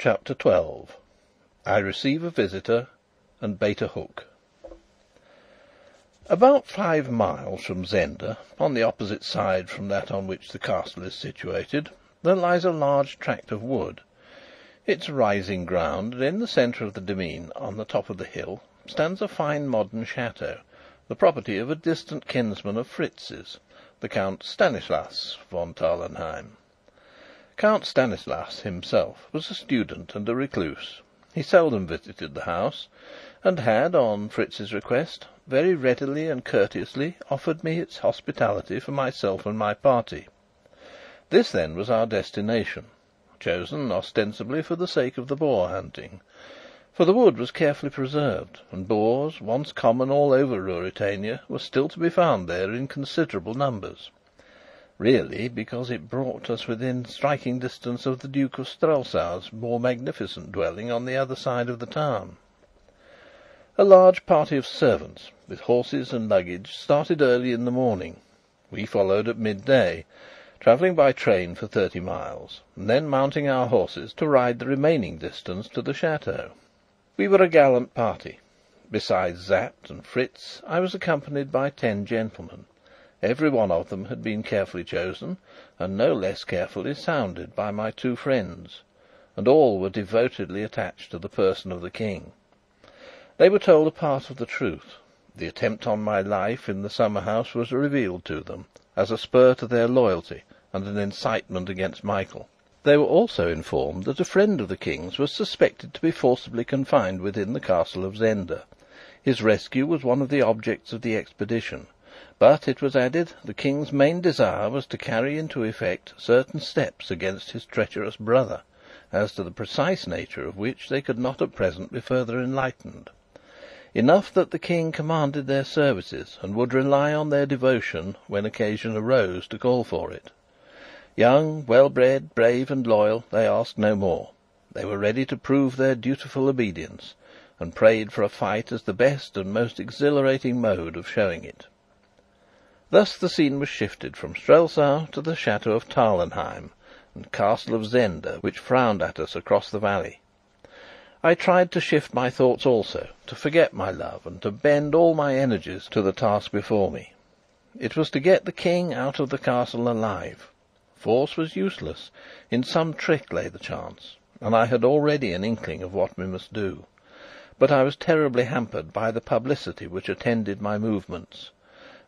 Chapter 12. I receive a visitor and bait a hook. About 5 miles from Zenda, on the opposite side from that on which the castle is situated, there lies a large tract of wood. It's rising ground, and in the centre of the demesne, on the top of the hill, stands a fine modern chateau, the property of a distant kinsman of Fritz's, the Count Stanislas von Tarlenheim. Count Stanislas himself was a student and a recluse. He seldom visited the house, and had, on Fritz's request, very readily and courteously offered me its hospitality for myself and my party. This, then, was our destination, chosen ostensibly for the sake of the boar hunting, for the wood was carefully preserved, and boars, once common all over Ruritania, were still to be found there in considerable numbers. Really, because it brought us within striking distance of the Duke of Strelsau's more magnificent dwelling on the other side of the town. A large party of servants, with horses and luggage, started early in the morning. We followed at midday, travelling by train for 30 miles, and then mounting our horses to ride the remaining distance to the chateau. We were a gallant party. Besides Sapt and Fritz, I was accompanied by 10 gentlemen. Every one of them had been carefully chosen, and no less carefully sounded by my 2 friends, and all were devotedly attached to the person of the King. They were told a part of the truth. The attempt on my life in the summer house was revealed to them, as a spur to their loyalty and an incitement against Michael. They were also informed that a friend of the King's was suspected to be forcibly confined within the castle of Zenda. His rescue was one of the objects of the expedition, but, it was added, the King's main desire was to carry into effect certain steps against his treacherous brother, as to the precise nature of which they could not at present be further enlightened. Enough that the King commanded their services, and would rely on their devotion when occasion arose to call for it. Young, well-bred, brave, and loyal, they asked no more. They were ready to prove their dutiful obedience, and prayed for a fight as the best and most exhilarating mode of showing it. Thus the scene was shifted from Strelsau to the chateau of Tarlenheim and castle of Zenda, which frowned at us across the valley. I tried to shift my thoughts also, to forget my love, and to bend all my energies to the task before me. It was to get the King out of the castle alive. Force was useless. In some trick lay the chance, and I had already an inkling of what we must do. But I was terribly hampered by the publicity which attended my movements.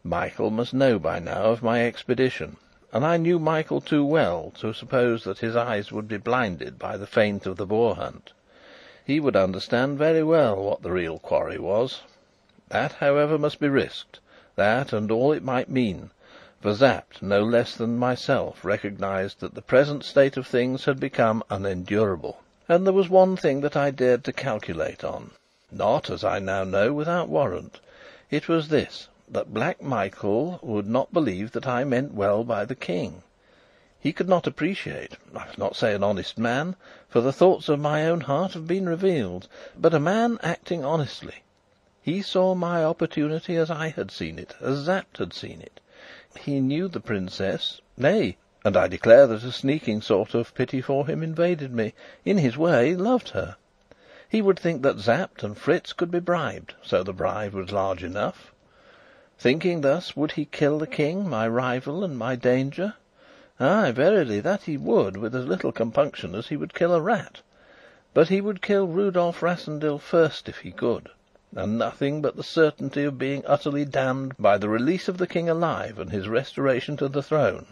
Michael must know by now of my expedition, and I knew Michael too well to suppose that his eyes would be blinded by the feint of the boar hunt. He would understand very well what the real quarry was. That, however, must be risked, that and all it might mean, for Sapt, no less than myself, recognised that the present state of things had become unendurable. And there was one thing that I dared to calculate on, not, as I now know, without warrant. It was this: that Black Michael would not believe that I meant well by the King. He could not appreciate, I will not say an honest man, for the thoughts of my own heart have been revealed, but a man acting honestly. He saw my opportunity as I had seen it, as Sapt had seen it. He knew the princess, nay, and I declare that a sneaking sort of pity for him invaded me, in his way loved her. He would think that Sapt and Fritz could be bribed, so the bribe was large enough. Thinking thus, would he kill the King, my rival and my danger? Ay, verily, that he would, with as little compunction as he would kill a rat. But he would kill Rudolf Rassendyll first if he could, and nothing but the certainty of being utterly damned by the release of the King alive and his restoration to the throne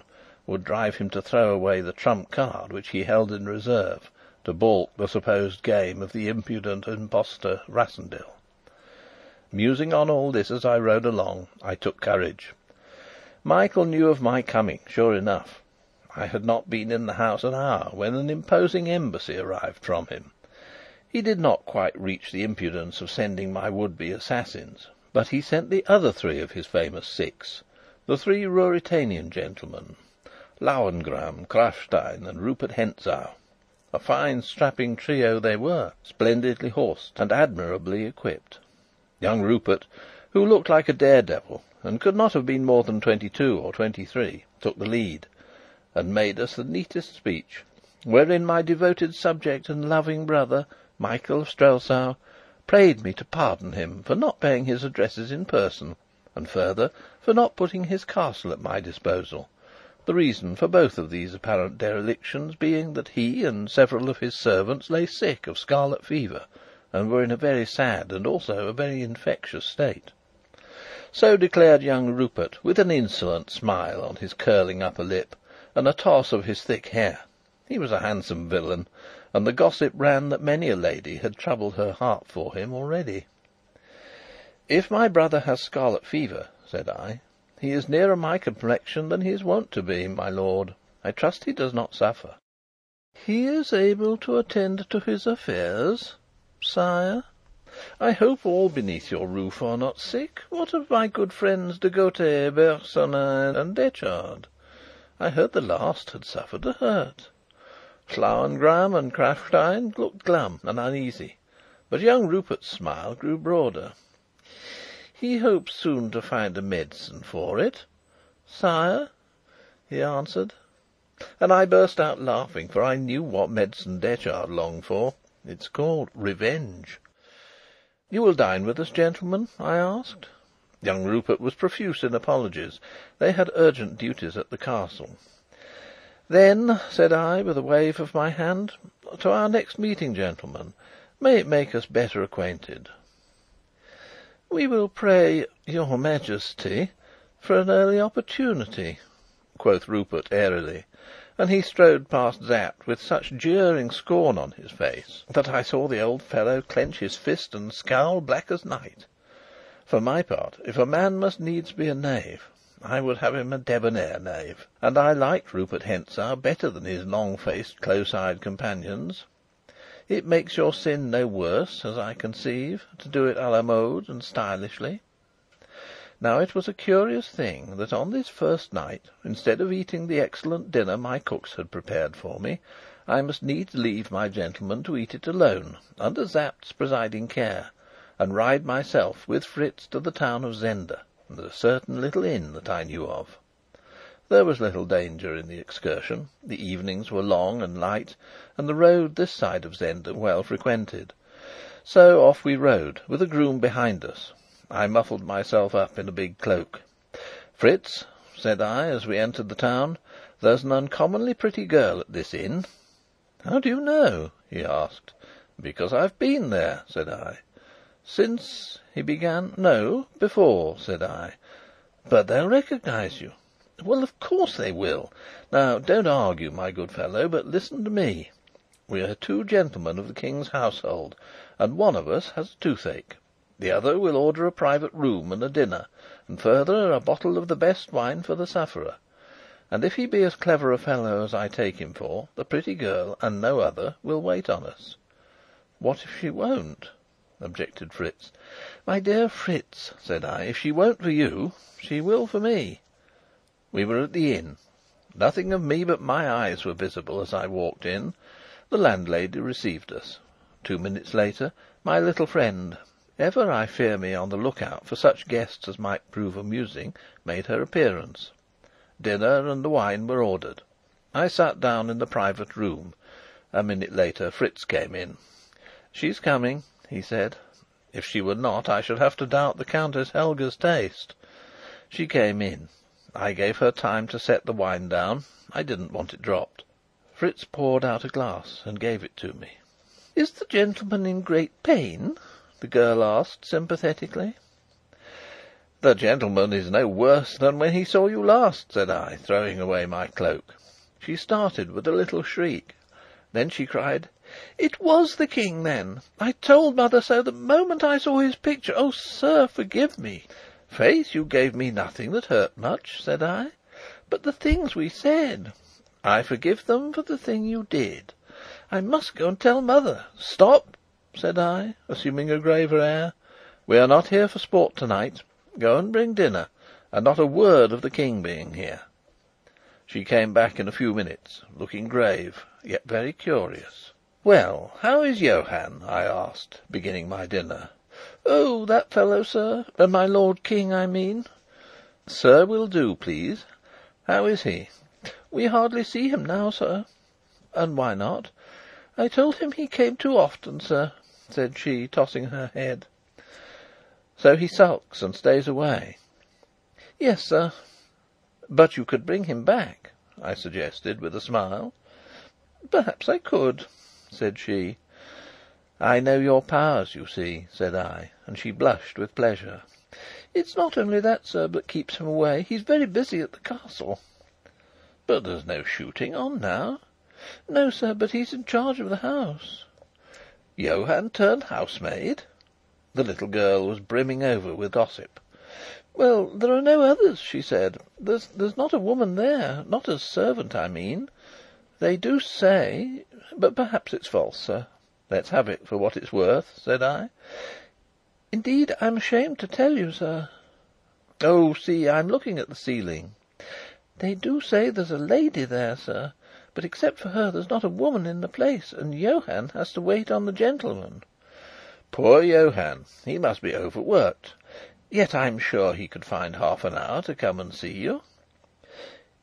would drive him to throw away the trump card which he held in reserve to baulk the supposed game of the impudent impostor Rassendyll. Musing on all this as I rode along, I took courage. Michael knew of my coming, sure enough. I had not been in the house an hour when an imposing embassy arrived from him. He did not quite reach the impudence of sending my would-be assassins, but he sent the other 3 of his famous 6, the 3 Ruritanian gentlemen, Lauengram, Graustark, and Rupert of Hentzau. A fine strapping trio they were, splendidly horsed and admirably equipped. Young Rupert, who looked like a daredevil and could not have been more than 22 or 23, took the lead, and made us the neatest speech, wherein my devoted subject and loving brother, Michael of Strelsau, prayed me to pardon him for not paying his addresses in person, and further for not putting his castle at my disposal, the reason for both of these apparent derelictions being that he and several of his servants lay sick of scarlet fever, and were in a very sad and also a very infectious state. So declared young Rupert, with an insolent smile on his curling upper lip, and a toss of his thick hair. He was a handsome villain, and the gossip ran that many a lady had troubled her heart for him already. "If my brother has scarlet fever," said I, "he is nearer my complexion than he is wont to be, my lord. I trust he does not suffer." "He is able to attend to his affairs, sire? I hope all beneath your roof are not sick. What of my good friends de Gauthier, Bersonin, and Detchard? I heard the last had suffered a hurt. Schlangengram and Krafstein looked glum and uneasy, but young Rupert's smile grew broader. "He hopes soon to find a medicine for it, sire," he answered. And I burst out laughing, for I knew what medicine Detchard longed for. It's called revenge. "You will dine with us, gentlemen?" I asked. Young Rupert was profuse in apologies. They had urgent duties at the castle. "Then," said I, with a wave of my hand, "to our next meeting, gentlemen. May it make us better acquainted." "We will pray your Majesty for an early opportunity," quoth Rupert airily, and he strode past Sapt with such jeering scorn on his face that I saw the old fellow clench his fist and scowl black as night. For my part, if a man must needs be a knave, I would have him a debonair knave, and I liked Rupert Hentzau better than his long-faced, close-eyed companions. It makes your sin no worse, as I conceive, to do it à la mode and stylishly. Now it was a curious thing that on this first night, instead of eating the excellent dinner my cooks had prepared for me, I must needs leave my gentlemen to eat it alone, under Sapt's presiding care, and ride myself with Fritz to the town of Zenda, and a certain little inn that I knew of. There was little danger in the excursion. The evenings were long and light, and the road this side of Zenda well frequented. So off we rode, with a groom behind us. I muffled myself up in a big cloak. "Fritz," said I, as we entered the town, "there's an uncommonly pretty girl at this inn." "How do you know?" he asked. "Because I've been there," said I. "Since—" he began. "No, before," said I. "But they'll recognize you." "Well, of course they will. Now, don't argue, my good fellow, but listen to me. We are two gentlemen of the King's household, and one of us has toothache. The other will order a private room and a dinner, and further a bottle of the best wine for the sufferer. And if he be as clever a fellow as I take him for, the pretty girl, and no other, will wait on us." "What if she won't?" objected Fritz. "My dear Fritz," said I, "if she won't for you, she will for me." We were at the inn. Nothing of me but my eyes were visible as I walked in. The landlady received us. 2 minutes later, my little friend, ever, I fear me, on the look-out for such guests as might prove amusing, made her appearance. Dinner and the wine were ordered. I sat down in the private room. A minute later Fritz came in. "She's coming," he said. If she were not, I should have to doubt the Countess Helga's taste. She came in. I gave her time to set the wine down. I didn't want it dropped. Fritz poured out a glass and gave it to me. "Is the gentleman in great pain?" the girl asked sympathetically. "The gentleman is no worse than when he saw you last," said I, throwing away my cloak. She started with a little shriek. Then she cried: "It was the King, then! I told mother so the moment I saw his picture. Oh, sir, forgive me!" "Faith, you gave me nothing that hurt much," said I. "But the things we said?" "I forgive them for the thing you did." "I must go and tell mother." "Stop!" said I, assuming a graver air. "We are not here for sport tonight. Go and bring dinner, and not a word of the King being here." She came back in a few minutes, looking grave, yet very curious. "Well, how is Johann?" I asked, beginning my dinner. "Oh, that fellow, sir. My Lord King, I mean." "Sir will do, please. How is he?" "We hardly see him now, sir." "And why not?" "I told him he came too often, sir," said she, tossing her head. "So he sulks and stays away?" "Yes, sir." "But you could bring him back," I suggested, with a smile. "Perhaps I could," said she. "I know your powers, you see," said I, and she blushed with pleasure. "It's not only that, sir, that keeps him away. He's very busy at the castle." "But there's no shooting on now?" "No, sir, but he's in charge of the house." "Johann turned housemaid?" The little girl was brimming over with gossip. "Well, there are no others," she said. There's not a woman there. Not as servant, I mean. They do say... But perhaps it's false, sir." "Let's have it for what it's worth," said I. "Indeed, I'm ashamed to tell you, sir." "Oh, see, I'm looking at the ceiling." "They do say there's a lady there, sir. But except for her, there's not a woman in the place, and Johann has to wait on the gentleman." "Poor Johann! He must be overworked. Yet I'm sure he could find half an hour to come and see you."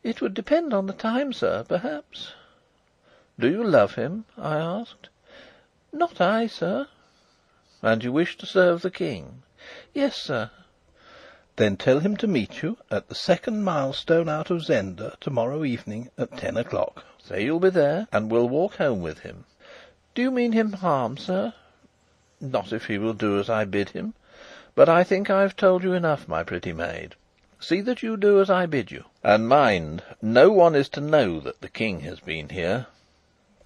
"It would depend on the time, sir, perhaps." "Do you love him?" I asked. "Not I, sir." "And you wish to serve the King?" "Yes, sir." "Then tell him to meet you at the second milestone out of Zenda tomorrow evening at 10 o'clock. Say you'll be there, and we'll walk home with him." "Do you mean him harm, sir?" "Not if he will do as I bid him. But I think I've told you enough, my pretty maid. See that you do as I bid you. And mind, no one is to know that the King has been here."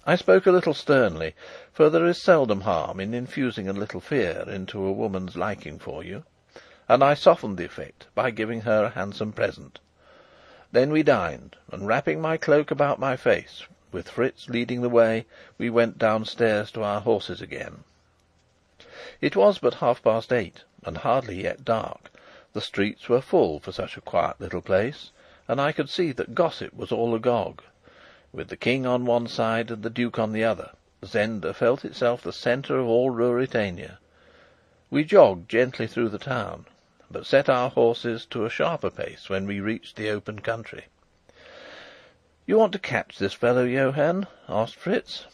I spoke a little sternly, for there is seldom harm in infusing a little fear into a woman's liking for you, and I softened the effect by giving her a handsome present. Then we dined, and wrapping my cloak about my face, with Fritz leading the way, we went downstairs to our horses again. It was but 8:30, and hardly yet dark. The streets were full for such a quiet little place, and I could see that gossip was all agog. With the King on one side and the Duke on the other, Zenda felt itself the centre of all Ruritania. We jogged gently through the town, but set our horses to a sharper pace when we reached the open country. "You want to catch this fellow, Johann?" asked Fritz.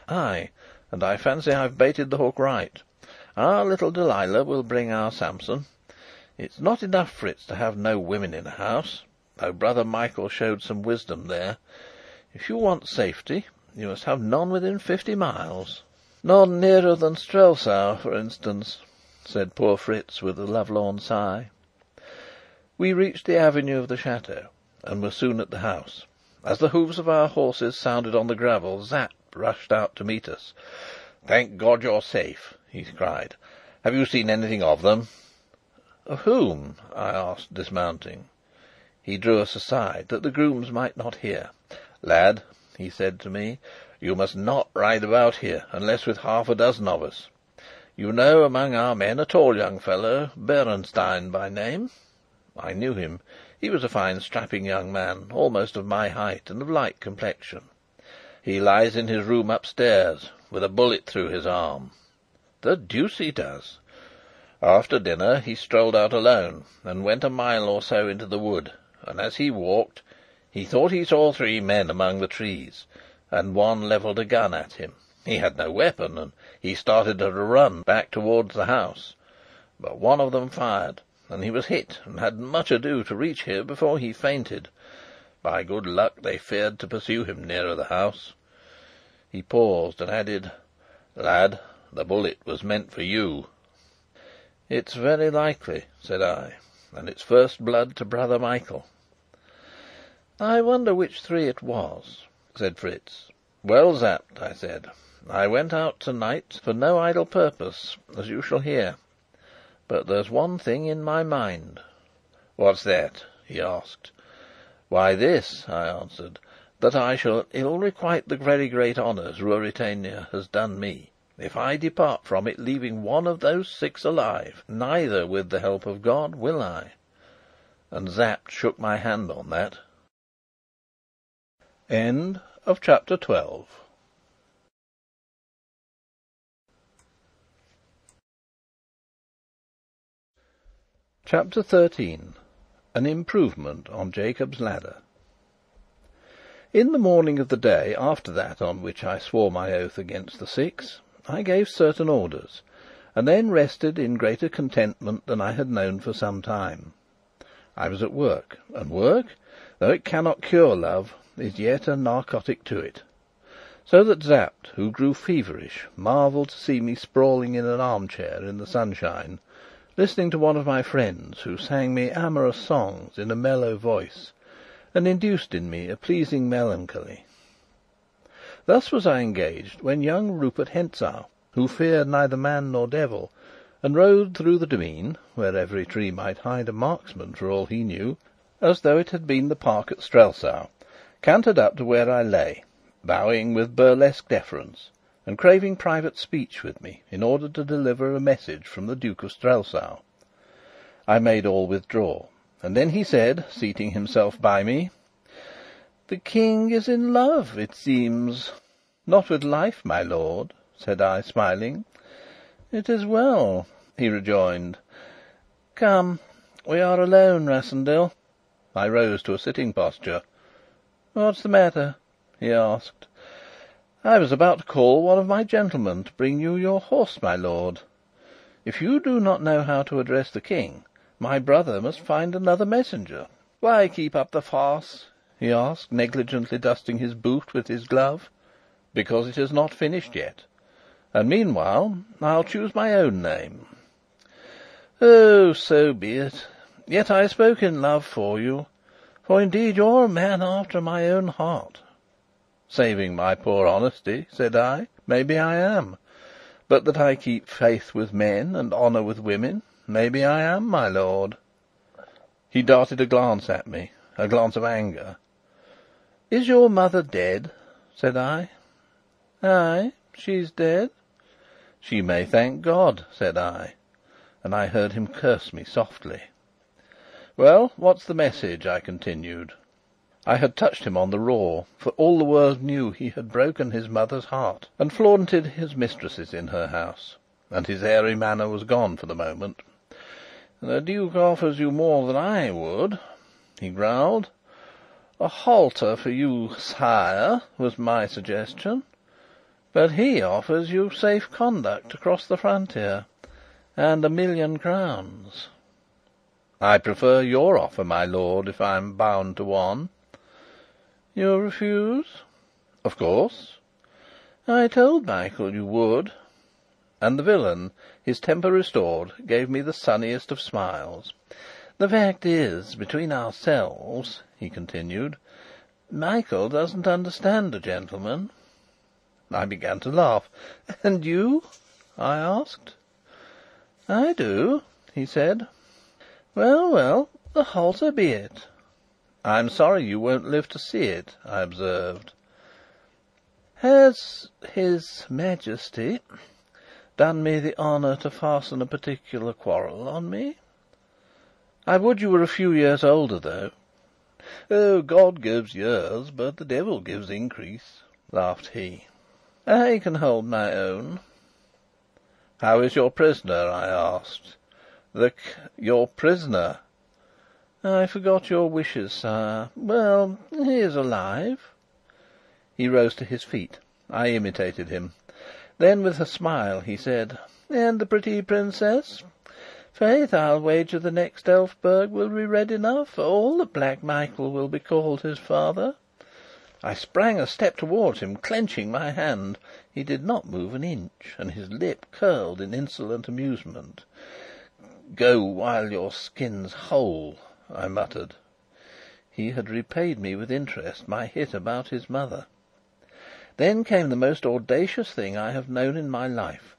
"Ay, and I fancy I've baited the hook right. Our little Delilah will bring our Samson. It's not enough, Fritz, to have no women in a house, though brother Michael showed some wisdom there. If you want safety, you must have none within 50 miles. None nearer than Strelsau, for instance," said poor Fritz with a lovelorn sigh. We reached the avenue of the chateau, and were soon at the house. As the hoofs of our horses sounded on the gravel, Zap rushed out to meet us. "Thank God you're safe!" he cried. "Have you seen anything of them?" "Of whom?" I asked, dismounting. He drew us aside, that the grooms might not hear. "Lad," he said to me, "you must not ride about here unless with half a dozen of us. You know among our men a tall young fellow, Bernstein by name?" I knew him. He was a fine strapping young man, almost of my height and of light complexion. "He lies in his room upstairs, with a bullet through his arm." "The deuce he does!" "After dinner he strolled out alone, and went a mile or so into the wood, and as he walked, he thought he saw 3 men among the trees, and one levelled a gun at him. He had no weapon, and he started at a run back towards the house. But one of them fired, and he was hit, and had much ado to reach here before he fainted. By good luck they feared to pursue him nearer the house." He paused and added, "Lad, the bullet was meant for you." "It's very likely," said I, "and it's first blood to brother Michael." "I wonder which 3 it was," said Fritz. "Well, Sapt," I said, "I went out tonight for no idle purpose, as you shall hear. But there's one thing in my mind." "What's that?" he asked. "Why, this," I answered, "that I shall ill requite the very great honours Ruritania has done me, if I depart from it leaving one of those 6 alive. Neither, with the help of God, will I." And Sapt shook my hand on that. End of chapter 12. Chapter 13. An improvement on Jacob's ladder. In the morning of the day after that on which I swore my oath against the Six, I gave certain orders, and then rested in greater contentment than I had known for some time. I was at work, and work, though it cannot cure love, is yet a narcotic to it. So that Sapt, who grew feverish, marvelled to see me sprawling in an armchair in the sunshine, listening to one of my friends who sang me amorous songs in a mellow voice, and induced in me a pleasing melancholy. Thus was I engaged when young Rupert Hentzau, who feared neither man nor devil, and rode through the demesne, where every tree might hide a marksman for all he knew, as though it had been the park at Strelsau, cantered up to where I lay, bowing with burlesque deference, and craving private speech with me in order to deliver a message from the Duke of Strelsau. I made all withdraw, and then he said, seating himself by me: "The King is in love, it seems." "Not with life, my lord," said I, smiling. "It is well," he rejoined. "Come, we are alone, Rassendyll." I rose to a sitting posture. "What's the matter?" he asked. "I was about to call one of my gentlemen to bring you your horse, my lord. If you do not know how to address the King, my brother must find another messenger." "Why keep up the farce?" he asked, negligently dusting his boot with his glove. "Because it is not finished yet. And meanwhile I'll choose my own name." "Oh, so be it. Yet I spoke in love for you, for indeed you're a man after my own heart." "Saving my poor honesty," said I, "maybe I am. But that I keep faith with men and honour with women, maybe I am, my lord." He darted a glance at me, a glance of anger. "Is your mother dead?" said I. "Ay, she's dead." "She may thank God," said I, and I heard him curse me softly. "Well, what's the message?" I continued. I had touched him on the raw, for all the world knew he had broken his mother's heart and flaunted his mistresses in her house, and his airy manner was gone for the moment. "The Duke offers you more than I would," he growled. "A halter for you, sire, was my suggestion. But he offers you safe conduct across the frontier, and 1,000,000 crowns." "I prefer your offer, my lord, if I am bound to one." "You refuse?" "Of course." "I told Michael you would." And the villain, his temper restored, gave me the sunniest of smiles. "The fact is, between ourselves," he continued, "Michael doesn't understand a gentleman." I began to laugh. "And you?" I asked. "I do," he said. "Well, well, the halter be it." "I'm sorry you won't live to see it," I observed. "Has His Majesty done me the honour to fasten a particular quarrel on me?" "I would you were a few years older, though." "Oh, God gives years, but the devil gives increase," laughed he. "I can hold my own." "How is your prisoner?" I asked. "Your prisoner?" "I forgot your wishes, sire. Well, he is alive." He rose to his feet. I imitated him. Then, with a smile, he said: "And the pretty princess? Faith, I'll wager the next Elphberg will be red enough for all that Black Michael will be called his father." I sprang a step towards him, clenching my hand. He did not move an inch, and his lip curled in insolent amusement. "Go while your skin's whole," I muttered. He had repaid me with interest my hit about his mother. Then came the most audacious thing I have known in my life.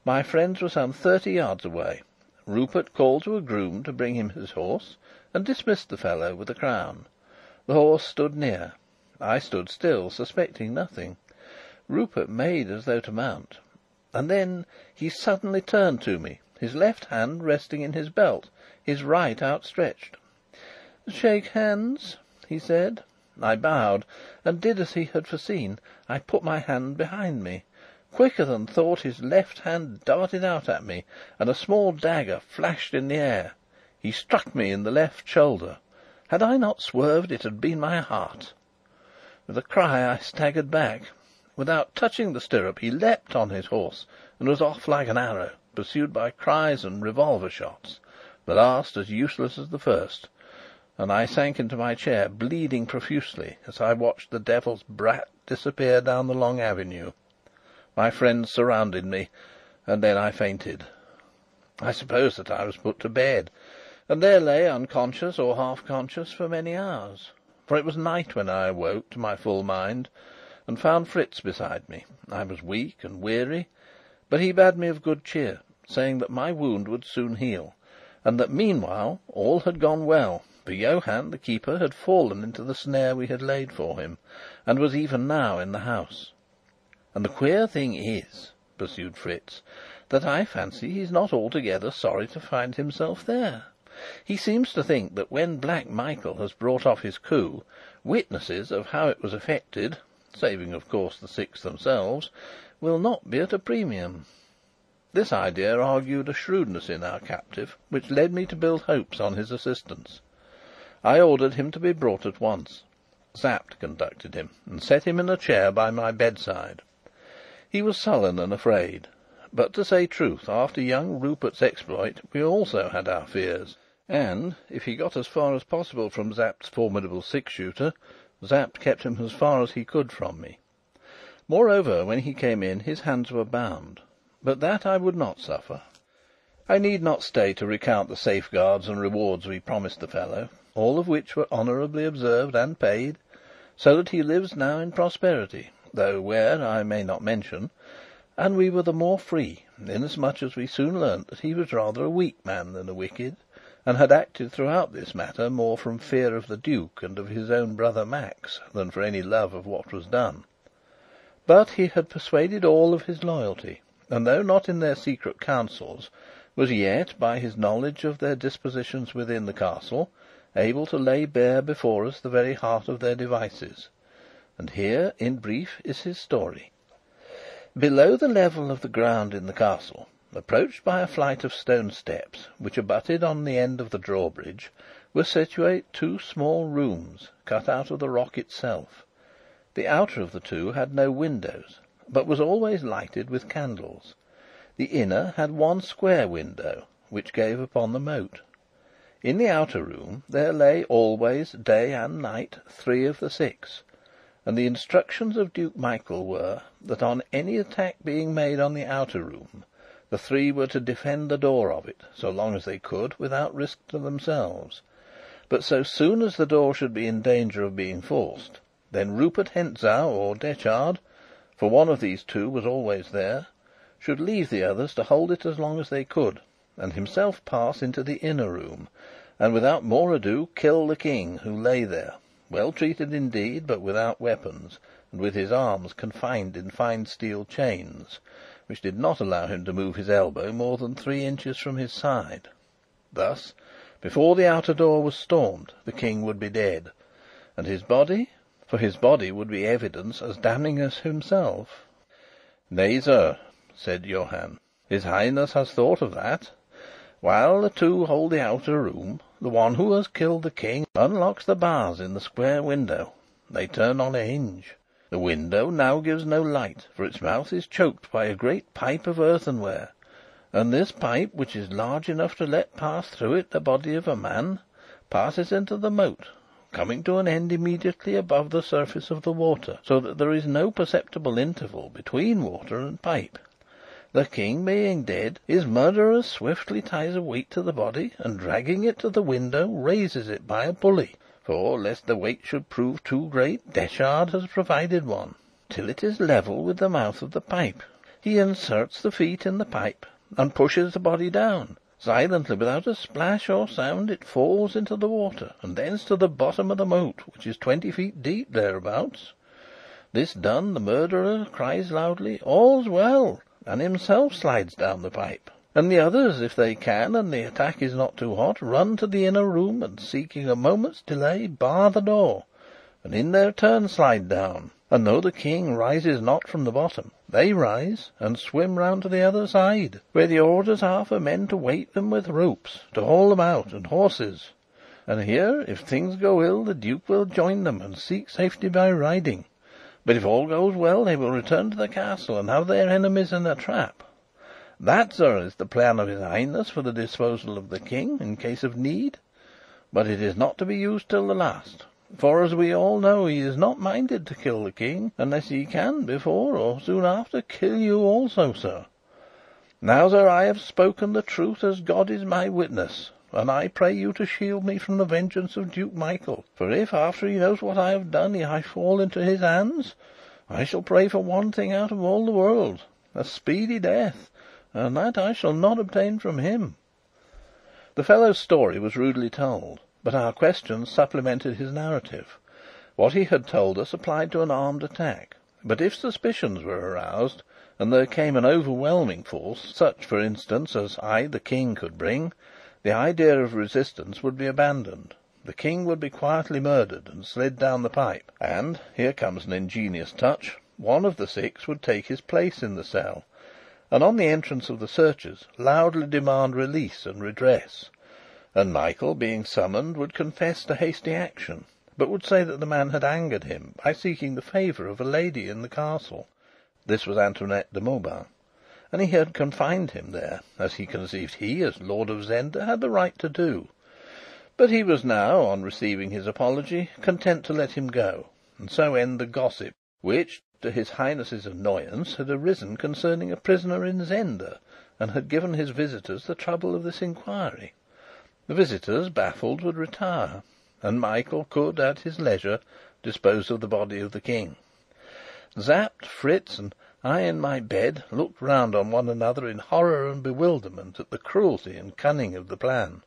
My friends were some 30 yards away. Rupert called to a groom to bring him his horse, and dismissed the fellow with a crown. The horse stood near. I stood still, suspecting nothing. Rupert made as though to mount, and then he suddenly turned to me, his left hand resting in his belt, his right outstretched. "Shake hands," he said. I bowed, and did as he had foreseen. I put my hand behind me. Quicker than thought, his left hand darted out at me, and a small dagger flashed in the air. He struck me in the left shoulder. Had I not swerved, it had been my heart. With a cry I staggered back. Without touching the stirrup he leapt on his horse, and was off like an arrow, pursued by cries and revolver shots, the last as useless as the first, and I sank into my chair, bleeding profusely, as I watched the devil's brat disappear down the long avenue. My friends surrounded me, and then I fainted. I suppose that I was put to bed, and there lay unconscious or half-conscious for many hours, for it was night when I awoke to my full mind, and found Fritz beside me. I was weak and weary, but he bade me of good cheer, saying that my wound would soon heal, and that meanwhile all had gone well, for Johann, the keeper, had fallen into the snare we had laid for him, and was even now in the house. "And the queer thing is," pursued Fritz, "that I fancy he's not altogether sorry to find himself there. He seems to think that when Black Michael has brought off his coup, witnesses of how it was effected, saving of course the Six themselves, will not be at a premium." This idea argued a shrewdness in our captive which led me to build hopes on his assistance. I ordered him to be brought at once. Sapt conducted him, and set him in a chair by my bedside. He was sullen and afraid, but, to say truth, after young Rupert's exploit we also had our fears, and, if he got as far as possible from Sapt's formidable six-shooter, Sapt kept him as far as he could from me. Moreover, when he came in, his hands were bound, but that I would not suffer. I need not stay to recount the safeguards and rewards we promised the fellow, all of which were honourably observed and paid, so that he lives now in prosperity, though where I may not mention, and we were the more free, inasmuch as we soon learnt that he was rather a weak man than a wicked, and had acted throughout this matter more from fear of the Duke and of his own brother Max than for any love of what was done. But he had persuaded all of his loyalty, and though not in their secret councils, was yet, by his knowledge of their dispositions within the castle, able to lay bare before us the very heart of their devices. And here, in brief, is his story. Below the level of the ground in the castle, approached by a flight of stone steps which abutted on the end of the drawbridge, were situate two small rooms cut out of the rock itself. The outer of the two had no windows, but was always lighted with candles. The inner had one square window, which gave upon the moat. In the outer room there lay always, day and night, 3 of the 6, and the instructions of Duke Michael were, that on any attack being made on the outer room, the 3 were to defend the door of it, so long as they could, without risk to themselves. But so soon as the door should be in danger of being forced, then Rupert Hentzau, or Detchard, for one of these 2 was always there, should leave the others to hold it as long as they could, and himself pass into the inner room, and without more ado kill the King, who lay there, well treated indeed, but without weapons, and with his arms confined in fine steel chains, which did not allow him to move his elbow more than 3 inches from his side. Thus, before the outer door was stormed, the King would be dead, and his body, for his body would be evidence as damning as himself. "Nay, sir," said Johann, "His Highness has thought of that. While the 2 hold the outer room, the one who has killed the King unlocks the bars in the square window. They turn on a hinge. The window now gives no light, for its mouth is choked by a great pipe of earthenware, and this pipe, which is large enough to let pass through it the body of a man, passes into the moat, coming to an end immediately above the surface of the water, so that there is no perceptible interval between water and pipe. The King being dead, his murderer swiftly ties a weight to the body, and dragging it to the window, raises it by a pulley, for, lest the weight should prove too great, Detchard has provided one, till it is level with the mouth of the pipe. He inserts the feet in the pipe, and pushes the body down. Silently, without a splash or sound, it falls into the water, and thence to the bottom of the moat, which is 20 feet deep thereabouts. This done, the murderer cries loudly, 'All's well!' and himself slides down the pipe, and the others, if they can, and the attack is not too hot, run to the inner room, and, seeking a moment's delay, bar the door, and in their turn slide down. And though the King rises not from the bottom, they rise and swim round to the other side, where the orders are for men to weight them with ropes, to haul them out, and horses. And here, if things go ill, the Duke will join them and seek safety by riding. But if all goes well, they will return to the castle and have their enemies in a trap. That, sir, is the plan of his Highness for the disposal of the King in case of need. But it is not to be used till the last, for, as we all know, he is not minded to kill the King, unless he can, before or soon after, kill you also, sir. Now, sir, I have spoken the truth, as God is my witness, and I pray you to shield me from the vengeance of Duke Michael. For if, after he knows what I have done, I fall into his hands, I shall pray for one thing out of all the world, a speedy death, and that I shall not obtain from him." The fellow's story was rudely told, but our questions supplemented his narrative. What he had told us applied to an armed attack, but if suspicions were aroused, and there came an overwhelming force, such, for instance, as I, the King, could bring, the idea of resistance would be abandoned. The King would be quietly murdered and slid down the pipe, and, here comes an ingenious touch, one of the six would take his place in the cell, and on the entrance of the searchers loudly demand release and redress, and Michael, being summoned, would confess to hasty action, but would say that the man had angered him by seeking the favour of a lady in the castle. This was Antoinette de Mauban, and he had confined him there, as he conceived he, as Lord of Zenda, had the right to do. But he was now, on receiving his apology, content to let him go, and so end the gossip which, to his Highness's annoyance, had arisen concerning a prisoner in Zenda, and had given his visitors the trouble of this inquiry. The visitors, baffled, would retire, and Michael could, at his leisure, dispose of the body of the King. Sapt, Fritz, and I in my bed looked round on one another in horror and bewilderment at the cruelty and cunning of the plan.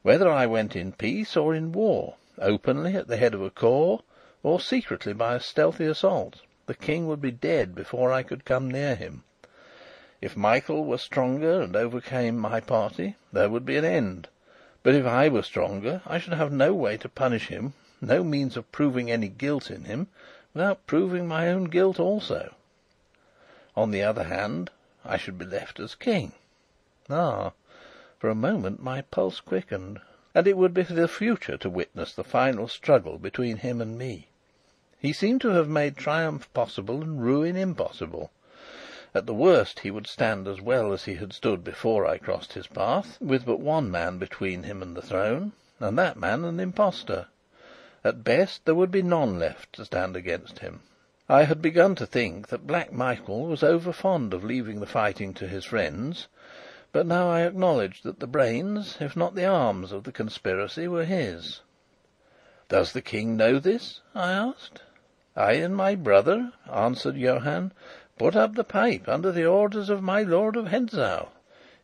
Whether I went in peace or in war, openly at the head of a corps, or secretly by a stealthy assault, the King would be dead before I could come near him. If Michael were stronger and overcame my party, there would be an end. But if I were stronger, I should have no way to punish him, no means of proving any guilt in him, without proving my own guilt also. On the other hand, I should be left as King. For a moment my pulse quickened, and it would be for the future to witness the final struggle between him and me. He seemed to have made triumph possible and ruin impossible. At the worst he would stand as well as he had stood before I crossed his path, with but one man between him and the throne, and that man an impostor. At best there would be none left to stand against him. I had begun to think that Black Michael was over fond of leaving the fighting to his friends, but now I acknowledged that the brains, if not the arms, of the conspiracy were his. "Does the King know this?" I asked. "I and my brother," answered Johann, "put up the pipe under the orders of my Lord of Hentzau.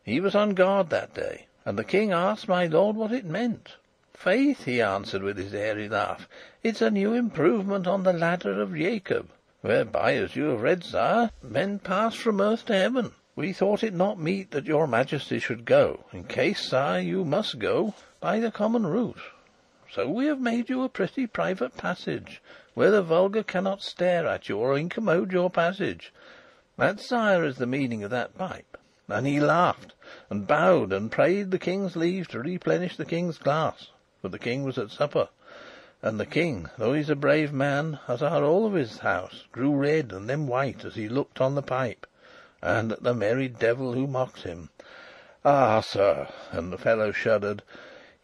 He was on guard that day, and the King asked my lord what it meant. 'Faith,' he answered with his airy laugh, 'it's a new improvement on the ladder of Jacob, whereby, as you have read, sire, men pass from earth to heaven. We thought it not meet that your Majesty should go, in case, sire, you must go, by the common route. So we have made you a pretty private passage, where the vulgar cannot stare at you or incommode your passage. That, sire, is the meaning of that pipe.' And he laughed, and bowed, and prayed the King's leave to replenish the King's glass, for the King was at supper. And the King, though he's a brave man, as are all of his house, grew red and then white as he looked on the pipe, and at the merry devil who mocked him. Ah, sir," and the fellow shuddered,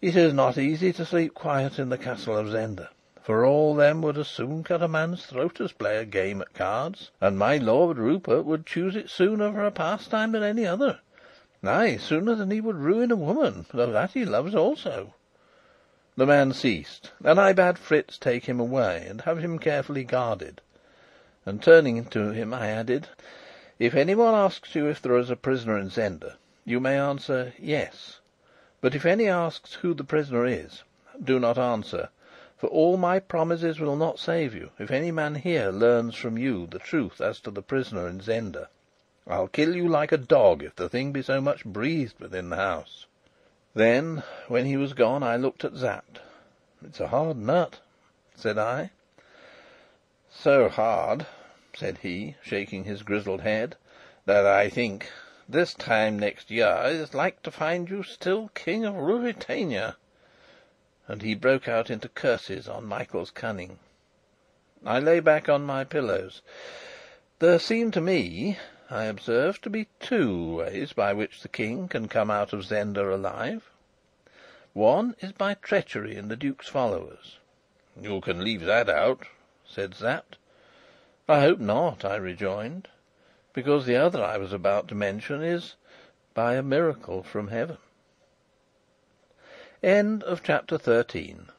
"it is not easy to sleep quiet in the castle of Zenda, for all them would as soon cut a man's throat as play a game at cards, and my Lord Rupert would choose it sooner for a pastime than any other. Ay, sooner than he would ruin a woman, though that he loves also." The man ceased, and I bade Fritz take him away and have him carefully guarded. And turning to him, I added, "If anyone asks you if there is a prisoner in Zenda, you may answer yes. But if any asks who the prisoner is, do not answer, for all my promises will not save you if any man here learns from you the truth as to the prisoner in Zenda. I'll kill you like a dog if the thing be so much breathed within the house." Then, when he was gone, I looked at Sapt. "It's a hard nut," said I. "So hard," said he, shaking his grizzled head, "that I think, this time next year is like to find you still King of Ruritania." and he broke out into curses on Michael's cunning. I lay back on my pillows. "There seem to me," I observed, "to be two ways by which the King can come out of Zenda alive. One is by treachery in the Duke's followers." "You can leave that out," said Sapt. "I hope not," I rejoined, "because the other I was about to mention is by a miracle from heaven." Chapter 13.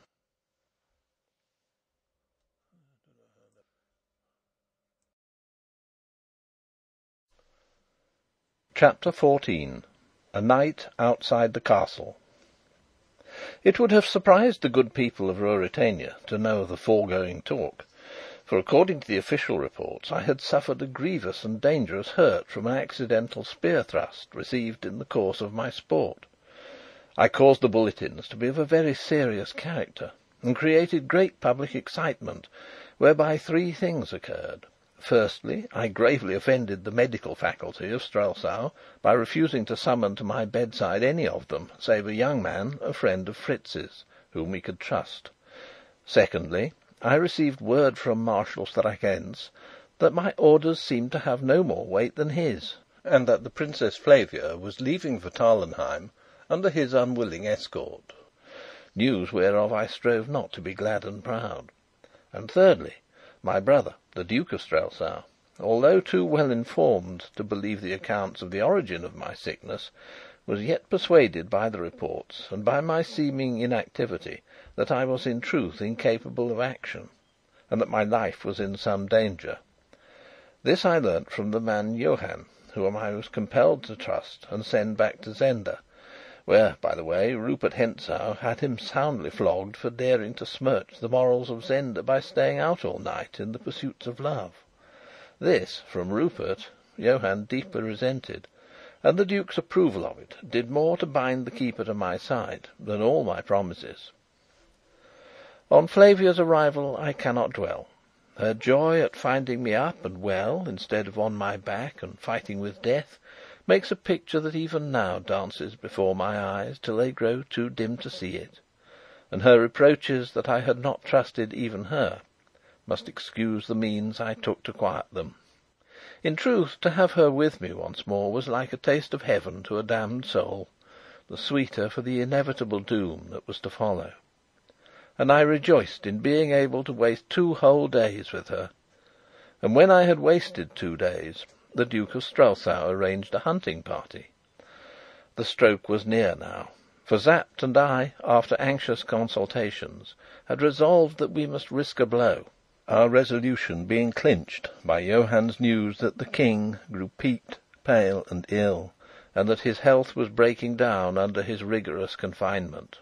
Chapter 14. A Night Outside the Castle. It would have surprised the good people of Ruritania to know of the foregoing talk, for according to the official reports I had suffered a grievous and dangerous hurt from an accidental spear thrust received in the course of my sport. I caused the bulletins to be of a very serious character, and created great public excitement, whereby three things occurred. Firstly, I gravely offended the medical faculty of Strelsau by refusing to summon to my bedside any of them save a young man, a friend of Fritz's, whom we could trust. Secondly, I received word from Marshal Strakencz that my orders seemed to have no more weight than his, and that the Princess Flavia was leaving for Tarlenheim under his unwilling escort, news whereof I strove not to be glad and proud. And thirdly, my brother, the Duke of Strelsau, although too well informed to believe the accounts of the origin of my sickness, was yet persuaded by the reports and by my seeming inactivity that I was in truth incapable of action, and that my life was in some danger. This I learnt from the man Johann, whom I was compelled to trust and send back to Zenda, where, by the way, Rupert Hentzau had him soundly flogged for daring to smirch the morals of Zenda by staying out all night in the pursuits of love. This, from Rupert, Johann deeply resented, and the Duke's approval of it did more to bind the keeper to my side than all my promises. On Flavia's arrival I cannot dwell. Her joy at finding me up and well, instead of on my back and fighting with death, makes a picture that even now dances before my eyes till they grow too dim to see it, and her reproaches that I had not trusted even her must excuse the means I took to quiet them. In truth, to have her with me once more was like a taste of heaven to a damned soul, the sweeter for the inevitable doom that was to follow. And I rejoiced in being able to waste 2 whole days with her. And when I had wasted 2 days, the Duke of Strelsau arranged a hunting party. The stroke was near now, for Sapt and I, after anxious consultations, had resolved that we must risk a blow, our resolution being clinched by Johann's news that the King grew peaked, pale, and ill, and that his health was breaking down under his rigorous confinement.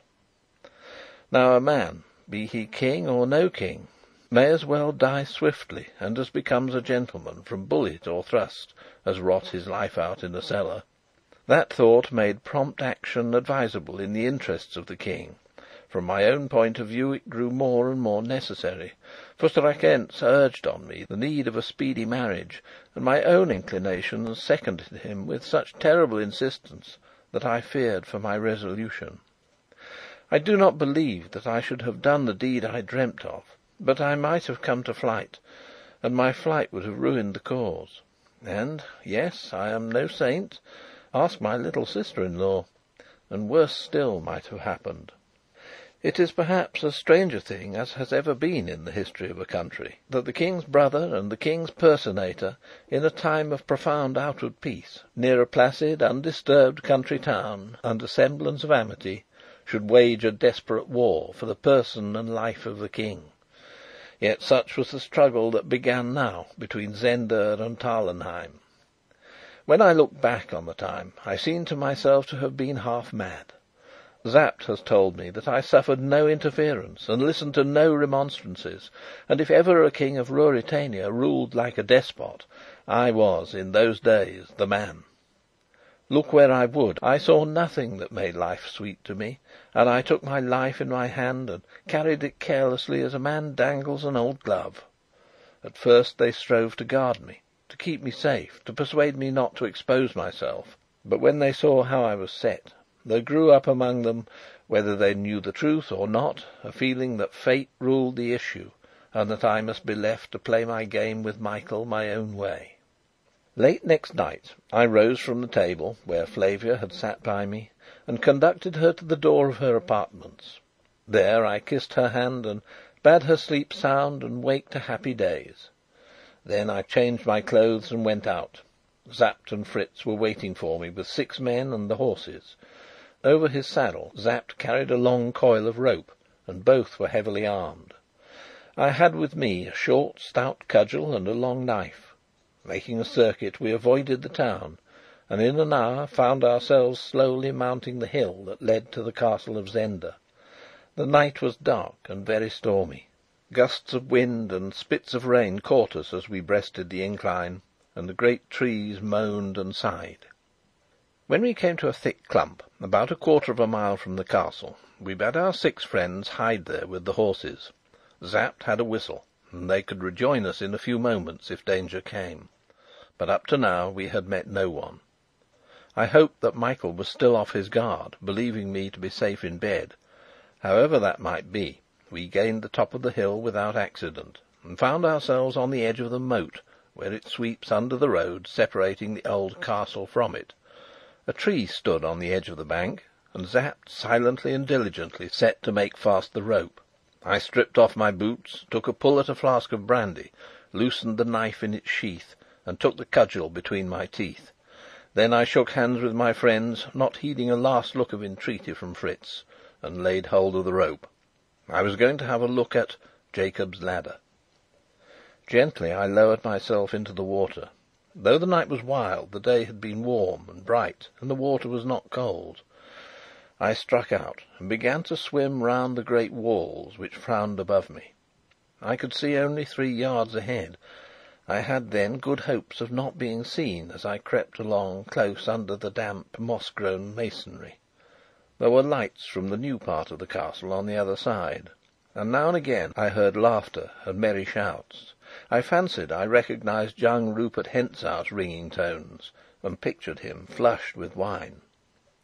Now a man, be he king or no king, may as well die swiftly and as becomes a gentleman from bullet or thrust as rot his life out in a cellar. That thought made prompt action advisable in the interests of the King. From my own point of view it grew more and more necessary, for Strakencz urged on me the need of a speedy marriage, and my own inclinations seconded him with such terrible insistence that I feared for my resolution. I do not believe that I should have done the deed I dreamt of, but I might have come to flight, and my flight would have ruined the cause. And, yes, I am no saint, ask my little sister-in-law, and worse still might have happened. It is perhaps a stranger thing as has ever been in the history of a country, that the King's brother and the King's personator, in a time of profound outward peace, near a placid, undisturbed country town, under semblance of amity, should wage a desperate war for the person and life of the King. Yet such was the struggle that began now between Zenda and Tarlenheim. When I look back on the time, I seem to myself to have been half mad. Sapt has told me that I suffered no interference and listened to no remonstrances, and if ever a King of Ruritania ruled like a despot, I was, in those days, the man. Look where I would, I saw nothing that made life sweet to me, and I took my life in my hand and carried it carelessly as a man dangles an old glove. At first they strove to guard me, to keep me safe, to persuade me not to expose myself. But when they saw how I was set, there grew up among them Whether they knew the truth or not, a feeling that fate ruled the issue, and that I must be left to play my game with Michael my own way. Late next night I rose from the table, where Flavia had sat by me, and conducted her to the door of her apartments. There I kissed her hand, and bade her sleep sound and wake to happy days. Then I changed my clothes and went out. Sapt and Fritz were waiting for me with 6 men and the horses. Over his saddle Sapt carried a long coil of rope, and both were heavily armed. I had with me a short, stout cudgel and a long knife. Making a circuit, we avoided the town, and in an hour found ourselves slowly mounting the hill that led to the castle of Zenda. The night was dark and very stormy. Gusts of wind and spits of rain caught us as we breasted the incline, and the great trees moaned and sighed. When we came to a thick clump, about 1/4 of a mile from the castle, we bade our 6 friends hide there with the horses. Sapt had a whistle, and they could rejoin us in a few moments if danger came. But up to now we had met no one. I hoped that Michael was still off his guard, believing me to be safe in bed. However that might be, we gained the top of the hill without accident, and found ourselves on the edge of the moat, where it sweeps under the road separating the old castle from it. A tree stood on the edge of the bank, and Sapt silently and diligently set to make fast the rope. I stripped off my boots, took a pull at a flask of brandy, loosened the knife in its sheath, and took the cudgel between my teeth. Then I shook hands with my friends, not heeding a last look of entreaty from Fritz, and laid hold of the rope. I was going to have a look at Jacob's ladder. Gently I lowered myself into the water. Though the night was wild, the day had been warm and bright, and the water was not cold. I struck out and began to swim round the great walls which frowned above me. I could see only 3 yards ahead. I had then good hopes of not being seen as I crept along close under the damp, moss-grown masonry. There were lights from the new part of the castle on the other side, and now and again I heard laughter and merry shouts. I fancied I recognized young Rupert of Hentzau's ringing tones, and pictured him flushed with wine.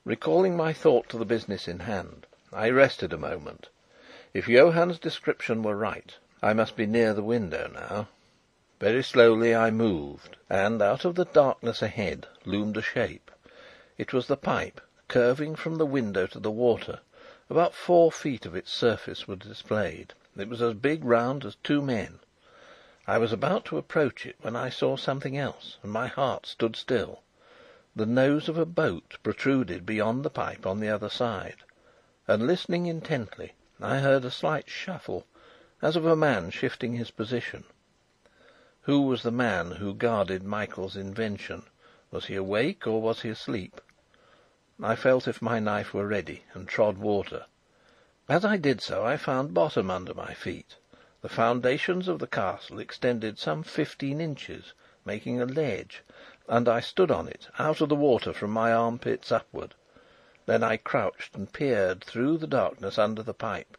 Recalling my thought to the business in hand, I rested a moment. If Johann's description were right, I must be near the window now. Very slowly I moved, and out of the darkness ahead loomed a shape. It was the pipe, curving from the window to the water. About 4 feet of its surface were displayed. It was as big round as 2 men. I was about to approach it when I saw something else, and my heart stood still. The nose of a boat protruded beyond the pipe on the other side, and listening intently, I heard a slight shuffle, as of a man shifting his position. Who was the man who guarded Michael's invention? Was he awake or was he asleep? I felt if my knife were ready, and trod water. As I did so, I found bottom under my feet. The foundations of the castle extended some 15 inches, making a ledge, and I stood on it, out of the water from my armpits upward. Then I crouched and peered through the darkness under the pipe,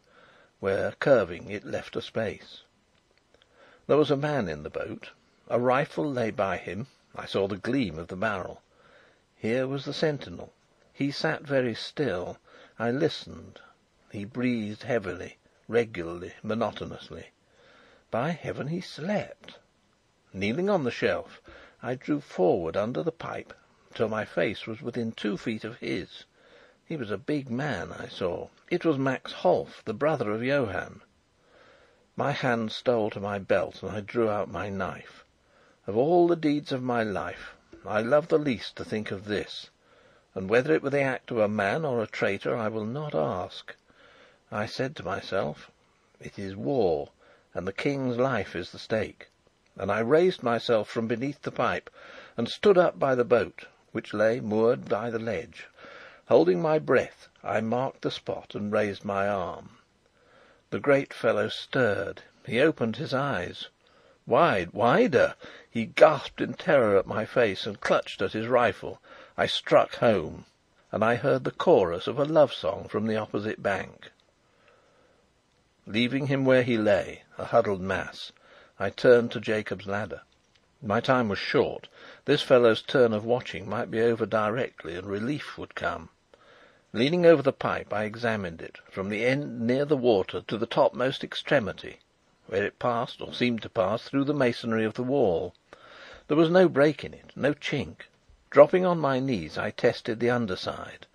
where, curving, it left a space. There was a man in the boat. A rifle lay by him. I saw the gleam of the barrel. Here was the sentinel. He sat very still. I listened. He breathed heavily, regularly, monotonously. By heaven, he slept! Kneeling on the shelf, I drew forward under the pipe till my face was within 2 feet of his. He was a big man, I saw. It was Max Holf, the brother of Johann. My hand stole to my belt, and I drew out my knife. Of all the deeds of my life, I love the least to think of this, and whether it were the act of a man or a traitor I will not ask. I said to myself, "It is war, and the King's life is the stake." And I raised myself from beneath the pipe, and stood up by the boat, which lay moored by the ledge. Holding my breath, I marked the spot and raised my arm. The great fellow stirred. He opened his eyes wider. He gasped in terror at my face, and clutched at his rifle. I struck home, and I heard the chorus of a love song from the opposite bank. Leaving him where he lay, a huddled mass, I turned to Jacob's ladder. My time was short. This fellow's turn of watching might be over directly, and relief would come. Leaning over the pipe, I examined it, from the end near the water to the topmost extremity, where it passed, or seemed to pass, through the masonry of the wall. There was no break in it, no chink. Dropping on my knees, I tested the underside,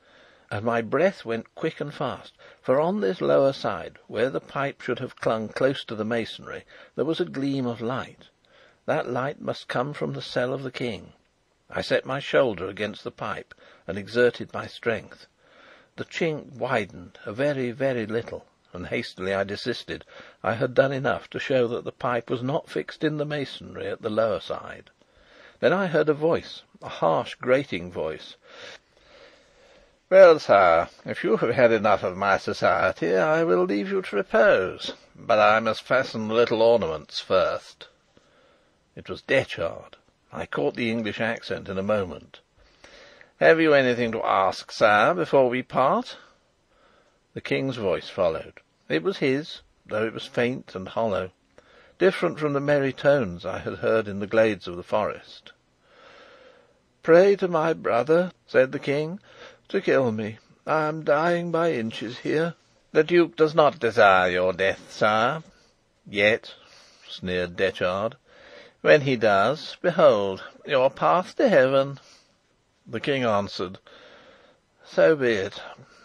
and my breath went quick and fast, for on this lower side, where the pipe should have clung close to the masonry, there was a gleam of light. That light must come from the cell of the King. I set my shoulder against the pipe and exerted my strength. The chink widened a very, very little, and hastily I desisted. I had done enough to show that the pipe was not fixed in the masonry at the lower side. Then I heard a voice, a harsh, grating voice. "Well, sire, if you have had enough of my society, I will leave you to repose. But I must fasten the little ornaments first." It was Detchard. I caught the English accent in a moment. "Have you anything to ask, sire, before we part?" The King's voice followed. It was his, though it was faint and hollow, different from the merry tones I had heard in the glades of the forest. "Pray to my brother," said the King, "to kill me. I am dying by inches here." "The Duke does not desire your death, sire." "Yet," sneered Detchard, "when he does, behold, your path to heaven." The King answered, "So be it.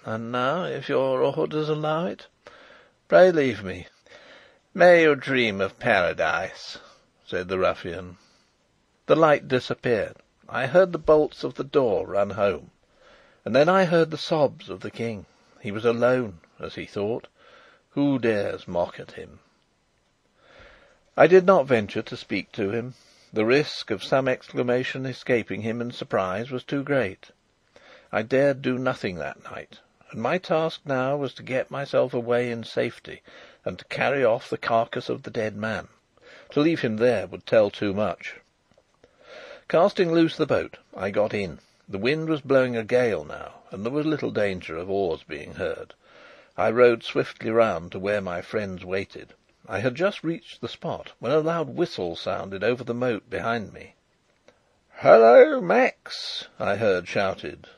And now, if your orders allow it, pray leave me." "May you dream of paradise," said the ruffian. The light disappeared. I heard the bolts of the door run home, and then I heard the sobs of the King. He was alone, as he thought. Who dares mock at him? I did not venture to speak to him. The risk of some exclamation escaping him in surprise was too great. I dared do nothing that night, and my task now was to get myself away in safety, and to carry off the carcass of the dead man. To leave him there would tell too much. Casting loose the boat, I got in. The wind was blowing a gale now, and there was little danger of oars being heard. I rowed swiftly round to where my friends waited. I had just reached the spot when a loud whistle sounded over the moat behind me. "Hullo, Max!" I heard shouted.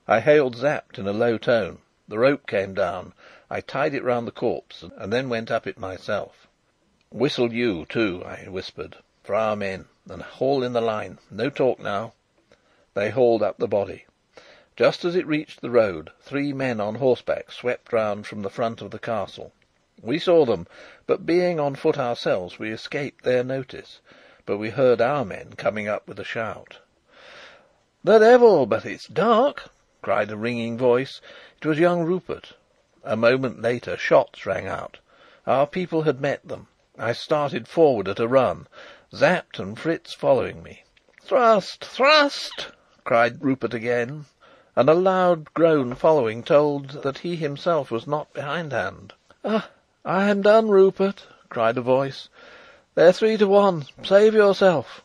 I hailed Sapt in a low tone. The rope came down. I tied it round the corpse, and then went up it myself. "Whistle you, too," I whispered, "for our men, and haul in the line. No talk now." They hauled up the body. Just as it reached the road, 3 men on horseback swept round from the front of the castle. We saw them, but being on foot ourselves, we escaped their notice. But we heard our men coming up with a shout. "The devil, but it's dark!" cried a ringing voice. It was young Rupert. A moment later, shots rang out. Our people had met them. I started forward at a run, Sapt and Fritz following me. "Thrust! Thrust!" cried Rupert again, and a loud groan following told that he himself was not behindhand. "I am done, Rupert," cried a voice. "They're 3 to 1. Save yourself."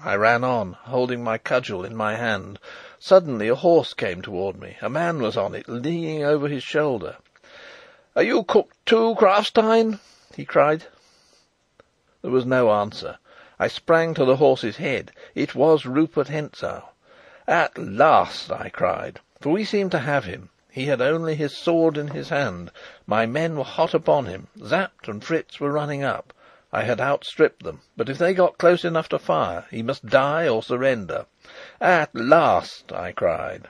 I ran on, holding my cudgel in my hand. Suddenly a horse came toward me. A man was on it, leaning over his shoulder. "Are you cooked too, Krafstein?" he cried. There was no answer. I sprang to the horse's head. It was Rupert Hentzau. "At last!" I cried, for we seemed to have him. He had only his sword in his hand. My men were hot upon him. Sapt and Fritz were running up. I had outstripped them, but if they got close enough to fire, he must die or surrender. "At last!" I cried.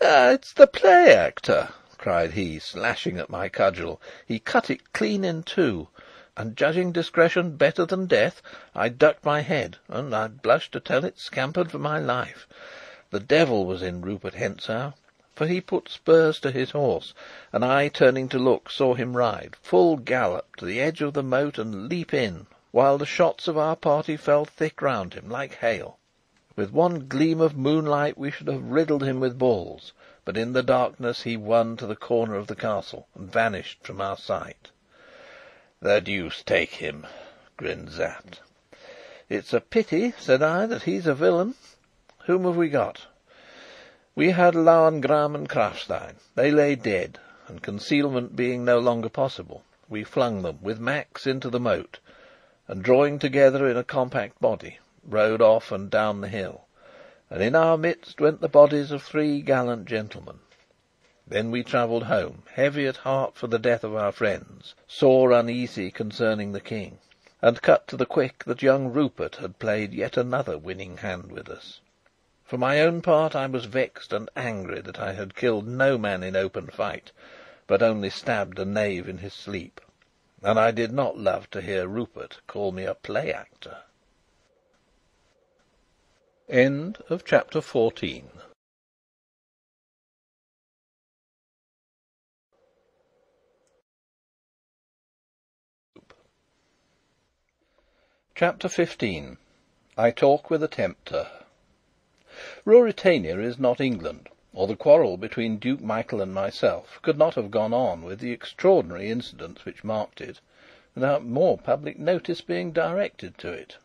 "It's the play actor!" cried he, slashing at my cudgel. He cut it clean in two, and, judging discretion better than death, I ducked my head, and, I blush to tell it, scampered for my life. The devil was in Rupert Hentzau, for he put spurs to his horse, and I, turning to look, saw him ride full gallop to the edge of the moat and leap in, while the shots of our party fell thick round him like hail. With one gleam of moonlight we should have riddled him with balls, but in the darkness he won to the corner of the castle and vanished from our sight. "The deuce take him!" grinned Sapt. "It's a pity," said I, "that he's a villain. Whom have we got?" We had Lauengram and Krafstein. They lay dead, and concealment being no longer possible, we flung them, with Max, into the moat, and, drawing together in a compact body, rode off and down the hill, and in our midst went the bodies of 3 gallant gentlemen. Then we travelled home, heavy at heart for the death of our friends, sore uneasy concerning the King, and cut to the quick that young Rupert had played yet another winning hand with us. For my own part, I was vexed and angry that I had killed no man in open fight, but only stabbed a knave in his sleep, and I did not love to hear Rupert call me a play actor. End of chapter 14. Chapter 15. I talk with a tempter. Ruritania is not England, or the quarrel between Duke Michael and myself could not have gone on with the extraordinary incidents which marked it, without more public notice being directed to it.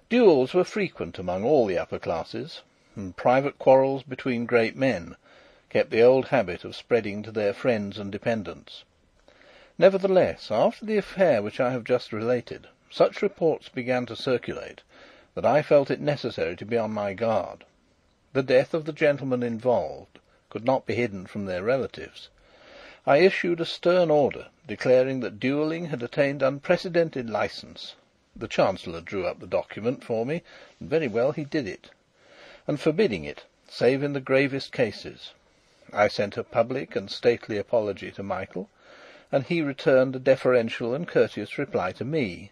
Duels were frequent among all the upper classes, and private quarrels between great men kept the old habit of spreading to their friends and dependents. Nevertheless, after the affair which I have just related, such reports began to circulate that I felt it necessary to be on my guard. The death of the gentlemen involved could not be hidden from their relatives. I issued a stern order declaring that duelling had attained unprecedented licence. The Chancellor drew up the document for me, and very well he did it, and forbidding it, save in the gravest cases. I sent a public and stately apology to Michael, and he returned a deferential and courteous reply to me.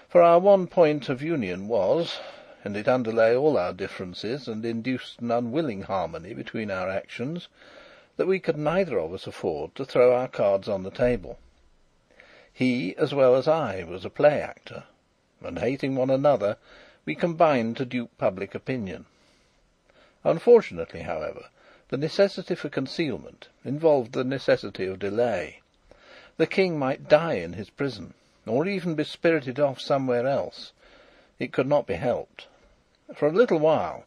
For our one point of union was, and it underlay all our differences and induced an unwilling harmony between our actions, that we could neither of us afford to throw our cards on the table. He, as well as I, was a play actor, and hating one another, we combined to dupe public opinion. Unfortunately, however, the necessity for concealment involved the necessity of delay. The King might die in his prison, or even be spirited off somewhere else. It could not be helped. For a little while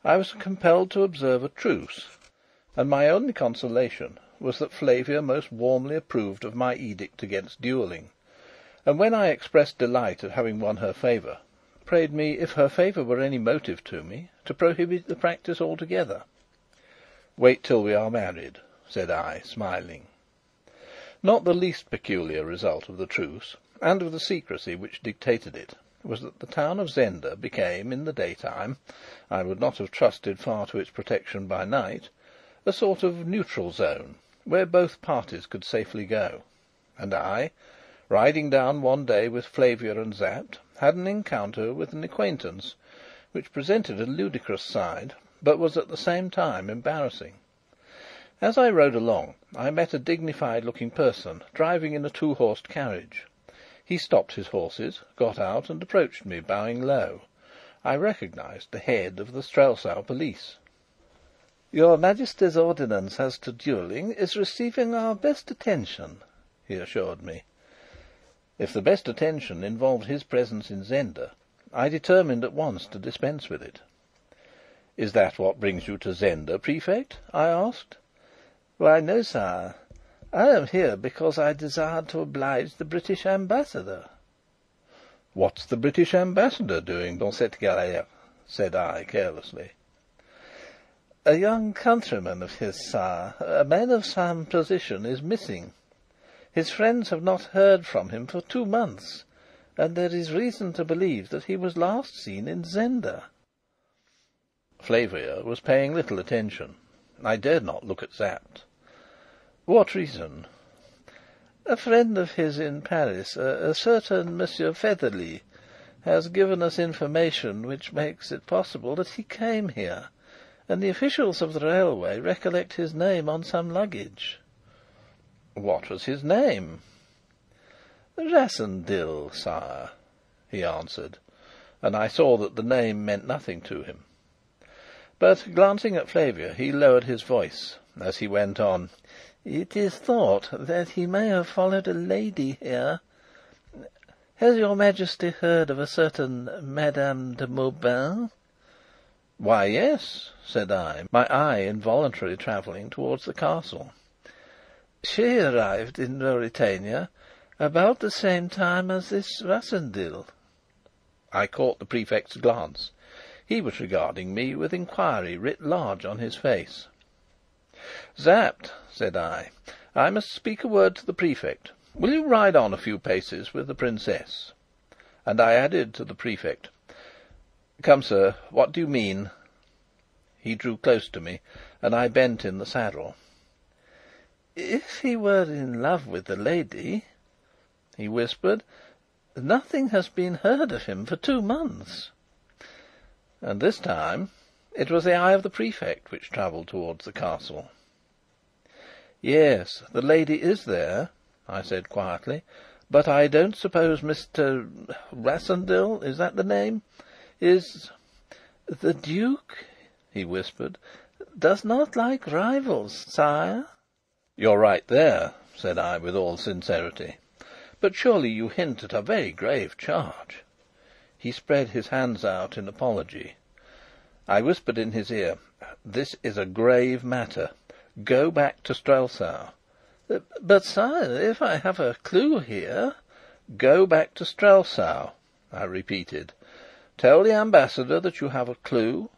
I was compelled to observe a truce, and my only consolation was that Flavia most warmly approved of my edict against duelling, and when I expressed delight at having won her favour, prayed me, if her favour were any motive to me, to prohibit the practice altogether. "Wait till we are married," said I, smiling. Not the least peculiar result of the truce, and of the secrecy which dictated it, was that the town of Zenda became, in the daytime (I would not have trusted far to its protection by night), a sort of neutral zone, where both parties could safely go; and I, riding down one day with Flavia and Sapt, had an encounter with an acquaintance, which presented a ludicrous side, but was at the same time embarrassing. As I rode along, I met a dignified-looking person driving in a two-horsed carriage. He stopped his horses, got out, and approached me, bowing low. I recognised the head of the Strelsau police. "Your Majesty's ordinance as to duelling is receiving our best attention," he assured me. If the best attention involved his presence in Zenda, I determined at once to dispense with it. "Is that what brings you to Zenda, Prefect?" I asked. "Why, no, sire. I am here because I desired to oblige the British Ambassador." "What's the British Ambassador doing dans cette galère?" said I, carelessly. "A young countryman of his, sire, a man of some position, is missing. His friends have not heard from him for 2 months, and there is reason to believe that he was last seen in Zenda." Flavia was paying little attention. I dared not look at Sapt. "What reason?" "A friend of his in Paris, a certain Monsieur Featherly, has given us information which makes it possible that he came here, and the officials of the railway recollect his name on some luggage." "What was his name?" "Rassendyll, sire," he answered, and I saw that the name meant nothing to him. But, glancing at Flavia, he lowered his voice as he went on. "It is thought that he may have followed a lady here. Has your Majesty heard of a certain Madame de Maubin?" "Why, yes," said I, my eye involuntarily travelling towards the castle. "She arrived in Ruritania about the same time as this Rassendyll." I caught the Prefect's glance. He was regarding me with inquiry writ large on his face. "Sapt," said I must speak a word to the Prefect. Will you ride on a few paces with the Princess?" And I added to the Prefect: "Come, sir, what do you mean?" He drew close to me, and I bent in the saddle. "If he were in love with the lady," he whispered, "nothing has been heard of him for 2 months." And this time it was the eye of the Prefect which travelled towards the castle. "Yes, the lady is there," I said quietly. "But I don't suppose Mr. Rassendyll, is that the name? Is the Duke," he whispered, "does not like rivals, sire." "You're right there," said I with all sincerity. "But surely you hint at a very grave charge?" He spread his hands out in apology. I whispered in his ear: "This is a grave matter. Go back to Strelsau." "But, sire, if I have a clue here?" "Go back to Strelsau," I repeated. "Tell the Ambassador that you have a clue,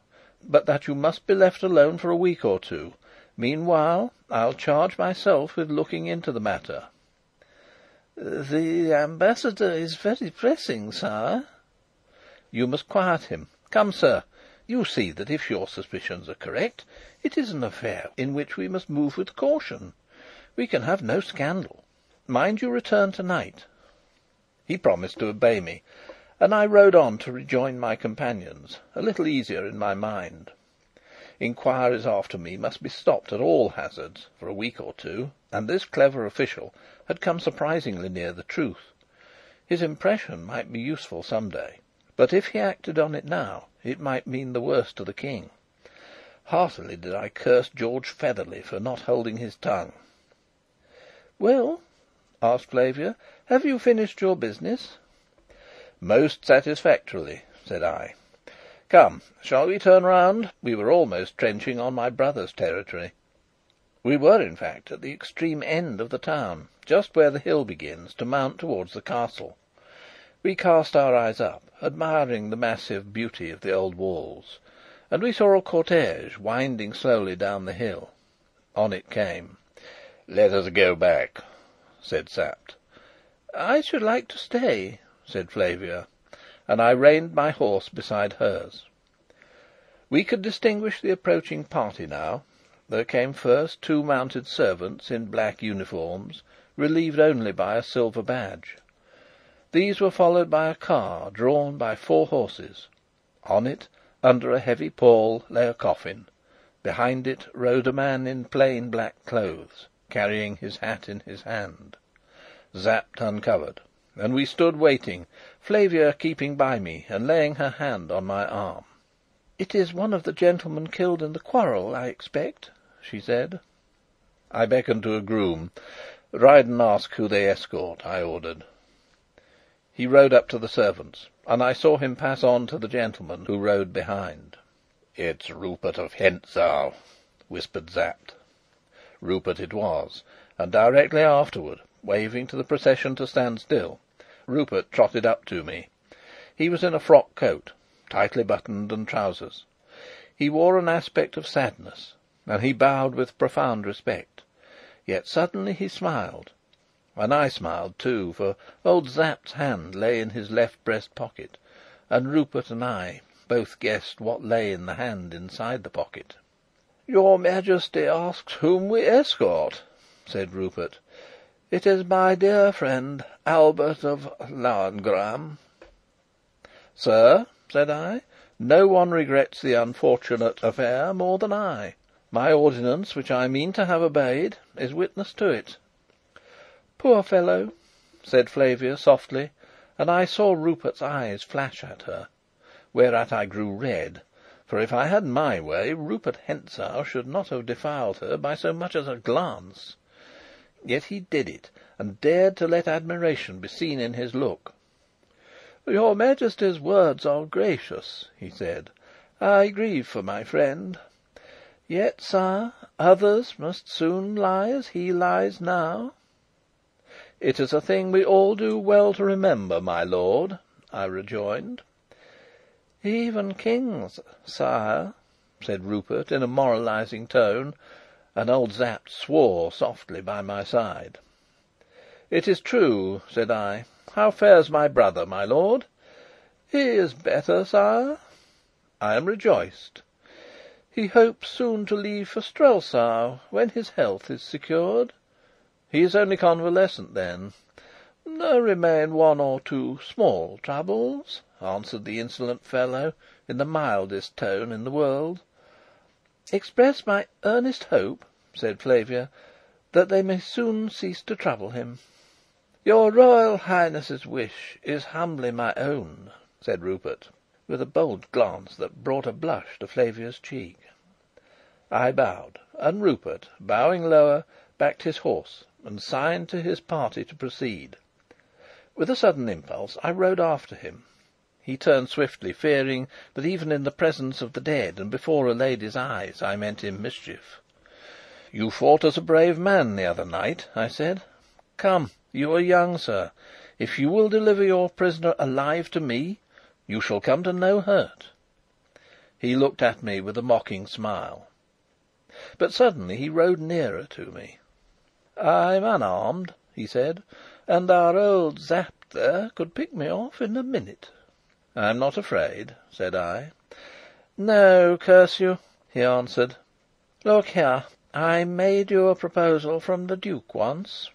but that you must be left alone for a week or two. Meanwhile, I'll charge myself with looking into the matter." "The Ambassador is very pressing, sire." "You must quiet him. Come, sir. You see that if your suspicions are correct, it is an affair in which we must move with caution. We can have no scandal. Mind you return tonight." He promised to obey me, and I rode on to rejoin my companions, a little easier in my mind. Inquiries after me must be stopped at all hazards for a week or two, and this clever official had come surprisingly near the truth. His impression might be useful some day, but if he acted on it now, it might mean the worst to the King. Heartily did I curse George Featherly for not holding his tongue. "Well," asked Flavia, "have you finished your business?" "Most satisfactorily," said I. "Come, shall we turn round? We were almost trenching on my brother's territory." We were, in fact, at the extreme end of the town, just where the hill begins to mount towards the castle. We cast our eyes up, admiring the massive beauty of the old walls, and we saw a cortège winding slowly down the hill. On it came. "Let us go back," said Sapt. "I should like to stay," said Flavia, and I reined my horse beside hers. We could distinguish the approaching party now. There came first 2 mounted servants in black uniforms, relieved only by a silver badge. These were followed by a car drawn by 4 horses. On it, under a heavy pall, lay a coffin. Behind it rode a man in plain black clothes, carrying his hat in his hand. Sapt uncovered, and we stood waiting, Flavia keeping by me and laying her hand on my arm. "It is one of the gentlemen killed in the quarrel, I expect," she said. I beckoned to a groom. "Ride and ask who they escort," I ordered. He rode up to the servants, and I saw him pass on to the gentleman who rode behind. "It's Rupert of Hentzau," whispered Sapt. Rupert it was, and directly afterward, waving to the procession to stand still, Rupert trotted up to me. He was in a frock coat, tightly buttoned, and trousers. He wore an aspect of sadness, and he bowed with profound respect. Yet suddenly he smiled, and I smiled too, for old Sapt's hand lay in his left breast pocket, and Rupert and I both guessed what lay in the hand inside the pocket. "Your Majesty asks whom we escort," said Rupert. "It is my dear friend Albert of Lauengram." "Sir," said I, "no one regrets the unfortunate affair more than I. My ordinance, which I mean to have obeyed, is witness to it." "Poor fellow!" said Flavia softly, and I saw Rupert's eyes flash at her, whereat I grew red, for if I had my way, Rupert Hentzau should not have defiled her by so much as a glance. Yet he did it, and dared to let admiration be seen in his look. "Your Majesty's words are gracious," he said. "I grieve for my friend. Yet, sire, others must soon lie as he lies now." "It is a thing we all do well to remember, my lord," I rejoined. "Even kings, sire," said Rupert in a moralizing tone, and old Sapt swore softly by my side. "It is true," said I. "How fares my brother, my lord?" "He is better, sire." "I am rejoiced." "He hopes soon to leave for Strelsau, when his health is secured." "He is only convalescent, then?" "There remain one or two small troubles," answered the insolent fellow, in the mildest tone in the world. "Express my earnest hope," said Flavia, "that they may soon cease to trouble him." "Your Royal Highness's wish is humbly my own," said Rupert, with a bold glance that brought a blush to Flavia's cheek. I bowed, and Rupert, bowing lower, backed his horse and signed to his party to proceed. With a sudden impulse, I rode after him. He turned swiftly, fearing that even in the presence of the dead and before a lady's eyes I meant him mischief. "You fought as a brave man the other night," I said. "Come, you are young, sir. If you will deliver your prisoner alive to me, you shall come to no hurt." He looked at me with a mocking smile. But suddenly he rode nearer to me. "I'm unarmed," he said, "and our old Sapt there could pick me off in a minute." "I'm not afraid," said I. "No, curse you!" he answered. "Look here, I made you a proposal from the Duke once."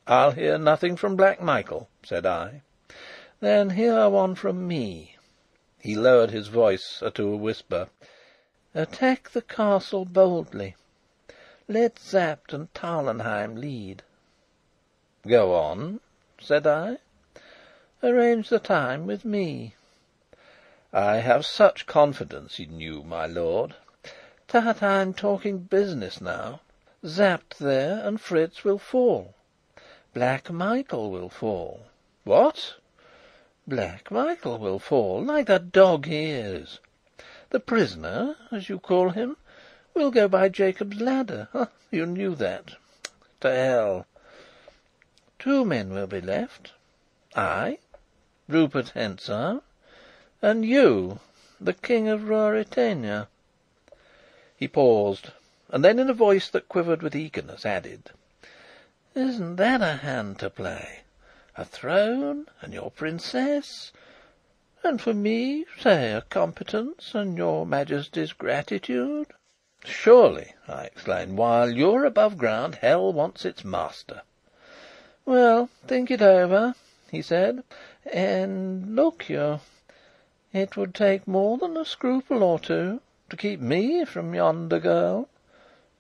"I'll hear nothing from Black Michael," said I. "Then hear one from me." He lowered his voice to a whisper. "Attack the castle boldly. Let Sapt and Tarlenheim lead." "Go on," said I. "Arrange the time with me." "I have such confidence in you, my lord." "Tut, I'm talking business now. Sapt there and Fritz will fall. Black Michael will fall." "What?" "Black Michael will fall, like the dog he is. The prisoner, as you call him, will go by Jacob's ladder. You knew that. To hell! 2 men will be left. I, Rupert Hentzau, and you, the King of Ruritania." He paused, and then, in a voice that quivered with eagerness, added: "Isn't that a hand to play? A throne and your princess, and for me, say, a competence and your Majesty's gratitude." "Surely," I exclaimed, "while you're above ground, hell wants its master." "Well, think it over," he said. "And look you, it would take more than a scruple or two to keep me from yonder girl."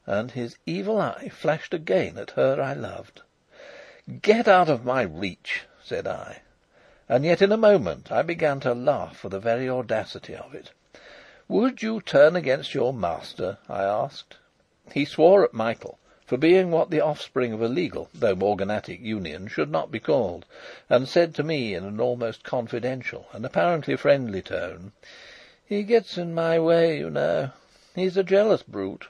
And his evil eye flashed again at her I loved. "Get out of my reach!" said I. And yet in a moment I began to laugh for the very audacity of it. "Would you turn against your master?" I asked. He swore at Michael for being what the offspring of a legal, though morganatic, union should not be called, and said to me in an almost confidential and apparently friendly tone: "He gets in my way, you know. He's a jealous brute.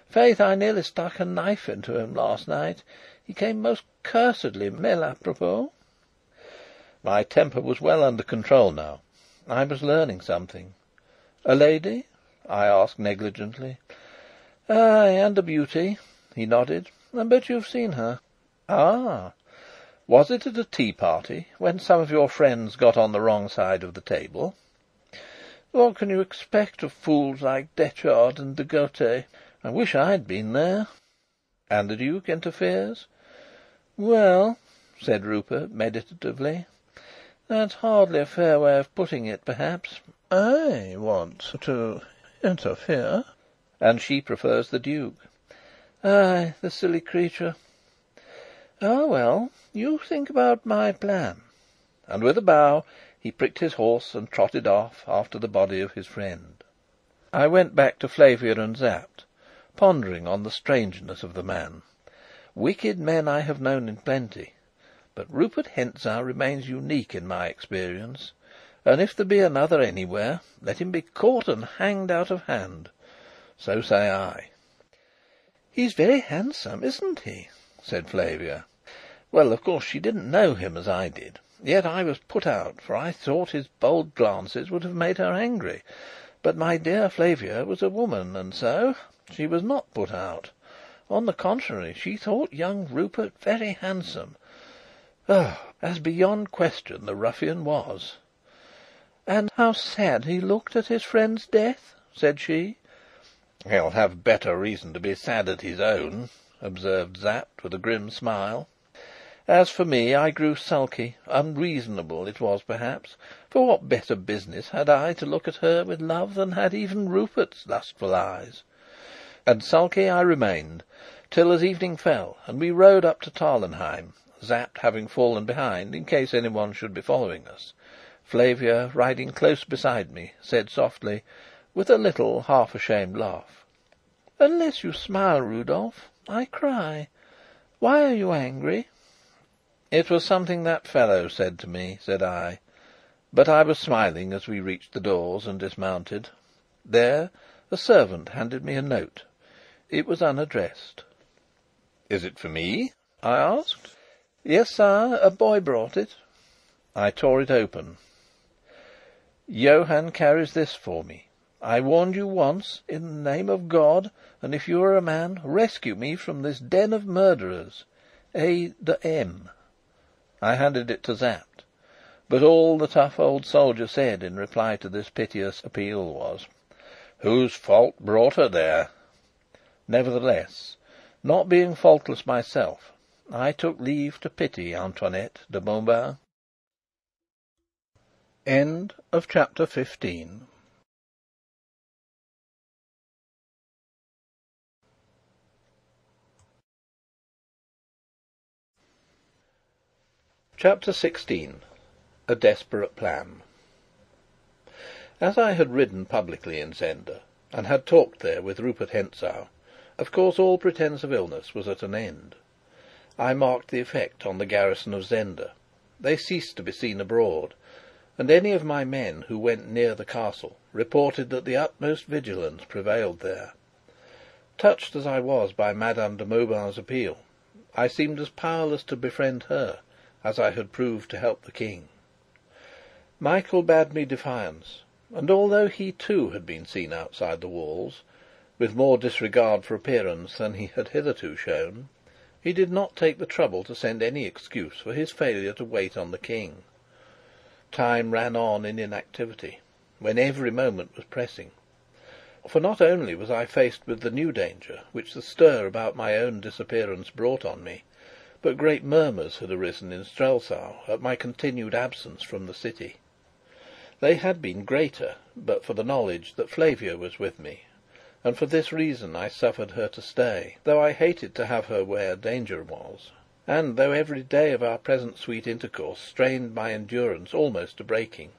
Faith, I nearly stuck a knife into him last night. He came most cursedly mal a propos." My temper was well under control now. I was learning something. "A lady?" I asked negligently. "Ay, and a beauty," he nodded. "But you've seen her." "Ah! Was it at a tea party, when some of your friends got on the wrong side of the table?" "What can you expect of fools like Detchard and de Gautet? I wish I'd been there." "And the Duke interferes?" "Well," said Rupert meditatively, "that's hardly a fair way of putting it, perhaps. I want to interfere." "And she prefers the Duke?" "Ay, the silly creature. Ah, well, you think about my plan." And with a bow he pricked his horse and trotted off after the body of his friend. I went back to Flavia and Sapt, pondering on the strangeness of the man. Wicked men I have known in plenty, but Rupert Hentzau remains unique in my experience, and if there be another anywhere, let him be caught and hanged out of hand. So say I. "He's very handsome, isn't he?" said Flavia. Well, of course, she didn't know him as I did. Yet I was put out, for I thought his bold glances would have made her angry. But my dear Flavia was a woman, and so she was not put out. On the contrary, she thought young Rupert very handsome. Oh, as beyond question the ruffian was. "And how sad he looked at his friend's death," said she. "He'll have better reason to be sad at his own," observed Sapt, with a grim smile. As for me, I grew sulky. Unreasonable it was, perhaps, for what better business had I to look at her with love than had even Rupert's lustful eyes? And sulky I remained, till as evening fell and we rode up to Tarlenheim, Sapt having fallen behind in case anyone should be following us. Flavia, riding close beside me, said softly, with a little half-ashamed laugh: "Unless you smile, Rudolf, I cry. Why are you angry?" "It was something that fellow said to me," said I. But I was smiling as we reached the doors and dismounted. There a servant handed me a note. It was unaddressed. "Is it for me?" I asked. "Yes, sire. A boy brought it." I tore it open. "Johann carries this for me. I warned you once, in the name of God, and if you are a man, rescue me from this den of murderers. A. de M." I handed it to Sapt, but all the tough old soldier said in reply to this piteous appeal was: "Whose fault brought her there?" Nevertheless, not being faultless myself, I took leave to pity Antoinette de Mauban. End of chapter 15. Chapter 16. A Desperate Plan. As I had ridden publicly in Zenda, and had talked there with Rupert Hentzau, of course all pretence of illness was at an end. I marked the effect on the garrison of Zenda. They ceased to be seen abroad, and any of my men who went near the castle reported that the utmost vigilance prevailed there. Touched as I was by Madame de Mauban's appeal, I seemed as powerless to befriend her as I had proved to help the King. Michael bade me defiance, and although he too had been seen outside the walls, with more disregard for appearance than he had hitherto shown, he did not take the trouble to send any excuse for his failure to wait on the King. Time ran on in inactivity, when every moment was pressing. For not only was I faced with the new danger which the stir about my own disappearance brought on me, but great murmurs had arisen in Strelsau at my continued absence from the city. They had been greater but for the knowledge that Flavia was with me, and for this reason I suffered her to stay, though I hated to have her where danger was, and though every day of our present sweet intercourse strained my endurance almost to breaking.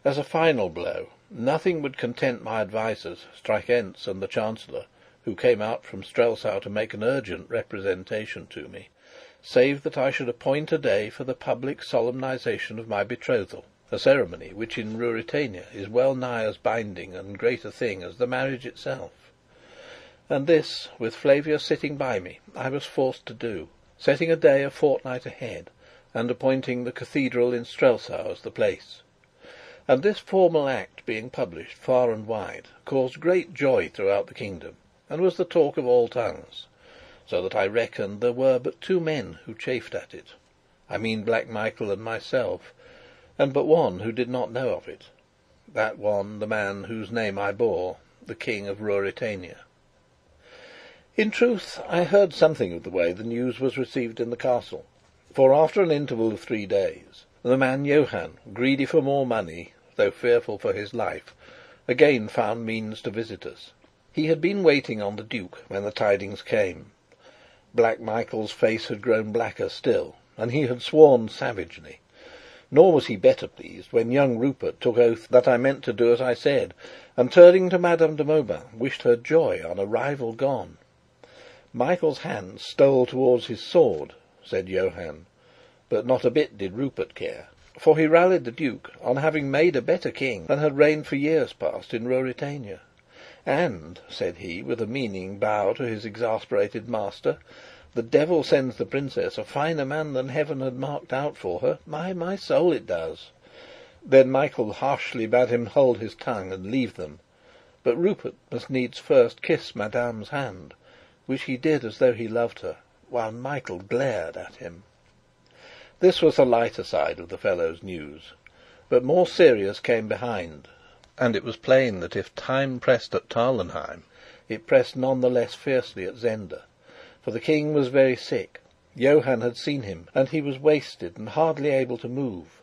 As a final blow, nothing would content my advisers, Strakencz and the Chancellor, who came out from Strelsau to make an urgent representation to me, save that I should appoint a day for the public solemnization of my betrothal, a ceremony which in Ruritania is well nigh as binding and great a thing as the marriage itself. And this, with Flavia sitting by me, I was forced to do, setting a day a fortnight ahead, and appointing the cathedral in Strelsau as the place. And this formal act being published far and wide caused great joy throughout the kingdom, and was the talk of all tongues, so that I reckoned there were but two men who chafed at it. I mean Black Michael and myself, and but one who did not know of it. That one, the man whose name I bore, the King of Ruritania. In truth, I heard something of the way the news was received in the castle, for after an interval of 3 days, the man Johann, greedy for more money, though fearful for his life, again found means to visit us. He had been waiting on the Duke when the tidings came. Black Michael's face had grown blacker still, and he had sworn savagely. Nor was he better pleased when young Rupert took oath that I meant to do as I said, and turning to Madame de Mauban, wished her joy on a rival gone. Michael's hand stole towards his sword, said Johann, but not a bit did Rupert care, for he rallied the Duke on having made a better king than had reigned for years past in Ruritania. And, said he, with a meaning bow to his exasperated master, the devil sends the princess a finer man than heaven had marked out for her. My soul, it does. Then Michael harshly bade him hold his tongue and leave them. But Rupert must needs first kiss Madame's hand, which he did as though he loved her, while Michael glared at him. This was the lighter side of the fellow's news, but more serious came behind, and it was plain that if time pressed at Tarlenheim, it pressed none the less fiercely at Zenda, for the king was very sick. Johann had seen him, and he was wasted and hardly able to move.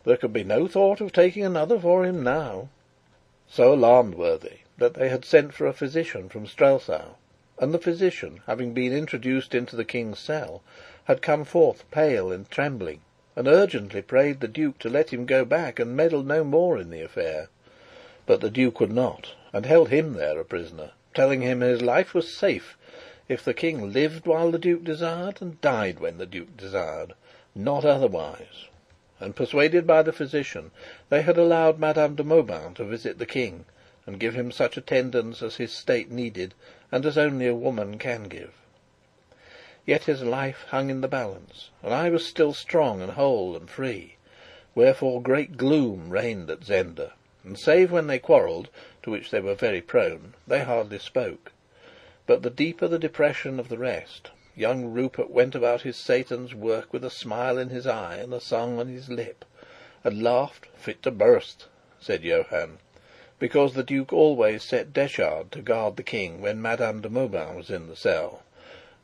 There could be no thought of taking another for him now. So alarmed were they that they had sent for a physician from Strelsau, and the physician, having been introduced into the king's cell, had come forth pale and trembling, and urgently prayed the Duke to let him go back and meddle no more in the affair. But the Duke would not, and held him there a prisoner, telling him his life was safe if the king lived while the Duke desired, and died when the Duke desired, not otherwise. And persuaded by the physician, they had allowed Madame de Mauban to visit the king, and give him such attendance as his state needed, and as only a woman can give. Yet his life hung in the balance, and I was still strong and whole and free, wherefore great gloom reigned at Zenda, and save when they quarrelled, to which they were very prone, they hardly spoke. But the deeper the depression of the rest, young Rupert went about his Satan's work with a smile in his eye and a song on his lip, and laughed fit to burst, said Johann, because the Duke always set Detchard to guard the king when Madame de Mauban was in the cell,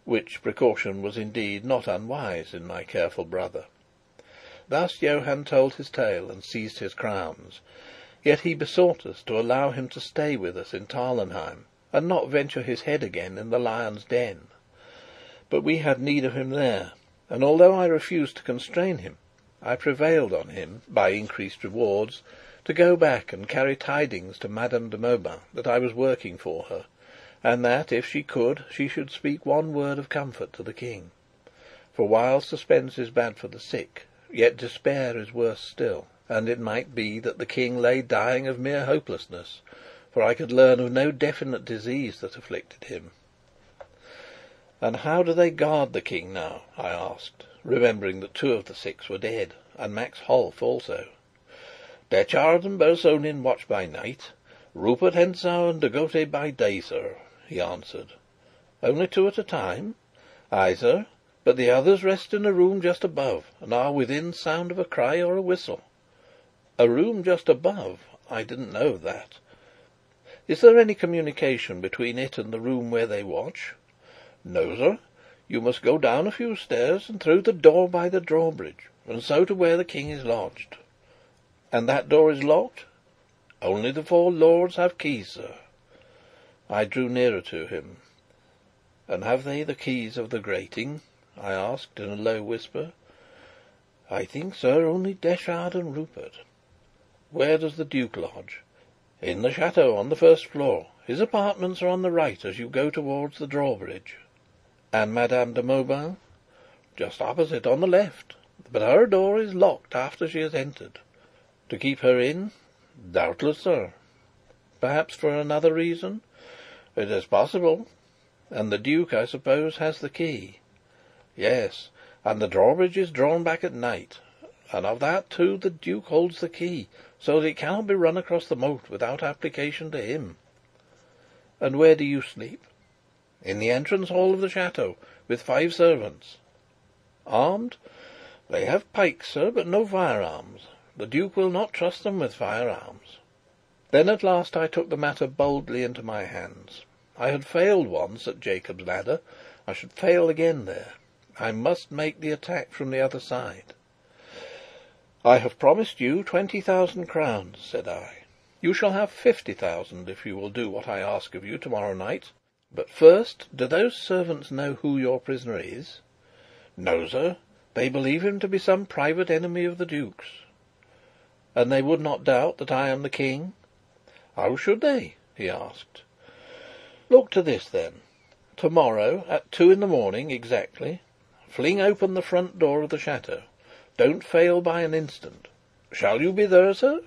which precaution was indeed not unwise in my careful brother. Thus Johann told his tale and seized his crowns, yet he besought us to allow him to stay with us in Tarlenheim, and not venture his head again in the lion's den. But we had need of him there, and although I refused to constrain him, I prevailed on him, by increased rewards, to go back and carry tidings to Madame de Mauban that I was working for her, and that, if she could, she should speak one word of comfort to the king. For while suspense is bad for the sick, yet despair is worse still, and it might be that the king lay dying of mere hopelessness, for I could learn of no definite disease that afflicted him. "And how do they guard the king now?" I asked, remembering that 2 of the 6 were dead, and Max Holf also. "Detchard and Bersonin watch by night, Rupert Hentzau and de Gote by day, sir," he answered. "Only 2 at a time?" "Ay, sir, but the others rest in a room just above, and are within sound of a cry or a whistle." "A room just above? I didn't know of that. Is there any communication between it and the room where they watch?" "No, sir. You must go down a few stairs, and through the door by the drawbridge, and so to where the king is lodged." "And that door is locked?" "Only the 4 lords have keys, sir." I drew nearer to him. "And have they the keys of the grating?" I asked in a low whisper. "I think, sir, only Detchard and Rupert." "Where does the Duke lodge?" "In the chateau, on the 1st floor. His apartments are on the right as you go towards the drawbridge." "And Madame de Mauban?" "Just opposite, on the left. But her door is locked after she has entered." "To keep her in?" "Doubtless, sir." "Perhaps for another reason?" "It is possible." "And the Duke, I suppose, has the key?" "Yes, and the drawbridge is drawn back at night, and of that too the Duke holds the key, so that it cannot be run across the moat without application to him." "And where do you sleep?" "In the entrance hall of the chateau, with 5 servants." "Armed?" "They have pikes, sir, but no firearms. The Duke will not trust them with firearms." Then at last I took the matter boldly into my hands. I had failed once at Jacob's Ladder. I should fail again there. I must make the attack from the other side. "I have promised you 20,000 crowns," said I. "You shall have 50,000 if you will do what I ask of you tomorrow night. But first, do those servants know who your prisoner is?" "No, sir. They believe him to be some private enemy of the Duke's." "And they would not doubt that I am the King?" "How should they?" he asked. "Look to this, then. Tomorrow, at 2 in the morning exactly, fling open the front door of the chateau. Don't fail by an instant. Shall you be there, sir?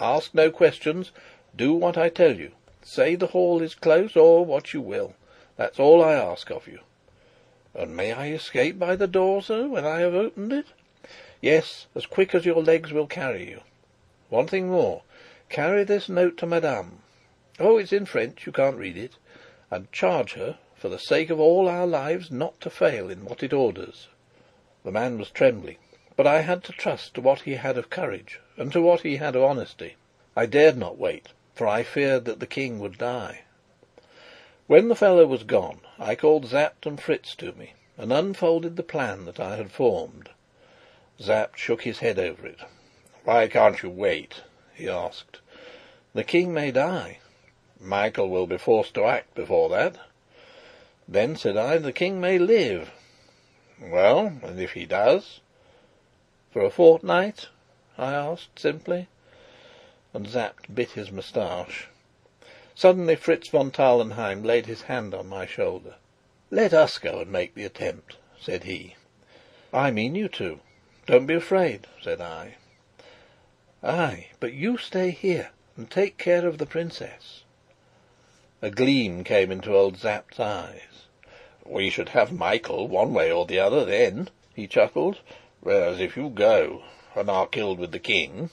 Ask no questions. Do what I tell you. Say the hall is close, or what you will. That's all I ask of you." "And may I escape by the door, sir, when I have opened it?" "Yes, as quick as your legs will carry you. One thing more. Carry this note to Madame. Oh, it's in French, you can't read it. And charge her, for the sake of all our lives, not to fail in what it orders." The man was trembling, but I had to trust to what he had of courage, and to what he had of honesty. I dared not wait, for I feared that the King would die. When the fellow was gone, I called Sapt and Fritz to me, and unfolded the plan that I had formed. Sapt shook his head over it. "Why can't you wait?" he asked. "The King may die." "Michael will be forced to act before that." "Then," said I, "the King may live." "Well, and if he does?" "For a fortnight?" I asked simply. And Sapt bit his moustache. Suddenly Fritz von Tarlenheim laid his hand on my shoulder. "Let us go and make the attempt," said he. "I mean you to. Don't be afraid," said I. "Ay, but you stay here and take care of the Princess." A gleam came into old Sapt's eyes. "We should have Michael one way or the other then," he chuckled. "Whereas if you go and are killed with the King,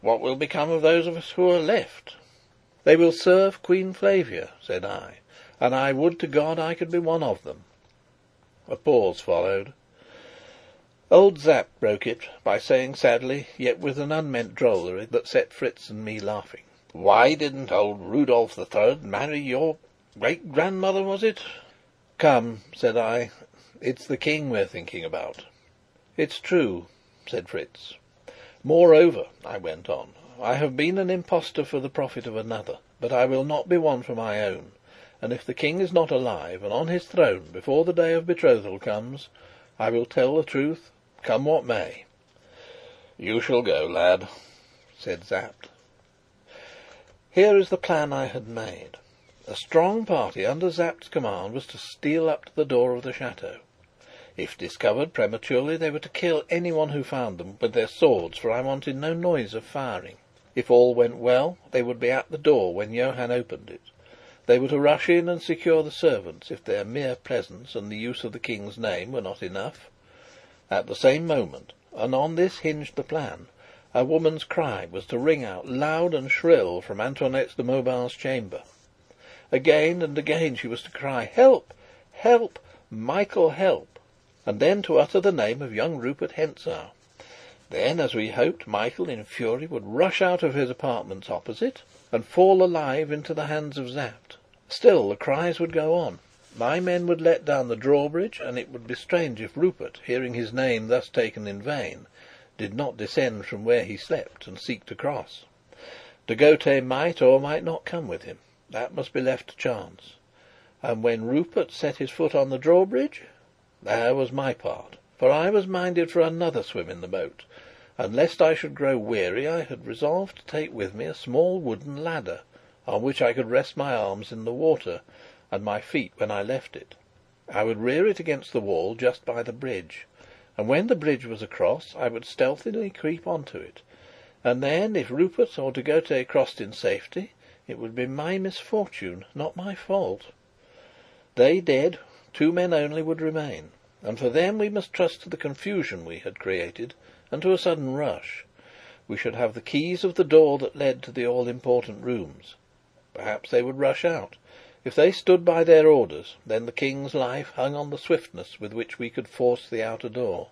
what will become of those of us who are left?" "They will serve Queen Flavia," said I, "and I would to God I could be one of them." A pause followed. Old Sapt broke it by saying sadly, yet with an unmeant drollery that set Fritz and me laughing: "Why didn't old Rudolf III marry your great grandmother, was it?" "Come," said I, "it's the King we're thinking about." "It's true," said Fritz. "Moreover," I went on, "I have been an impostor for the profit of another, but I will not be one for my own; and if the King is not alive and on his throne before the day of betrothal comes, I will tell the truth, come what may." "You shall go, lad," said Sapt. Here is the plan I had made. A strong party under Sapt's command was to steal up to the door of the chateau. If discovered prematurely, they were to kill anyone who found them with their swords, for I wanted no noise of firing. If all went well, they would be at the door when Johann opened it. They were to rush in and secure the servants, if their mere presence and the use of the King's name were not enough. At the same moment, and on this hinged the plan, a woman's cry was to ring out loud and shrill from Antoinette de Mauban's chamber. Again and again she was to cry, "Help! Help! Michael, help!" and then to utter the name of young Rupert Hentzau. Then, as we hoped, Michael, in fury, would rush out of his apartments opposite and fall alive into the hands of Sapt. Still the cries would go on. My men would let down the drawbridge, and it would be strange if Rupert, hearing his name thus taken in vain, did not descend from where he slept and seek to cross. De Gautet might or might not come with him. That must be left to chance. And when Rupert set his foot on the drawbridge, there was my part, for I was minded for another swim in the moat, and lest I should grow weary, I had resolved to take with me a small wooden ladder, on which I could rest my arms in the water, and my feet when I left it. I would rear it against the wall just by the bridge, and when the bridge was across, I would stealthily creep on to it, and then, if Rupert or de Gautet crossed in safety, it would be my misfortune, not my fault. They dead, 2 men only would remain, and for them we must trust to the confusion we had created, and to a sudden rush. We should have the keys of the door that led to the all-important rooms. Perhaps they would rush out. If they stood by their orders, then the King's life hung on the swiftness with which we could force the outer door.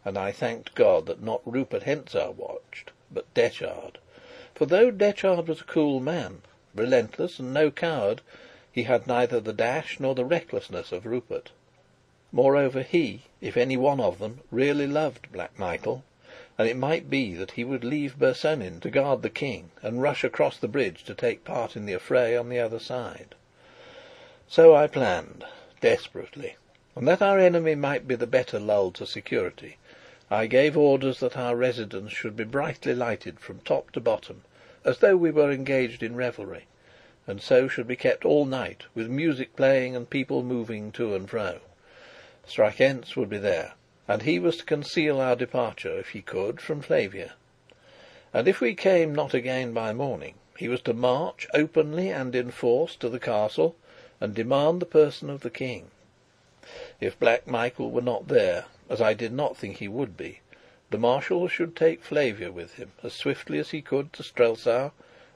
And I thanked God that not Rupert Hentzau watched, but Detchard. For though Detchard was a cool man, relentless and no coward, he had neither the dash nor the recklessness of Rupert. Moreover, he, if any one of them, really loved Black Michael, and it might be that he would leave Bersonin to guard the King, and rush across the bridge to take part in the affray on the other side. So I planned, desperately, and that our enemy might be the better lulled to security, I gave orders that our residence should be brightly lighted from top to bottom, as though we were engaged in revelry, and so should be kept all night, with music playing and people moving to and fro. Strakenz would be there, and he was to conceal our departure, if he could, from Flavia. And if we came not again by morning, he was to march openly and in force to the castle, and demand the person of the King. If Black Michael were not there, as I did not think he would be, the Marshal should take Flavia with him as swiftly as he could to Strelsau,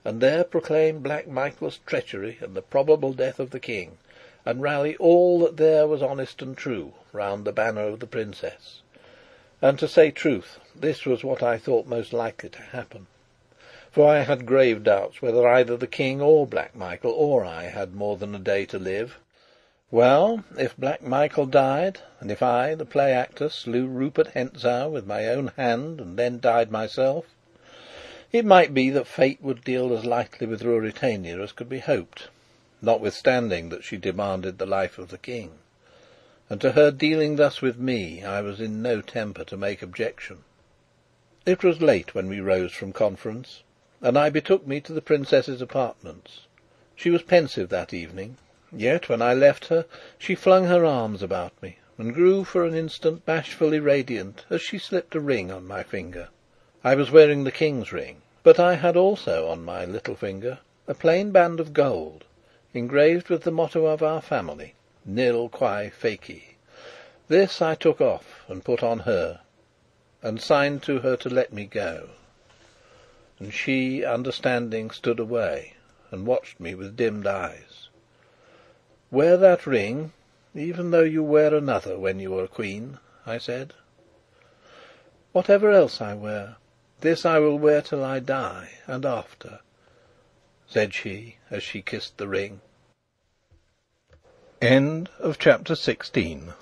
and there proclaim Black Michael's treachery and the probable death of the King, and rally all that there was honest and true round the banner of the Princess. And to say truth, this was what I thought most likely to happen, for I had grave doubts whether either the King or Black Michael or I had more than a day to live. Well, if Black Michael died, and if I, the play actor, slew Rupert Hentzau with my own hand and then died myself, it might be that fate would deal as lightly with Ruritania as could be hoped, notwithstanding that she demanded the life of the King. And to her dealing thus with me, I was in no temper to make objection. It was late when we rose from conference, and I betook me to the Princess's apartments. She was pensive that evening, yet when I left her, she flung her arms about me, and grew for an instant bashfully radiant as she slipped a ring on my finger. I was wearing the King's ring, but I had also on my little finger a plain band of gold, engraved with the motto of our family, Nil quae feci. This I took off and put on her, and signed to her to let me go. And she, understanding, stood away, and watched me with dimmed eyes. "Wear that ring, even though you wear another when you are Queen," I said. "Whatever else I wear, this I will wear till I die, and after," said she, as she kissed the ring. End of chapter 16.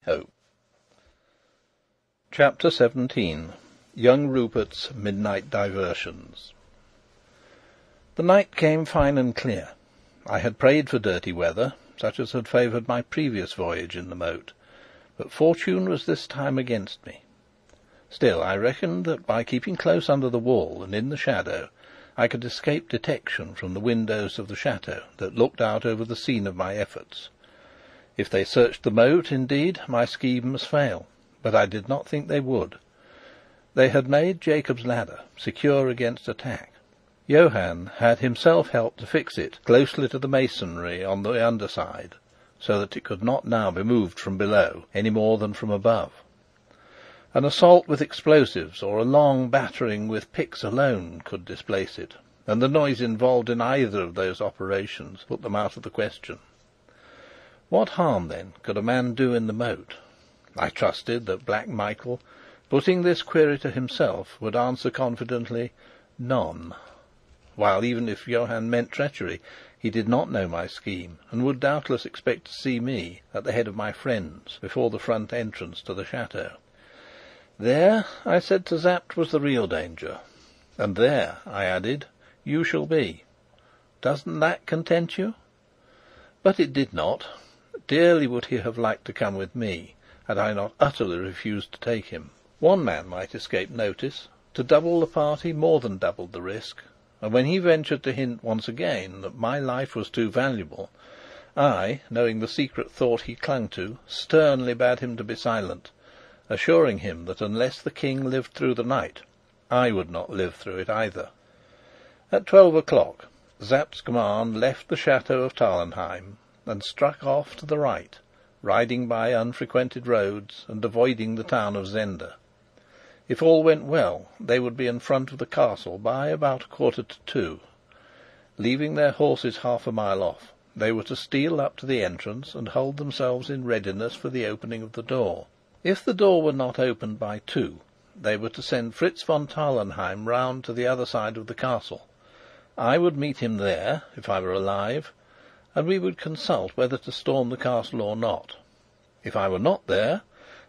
Hope. Chapter 17. Young Rupert's Midnight Diversions. The night came fine and clear. I had prayed for dirty weather, such as had favoured my previous voyage in the moat, but fortune was this time against me. Still, I reckoned that by keeping close under the wall and in the shadow, I could escape detection from the windows of the chateau that looked out over the scene of my efforts. If they searched the moat, indeed, my scheme must fail, but I did not think they would. They had made Jacob's ladder secure against attack. Johann had himself helped to fix it closely to the masonry on the underside, so that it could not now be moved from below any more than from above. An assault with explosives or a long battering with picks alone could displace it, and the noise involved in either of those operations put them out of the question. What harm, then, could a man do in the moat? I trusted that Black Michael, putting this query to himself, would answer confidently, "None," while even if Johann meant treachery, he did not know my scheme, and would doubtless expect to see me at the head of my friends before the front entrance to the chateau. There, I said to Sapt, was the real danger. And there, I added, you shall be. Doesn't that content you? But it did not. Dearly would he have liked to come with me, had I not utterly refused to take him. One man might escape notice. To double the party more than doubled the risk, and when he ventured to hint once again that my life was too valuable, I, knowing the secret thought he clung to, sternly bade him to be silent, assuring him that unless the King lived through the night, I would not live through it either. At 12 o'clock, Sapt's command left the chateau of Tarlenheim and struck off to the right, riding by unfrequented roads and avoiding the town of Zenda. If all went well, they would be in front of the castle by about 1:45. Leaving their horses half a mile off, they were to steal up to the entrance and hold themselves in readiness for the opening of the door. If the door were not opened by 2, they were to send Fritz von Tarlenheim round to the other side of the castle. I would meet him there, if I were alive, and we would consult whether to storm the castle or not. If I were not there,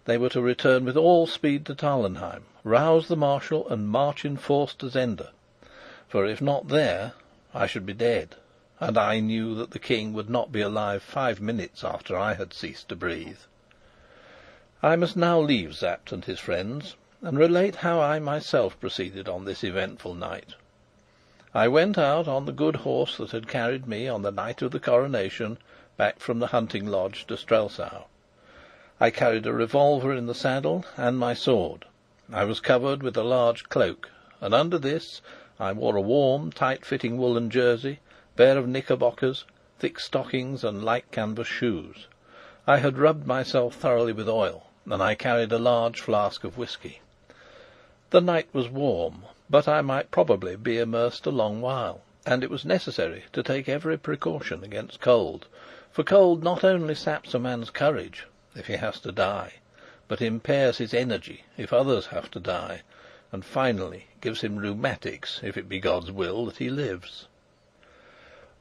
they were to return with all speed to Tarlenheim, rouse the marshal, and march in force to Zenda. For if not there, I should be dead, and I knew that the King would not be alive 5 minutes after I had ceased to breathe. I must now leave Sapt and his friends, and relate how I myself proceeded on this eventful night. I went out on the good horse that had carried me on the night of the coronation back from the hunting lodge to Strelsau. I carried a revolver in the saddle and my sword. I was covered with a large cloak, and under this I wore a warm, tight-fitting woolen jersey, pair of knickerbockers, thick stockings, and light canvas shoes. I had rubbed myself thoroughly with oil, and I carried a large flask of whisky. The night was warm, but I might probably be immersed a long while, and it was necessary to take every precaution against cold, for cold not only saps a man's courage if he has to die, but impairs his energy if others have to die, and finally gives him rheumatics if it be God's will that he lives.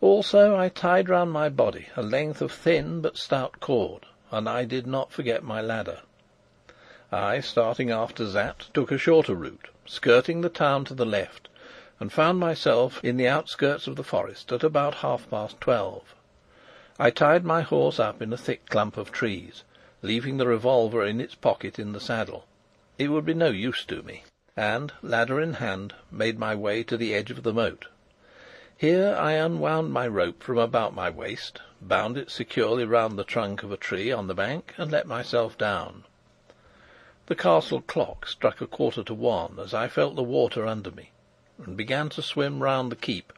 Also I tied round my body a length of thin but stout cord, and I did not forget my ladder. I, starting after Sapt, took a shorter route, skirting the town to the left, and found myself in the outskirts of the forest at about 12:30. I tied my horse up in a thick clump of trees, leaving the revolver in its pocket in the saddle. It would be no use to me, and, ladder in hand, made my way to the edge of the moat. Here I unwound my rope from about my waist, bound it securely round the trunk of a tree on the bank, and let myself down. The castle clock struck 1:45 as I felt the water under me, and began to swim round the keep,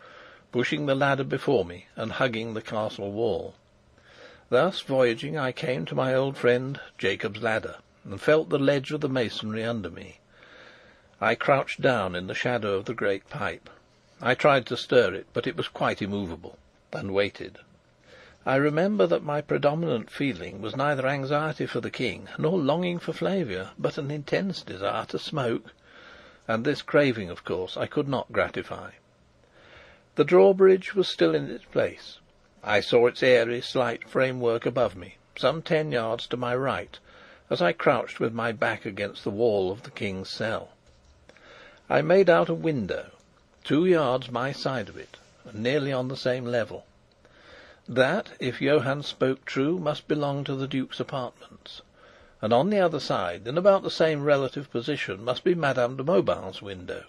pushing the ladder before me and hugging the castle wall. Thus voyaging, I came to my old friend Jacob's ladder, and felt the ledge of the masonry under me. I crouched down in the shadow of the great pipe. I tried to stir it, but it was quite immovable, and waited. I remember that my predominant feeling was neither anxiety for the King nor longing for Flavia, but an intense desire to smoke, and this craving, of course, I could not gratify. The drawbridge was still in its place. I saw its airy, slight framework above me, some 10 yards to my right, as I crouched with my back against the wall of the King's cell. I made out a window, 2 yards my side of it, and nearly on the same level. That, if Johann spoke true, must belong to the Duke's apartments, and on the other side, in about the same relative position, must be Madame de Mauban's window.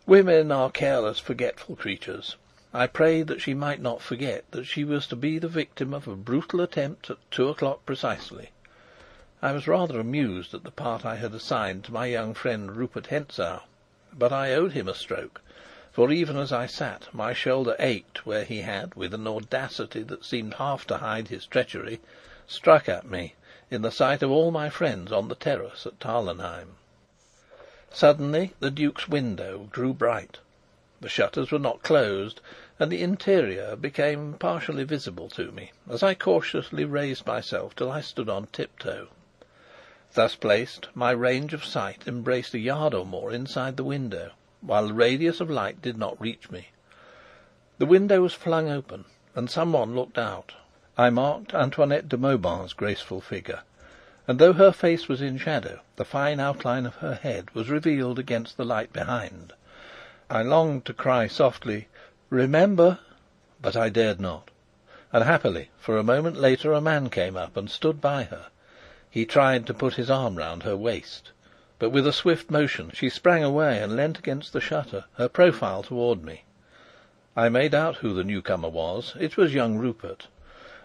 Women are careless, forgetful creatures. I prayed that she might not forget that she was to be the victim of a brutal attempt at 2 o'clock precisely. I was rather amused at the part I had assigned to my young friend Rupert Hentzau, but I owed him a stroke, for even as I sat, my shoulder ached where he had, with an audacity that seemed half to hide his treachery, struck at me in the sight of all my friends on the terrace at Tarlenheim. Suddenly the Duke's window grew bright. The shutters were not closed, and the interior became partially visible to me, as I cautiously raised myself till I stood on tiptoe. Thus placed, my range of sight embraced a yard or more inside the window, while the radius of light did not reach me. The window was flung open, and someone looked out. I marked Antoinette de Mauban's graceful figure, and though her face was in shadow, the fine outline of her head was revealed against the light behind. I longed to cry softly, "Remember!" but I dared not, and happily, for a moment later, a man came up and stood by her. He tried to put his arm round her waist, but with a swift motion she sprang away and leant against the shutter, her profile toward me. I made out who the newcomer was. It was young Rupert.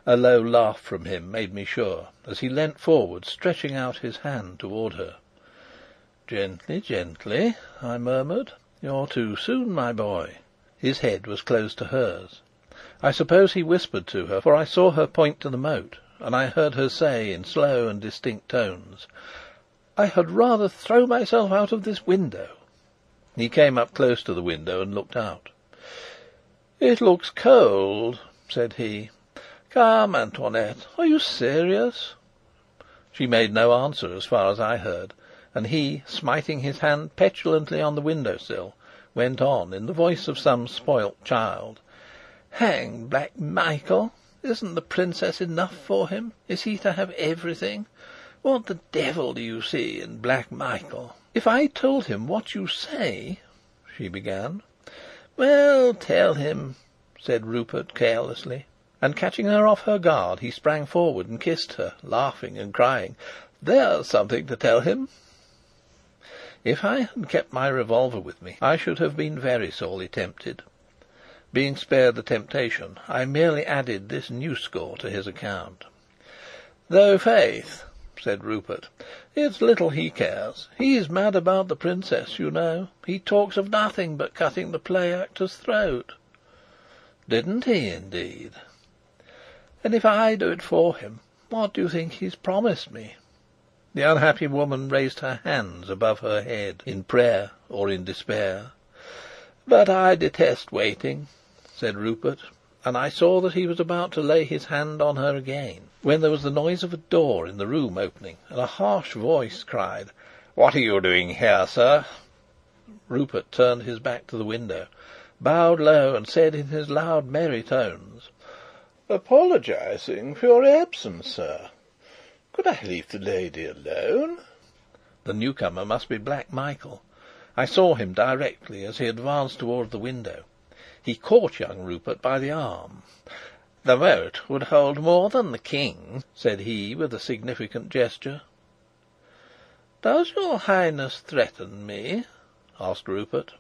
A low laugh from him made me sure, as he leant forward, stretching out his hand toward her. "Gently, gently," I murmured. "You're too soon, my boy." His head was close to hers. I suppose he whispered to her, for I saw her point to the moat, and I heard her say in slow and distinct tones, "I had rather throw myself out of this window." He came up close to the window and looked out. "It looks cold," said he. "Come, Antoinette, are you serious?" She made no answer as far as I heard, and he, smiting his hand petulantly on the window-sill, went on in the voice of some spoilt child: "Hang Black Michael! Isn't the Princess enough for him? Is he to have everything? What the devil do you see in Black Michael?" "If I told him what you say," she began. "Well, tell him," said Rupert carelessly, and catching her off her guard, he sprang forward and kissed her, laughing and crying, "There's something to tell him!" If I had kept my revolver with me, I should have been very sorely tempted. Being spared the temptation, I merely added this new score to his account. "Though, faith," said Rupert, "it's little he cares. He's mad about the Princess, you know. He talks of nothing but cutting the play-actor's throat." "Didn't he, indeed?" "And if I do it for him, what do you think he's promised me?" The unhappy woman raised her hands above her head, in prayer or in despair. "But I detest waiting," said Rupert, and I saw that he was about to lay his hand on her again, when there was the noise of a door in the room opening, and a harsh voice cried, "What are you doing here, sir?" Rupert turned his back to the window, bowed low, and said in his loud, merry tones, "Apologising for your absence, sir. Could I leave the lady alone?" The newcomer must be Black Michael. I saw him directly as he advanced towards the window. He caught young Rupert by the arm. "The moat would hold more than the King," said he, with a significant gesture. "Does your Highness threaten me?" asked Rupert.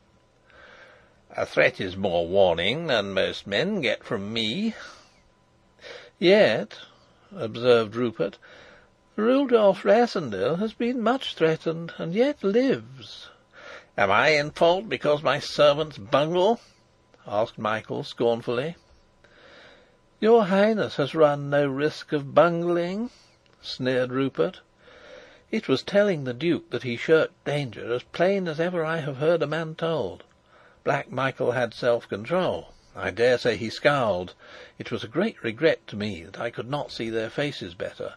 "A threat is more warning than most men get from me." "Yet," observed Rupert, "Rudolf Rassendyll has been much threatened, and yet lives." "Am I in fault because my servants bungle?" asked Michael scornfully. "Your Highness has run no risk of bungling," sneered Rupert. It was telling the Duke that he shirked danger as plain as ever I have heard a man told. Black Michael had self-control. I dare say he scowled. It was a great regret to me that I could not see their faces better.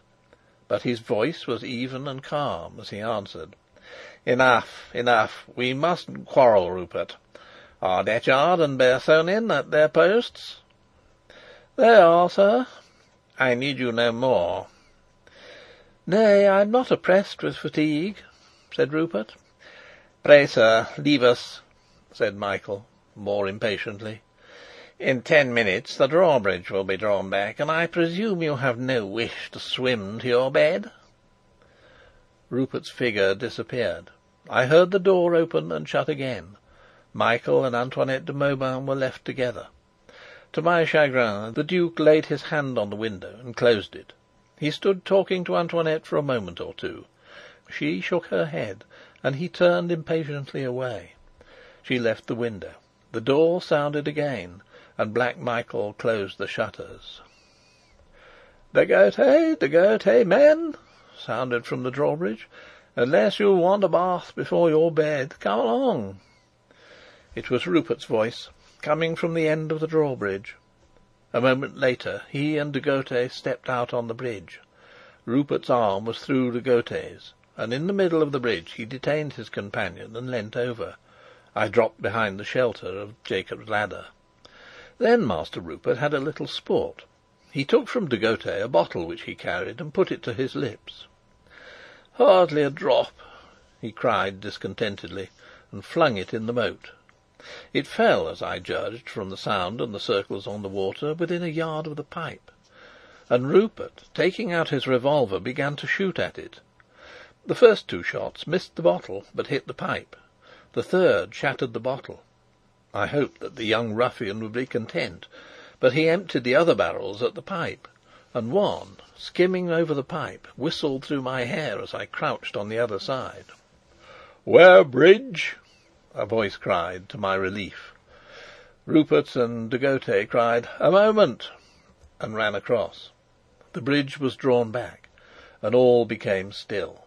But his voice was even and calm as he answered: "Enough, enough. We mustn't quarrel, Rupert. Are Detchard and Bersonin at their posts?" "They are, sir." "I need you no more." "Nay, I am not oppressed with fatigue," said Rupert. "Pray, sir, leave us," said Michael, more impatiently. "In 10 minutes the drawbridge will be drawn back, and I presume you have no wish to swim to your bed." Rupert's figure disappeared. I heard the door open and shut again. Michael and Antoinette de Mauban were left together. To my chagrin, the Duke laid his hand on the window and closed it. He stood talking to Antoinette for a moment or two. She shook her head, and he turned impatiently away. She left the window. The door sounded again, and Black Michael closed the shutters. "Decoy, men!" sounded from the drawbridge. "Unless you want a bath before your bed, come along." It was Rupert's voice, coming from the end of the drawbridge. A moment later he and de Gautet stepped out on the bridge. Rupert's arm was through de Gautet's, and in the middle of the bridge he detained his companion and leant over. I dropped behind the shelter of Jacob's ladder. Then Master Rupert had a little sport. He took from de Gautet a bottle which he carried, and put it to his lips. "Hardly a drop!" he cried discontentedly, and flung it in the moat. It fell, as I judged from the sound and the circles on the water, within a yard of the pipe, and Rupert, taking out his revolver, began to shoot at it. The first 2 shots missed the bottle, but hit the pipe. The third shattered the bottle. I hoped that the young ruffian would be content, but he emptied the other barrels at the pipe, and one, skimming over the pipe, whistled through my hair as I crouched on the other side. "'Ware bridge!" a voice cried, to my relief. Rupert and de Gautet cried, "A moment!" and ran across. The bridge was drawn back, and all became still.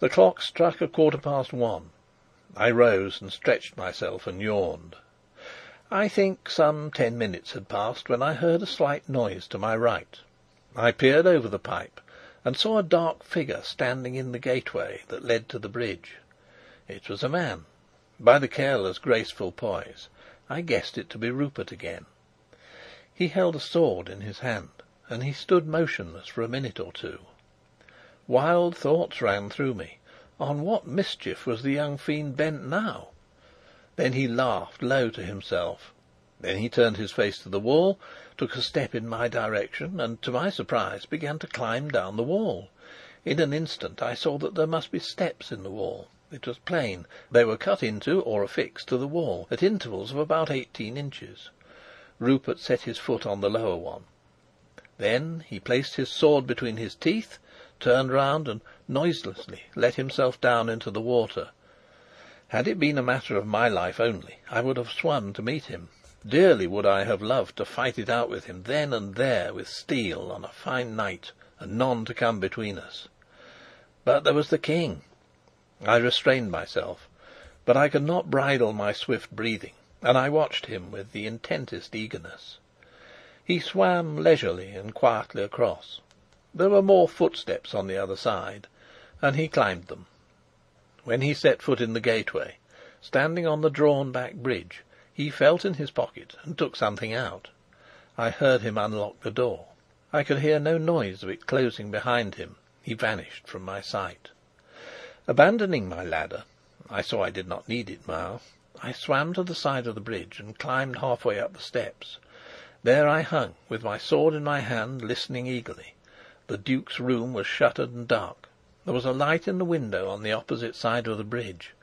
The clock struck 1:15. I rose and stretched myself and yawned. I think some 10 minutes had passed when I heard a slight noise to my right. I peered over the pipe and saw a dark figure standing in the gateway that led to the bridge. It was a man. By the careless, graceful poise, I guessed it to be Rupert again. He held a sword in his hand, and he stood motionless for a minute or two. Wild thoughts ran through me. On what mischief was the young fiend bent now? Then he laughed low to himself. Then he turned his face to the wall, took a step in my direction, and, to my surprise, began to climb down the wall. In an instant I saw that there must be steps in the wall. It was plain. They were cut into or affixed to the wall, at intervals of about 18 inches. Rupert set his foot on the lower one. Then he placed his sword between his teeth, turned round, and noiselessly let himself down into the water. Had it been a matter of my life only, I would have swum to meet him. Dearly would I have loved to fight it out with him then and there with steel on a fine night, and none to come between us. But there was the King. I restrained myself, but I could not bridle my swift breathing, and I watched him with the intentest eagerness. He swam leisurely and quietly across. There were more footsteps on the other side, and he climbed them. When he set foot in the gateway, standing on the drawn-back bridge, he felt in his pocket and took something out. I heard him unlock the door. I could hear no noise of it closing behind him. He vanished from my sight. Abandoning my ladder, I saw I did not need it now. I swam to the side of the bridge and climbed halfway up the steps. There I hung, with my sword in my hand, listening eagerly. The Duke's room was shuttered and dark. There was a light in the window on the opposite side of the bridge.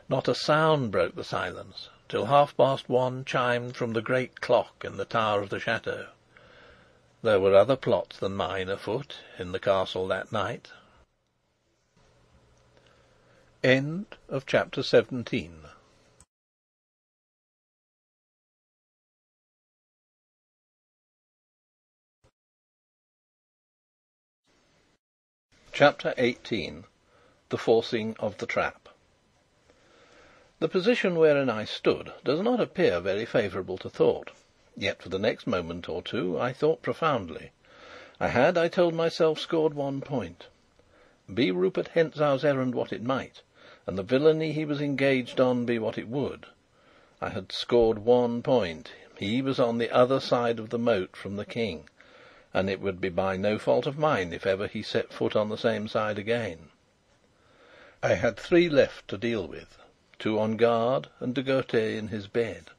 Not a sound broke the silence till 1:30 chimed from the great clock in the tower of the chateau. There were other plots than mine afoot in the castle that night. End of chapter 17. Chapter 18. The Forcing of the Trap. The position wherein I stood does not appear very favourable to thought. Yet for the next moment or two I thought profoundly. I had, I told myself, scored 1 point. Be Rupert Hentzau's errand what it might, and the villainy he was engaged on be what it would, I had scored 1 point. He was on the other side of the moat from the King, and it would be by no fault of mine if ever he set foot on the same side again. I had 3 left to deal with, 2 on guard, and decoy in his bed.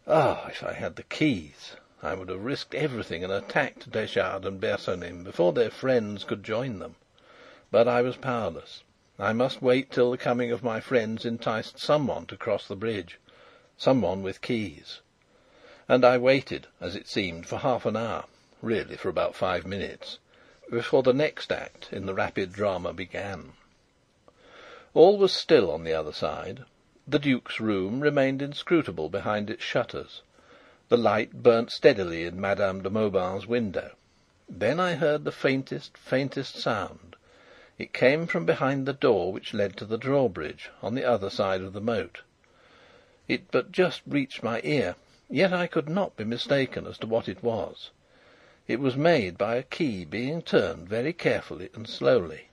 Ah, if I had the keys, I would have risked everything and attacked Deschardes and Bersonin before their friends could join them. But I was powerless. I must wait till the coming of my friends enticed someone to cross the bridge, someone with keys. And I waited, as it seemed, for half an hour, really for about 5 minutes, before the next act in the rapid drama began. All was still on the other side. The Duke's room remained inscrutable behind its shutters. The light burnt steadily in Madame de Mauban's window. Then I heard the faintest sound. It came from behind the door which led to the drawbridge on the other side of the moat. It but just reached my ear, yet I could not be mistaken as to what it was. It was made by a key being turned very carefully and slowly.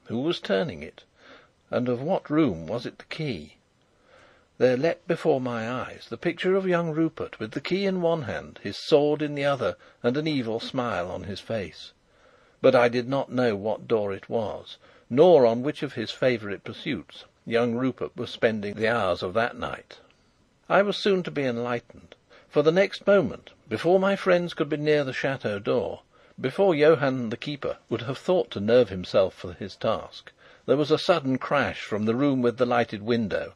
Who was turning it, and of what room was it the key? There leapt before my eyes the picture of young Rupert, with the key in one hand, his sword in the other, and an evil smile on his face. But I did not know what door it was, nor on which of his favourite pursuits young Rupert was spending the hours of that night. I was soon to be enlightened, for the next moment, before my friends could be near the chateau door, before Johann the keeper would have thought to nerve himself for his task, there was a sudden crash from the room with the lighted window.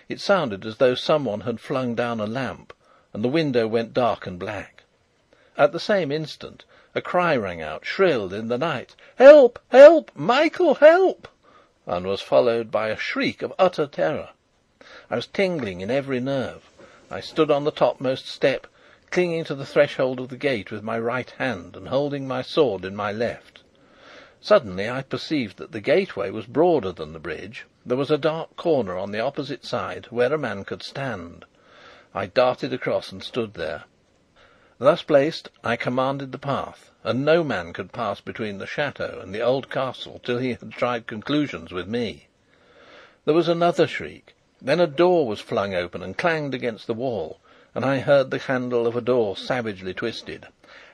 It sounded as though someone had flung down a lamp, and the window went dark and black. At the same instant a cry rang out, shrill in the night: "Help! Help! Michael, help!" and was followed by a shriek of utter terror. I was tingling in every nerve. I stood on the topmost step, clinging to the threshold of the gate with my right hand and holding my sword in my left. Suddenly I perceived that the gateway was broader than the bridge. There was a dark corner on the opposite side where a man could stand. I darted across and stood there. Thus placed, I commanded the path, and no man could pass between the chateau and the old castle till he had tried conclusions with me. There was another shriek. Then a door was flung open and clanged against the wall, and I heard the handle of a door savagely twisted.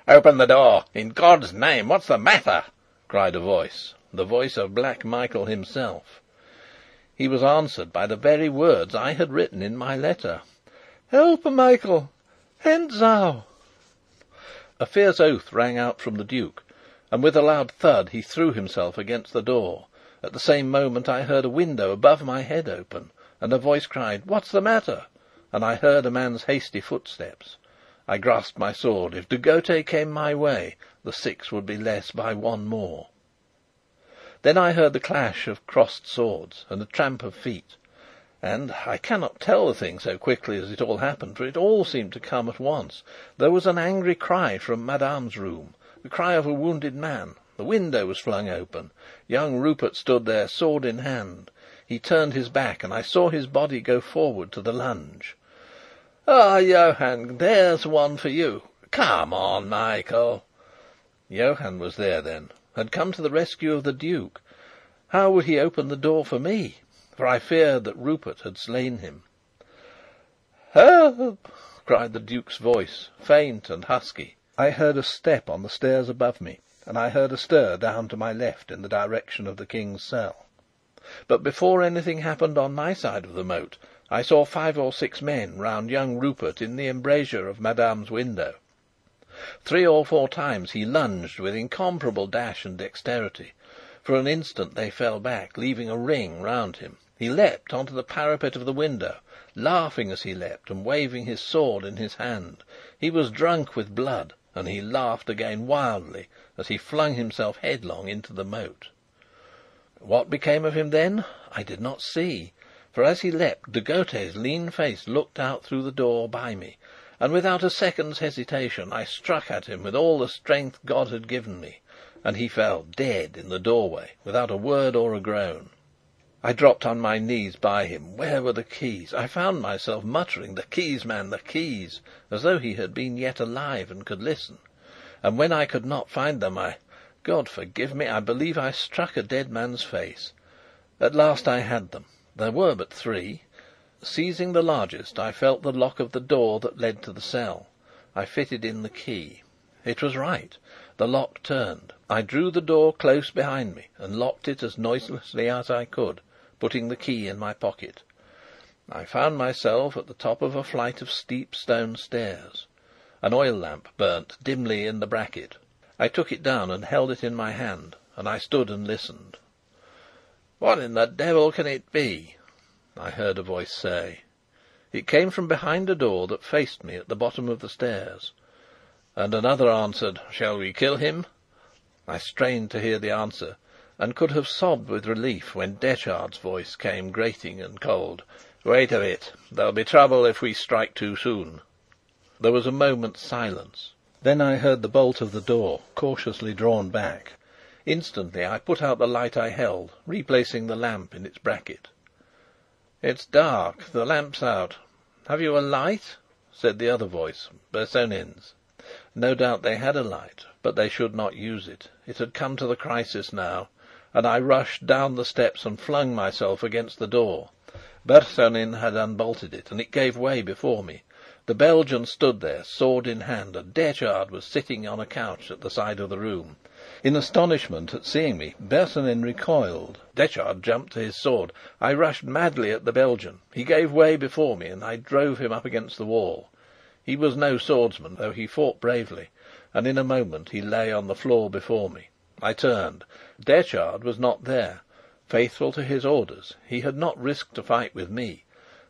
"Open the door! In God's name, what's the matter?" cried a voice, the voice of Black Michael himself. He was answered by the very words I had written in my letter. "Help, Michael! Hentzau!" A fierce oath rang out from the Duke, and with a loud thud he threw himself against the door. At the same moment I heard a window above my head open, and a voice cried, "What's the matter?" and I heard a man's hasty footsteps. I grasped my sword. If decoy came my way, the 6 would be less by 1 more. Then I heard the clash of crossed swords and a tramp of feet, and I cannot tell the thing so quickly as it all happened, for it all seemed to come at once. There was an angry cry from Madame's room, the cry of a wounded man. The window was flung open. Young Rupert stood there, sword in hand. He turned his back, and I saw his body go forward to the lunge. "Ah, Johann, there's one for you! Come on, Michael!" Johann was there, then, had come to the rescue of the Duke. How would he open the door for me? For I feared that Rupert had slain him. "Help!" cried the Duke's voice, faint and husky. I heard a step on the stairs above me, and I heard a stir down to my left in the direction of the King's cell. But before anything happened on my side of the moat, I saw 5 or 6 men round young Rupert in the embrasure of Madame's window. 3 or 4 times he lunged with incomparable dash and dexterity. For an instant they fell back, leaving a ring round him. He leapt on to the parapet of the window, laughing as he leapt, and waving his sword in his hand. He was drunk with blood, and he laughed again wildly as he flung himself headlong into the moat. What became of him then, I did not see, for as he leapt, de Gautier's lean face looked out through the door by me, and without a second's hesitation I struck at him with all the strength God had given me, and he fell dead in the doorway without a word or a groan. I dropped on my knees by him. Where were the keys? I found myself muttering, "The keys, man, the keys!" as though he had been yet alive and could listen. And when I could not find them, God forgive me, I believe I struck a dead man's face. At last I had them. There were but 3. Seizing the largest, I felt the lock of the door that led to the cell. I fitted in the key. It was right. The lock turned. I drew the door close behind me and locked it as noiselessly as I could, putting the key in my pocket. I found myself at the top of a flight of steep stone stairs. An oil lamp burnt dimly in the bracket. I took it down and held it in my hand, and I stood and listened. "What in the devil can it be?" I heard a voice say. It came from behind a door that faced me at the bottom of the stairs. And another answered, "Shall we kill him?" I strained to hear the answer, and could have sobbed with relief when Detchard's voice came grating and cold. "Wait a bit. There'll be trouble if we strike too soon." There was a moment's silence. Then I heard the bolt of the door cautiously drawn back. Instantly I put out the light I held, replacing the lamp in its bracket. "It's dark. The lamp's out. Have you a light?" said the other voice, Bersonin's. No doubt they had a light, but they should not use it. It had come to the crisis now, and I rushed down the steps and flung myself against the door. Bersonin had unbolted it, and it gave way before me. The Belgian stood there, sword in hand, and Detchard was sitting on a couch at the side of the room. In astonishment at seeing me, Bersonin recoiled. Detchard jumped to his sword. I rushed madly at the Belgian. He gave way before me, and I drove him up against the wall. He was no swordsman, though he fought bravely, and in a moment he lay on the floor before me. I turned. Detchard was not there. Faithful to his orders, he had not risked a fight with me,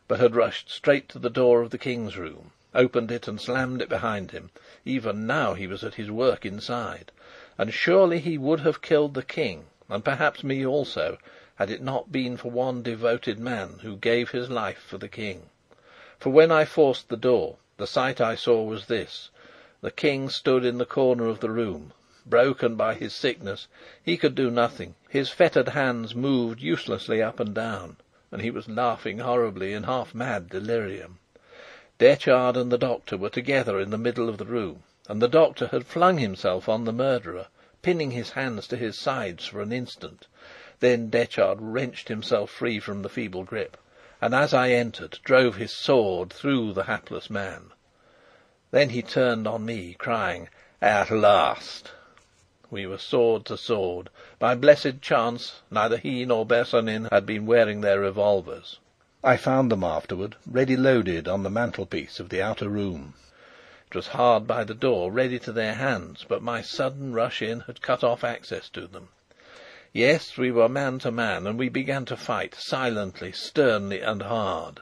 but had rushed straight to the door of the King's room, opened it and slammed it behind him. Even now he was at his work inside, and surely he would have killed the King, and perhaps me also, had it not been for one devoted man who gave his life for the King. For when I forced the door, the sight I saw was this: the King stood in the corner of the room. Broken by his sickness, he could do nothing. His fettered hands moved uselessly up and down, and he was laughing horribly in half-mad delirium. Detchard and the doctor were together in the middle of the room, and the doctor had flung himself on the murderer, pinning his hands to his sides for an instant. Then Detchard wrenched himself free from the feeble grip, and as I entered, drove his sword through the hapless man. Then he turned on me, crying, "At last!" We were sword to sword. By blessed chance, neither he nor Bersonin had been wearing their revolvers. I found them afterward, ready loaded, on the mantelpiece of the outer room. It was hard by the door, ready to their hands, but my sudden rush in had cut off access to them. Yes, we were man to man, and we began to fight, silently, sternly, and hard.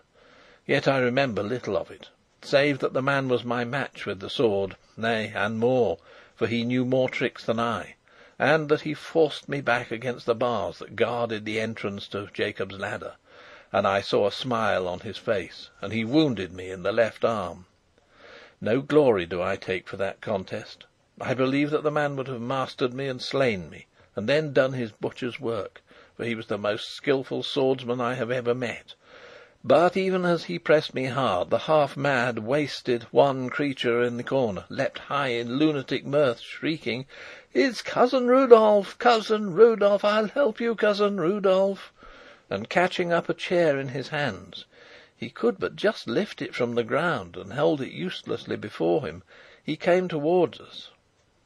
Yet I remember little of it, save that the man was my match with the sword, nay, and more, for he knew more tricks than I, and that he forced me back against the bars that guarded the entrance to Jacob's ladder, and I saw a smile on his face, and he wounded me in the left arm. No glory do I take for that contest. I believe that the man would have mastered me and slain me, and then done his butcher's work, for he was the most skilful swordsman I have ever met. But even as he pressed me hard, the half-mad, wasted one creature in the corner leapt high in lunatic mirth, shrieking, "It's cousin Rudolph! Cousin Rudolph! I'll help you, cousin Rudolph!" And catching up a chair in his hands, he could but just lift it from the ground, and held it uselessly before him, he came towards us.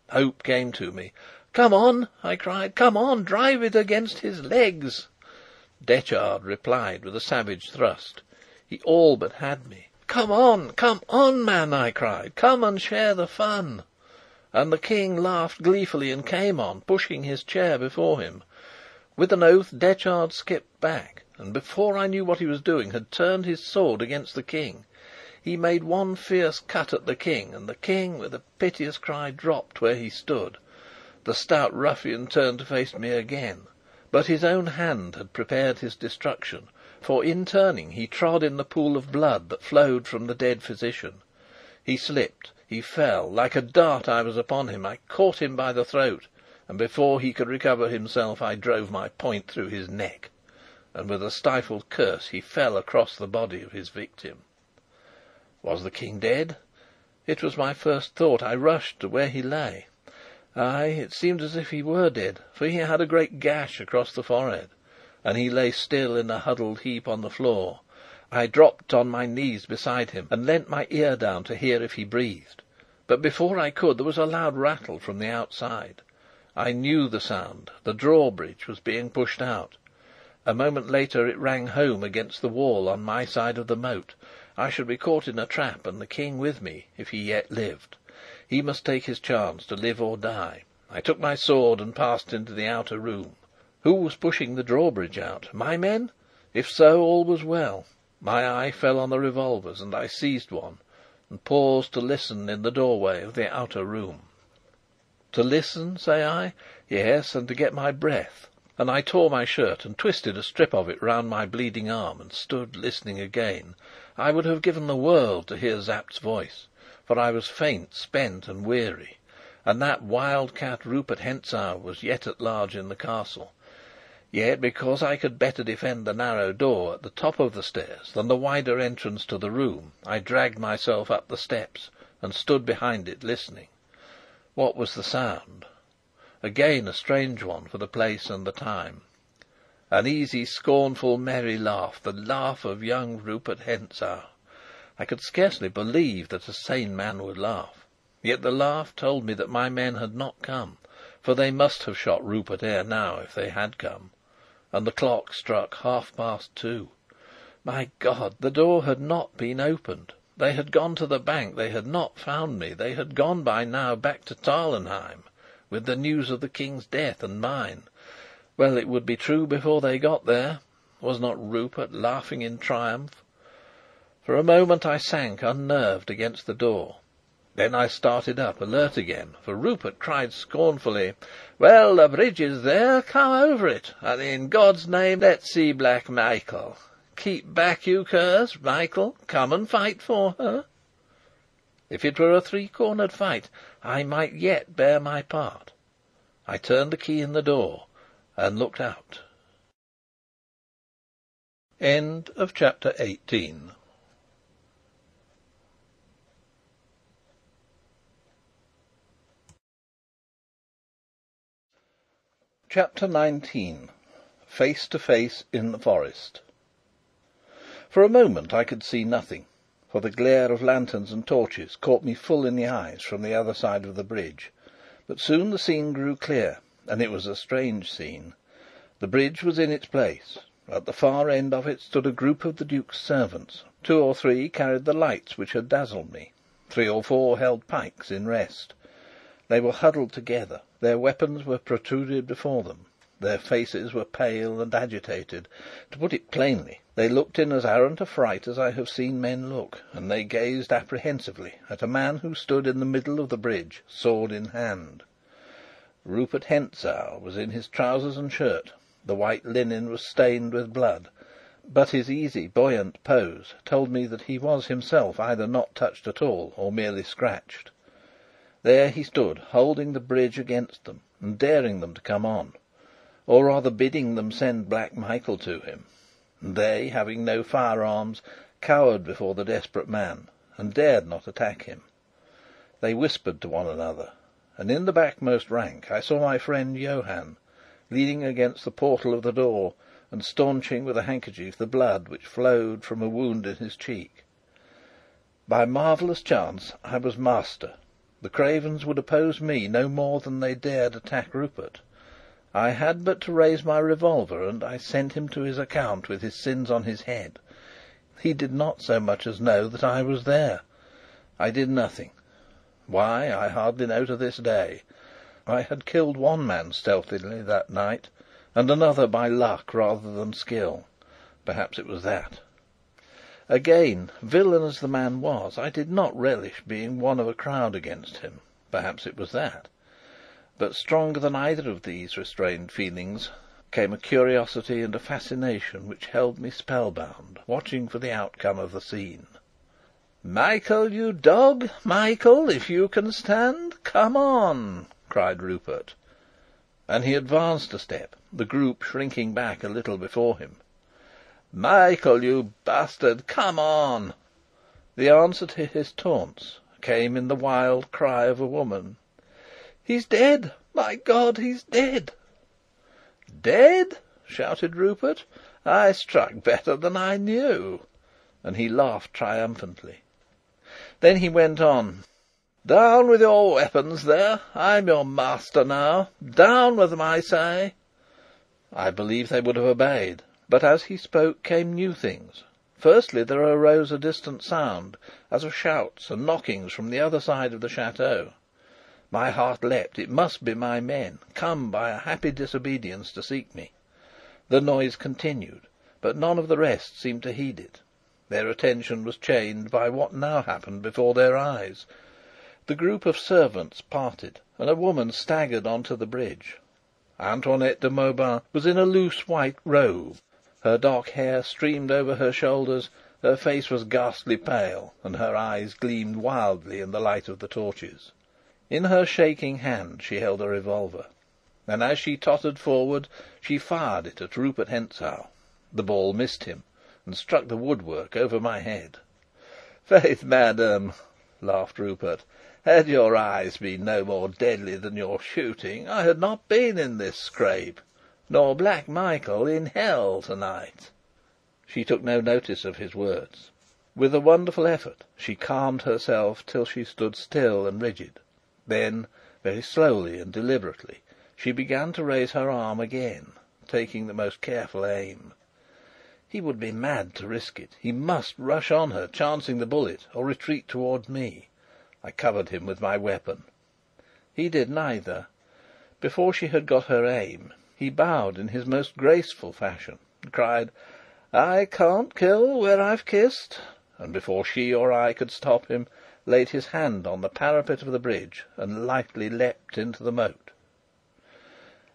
Hope came to me. "Come on!" I cried. "Come on! Drive it against his legs!" Detchard replied with a savage thrust. He all but had me. Come on, man!" I cried. "Come and share the fun!" And the King laughed gleefully and came on, pushing his chair before him. With an oath Detchard skipped back, and before I knew what he was doing had turned his sword against the King. He made one fierce cut at the King, and the King, with a piteous cry, dropped where he stood. The stout ruffian turned to face me again. But his own hand had prepared his destruction, for in turning he trod in the pool of blood that flowed from the dead physician. He slipped, he fell. Like a dart I was upon him. I caught him by the throat, and before he could recover himself I drove my point through his neck, and with a stifled curse he fell across the body of his victim. Was the King dead? It was my first thought. I rushed to where he lay. Ay, it seemed as if he were dead, for he had a great gash across the forehead, and he lay still in a huddled heap on the floor. I dropped on my knees beside him, and leant my ear down to hear if he breathed. But before I could, there was a loud rattle from the outside. I knew the sound. The drawbridge was being pushed out. A moment later it rang home against the wall on my side of the moat. I should be caught in a trap, and the King with me, if he yet lived. He must take his chance to live or die. I took my sword and passed into the outer room. Who was pushing the drawbridge out? My men? If so, all was well. My eye fell on the revolvers, and I seized one, and paused to listen in the doorway of the outer room. To listen, say I? Yes, and to get my breath. And I tore my shirt and twisted a strip of it round my bleeding arm, and stood listening again. I would have given the world to hear Sapt's voice, for I was faint, spent, and weary, and that wild-cat Rupert Hentzau was yet at large in the castle. Yet, because I could better defend the narrow door at the top of the stairs than the wider entrance to the room, I dragged myself up the steps and stood behind it listening. What was the sound? Again a strange one for the place and the time. An easy, scornful, merry laugh, the laugh of young Rupert Hentzau. I could scarcely believe that a sane man would laugh. Yet the laugh told me that my men had not come, for they must have shot Rupert ere now if they had come. And the clock struck 2:30. My God, the door had not been opened! They had gone to the bank. They had not found me. They had gone by now back to Tarlenheim, with the news of the King's death and mine. Well, it would be true before they got there. Was not Rupert laughing in triumph? For a moment I sank unnerved against the door. Then I started up, alert again, for Rupert cried scornfully, "Well, the bridge is there. Come over it, and in God's name let's see Black Michael. Keep back, you curs! Michael, come and fight for her." If it were a three-cornered fight, I might yet bear my part. I turned the key in the door and looked out. End of chapter 18. Chapter 19. Face to face in the forest. For a moment I could see nothing, for the glare of lanterns and torches caught me full in the eyes from the other side of the bridge. But soon the scene grew clear, and it was a strange scene. The bridge was in its place. At the far end of it stood a group of the Duke's servants. 2 or 3 carried the lights which had dazzled me. 3 or 4 held pikes in rest. They were huddled together. Their weapons were protruded before them. Their faces were pale and agitated. To put it plainly, they looked in as arrant a fright as I have seen men look, and they gazed apprehensively at a man who stood in the middle of the bridge, sword in hand. Rupert Hentzau was in his trousers and shirt. The white linen was stained with blood, but his easy, buoyant pose told me that he was himself either not touched at all or merely scratched. There he stood, holding the bridge against them, and daring them to come on, or rather bidding them send Black Michael to him. And they, having no firearms, cowered before the desperate man, and dared not attack him. They whispered to one another, and in the backmost rank I saw my friend Johann, leaning against the portal of the door, and staunching with a handkerchief the blood which flowed from a wound in his cheek. By marvellous chance I was master. The cravens would oppose me no more than they dared attack Rupert. I had but to raise my revolver, and I sent him to his account with his sins on his head. He did not so much as know that I was there. I did nothing. Why, I hardly know to this day. I had killed one man stealthily that night, and another by luck rather than skill. Perhaps it was that. Again, villain as the man was, I did not relish being one of a crowd against him. Perhaps it was that. But stronger than either of these restrained feelings came a curiosity and a fascination which held me spellbound, watching for the outcome of the scene. "Michael, you dog! Michael, if you can stand, come on!" cried Rupert. And he advanced a step, the group shrinking back a little before him. "Michael, you bastard, come on!" The answer to his taunts came in the wild cry of a woman. "He's dead! My God, he's dead!" "Dead?" shouted Rupert. "I struck better than I knew." And he laughed triumphantly. Then he went on. "Down with your weapons there! I'm your master now. Down with them, I say!" I believe they would have obeyed. But as he spoke came new things. Firstly, there arose a distant sound, as of shouts and knockings from the other side of the chateau. My heart leapt. It must be my men, come by a happy disobedience to seek me. The noise continued, but none of the rest seemed to heed it. Their attention was chained by what now happened before their eyes. The group of servants parted, and a woman staggered on to the bridge. Antoinette de Mauban was in a loose white robe. Her dark hair streamed over her shoulders, her face was ghastly pale, and her eyes gleamed wildly in the light of the torches. In her shaking hand she held a revolver, and as she tottered forward she fired it at Rupert Hentzau. The ball missed him, and struck the woodwork over my head. "Faith, madam," laughed Rupert, "had your eyes been no more deadly than your shooting, I had not been in this scrape, nor Black Michael in hell to-night." She took no notice of his words. With a wonderful effort she calmed herself till she stood still and rigid. Then, very slowly and deliberately, she began to raise her arm again, taking the most careful aim. He would be mad to risk it. He must rush on her, chancing the bullet, or retreat towards me. I covered him with my weapon. He did neither. Before she had got her aim, he bowed in his most graceful fashion, and cried, "I can't kill where I've kissed," and before she or I could stop him, laid his hand on the parapet of the bridge and lightly leapt into the moat.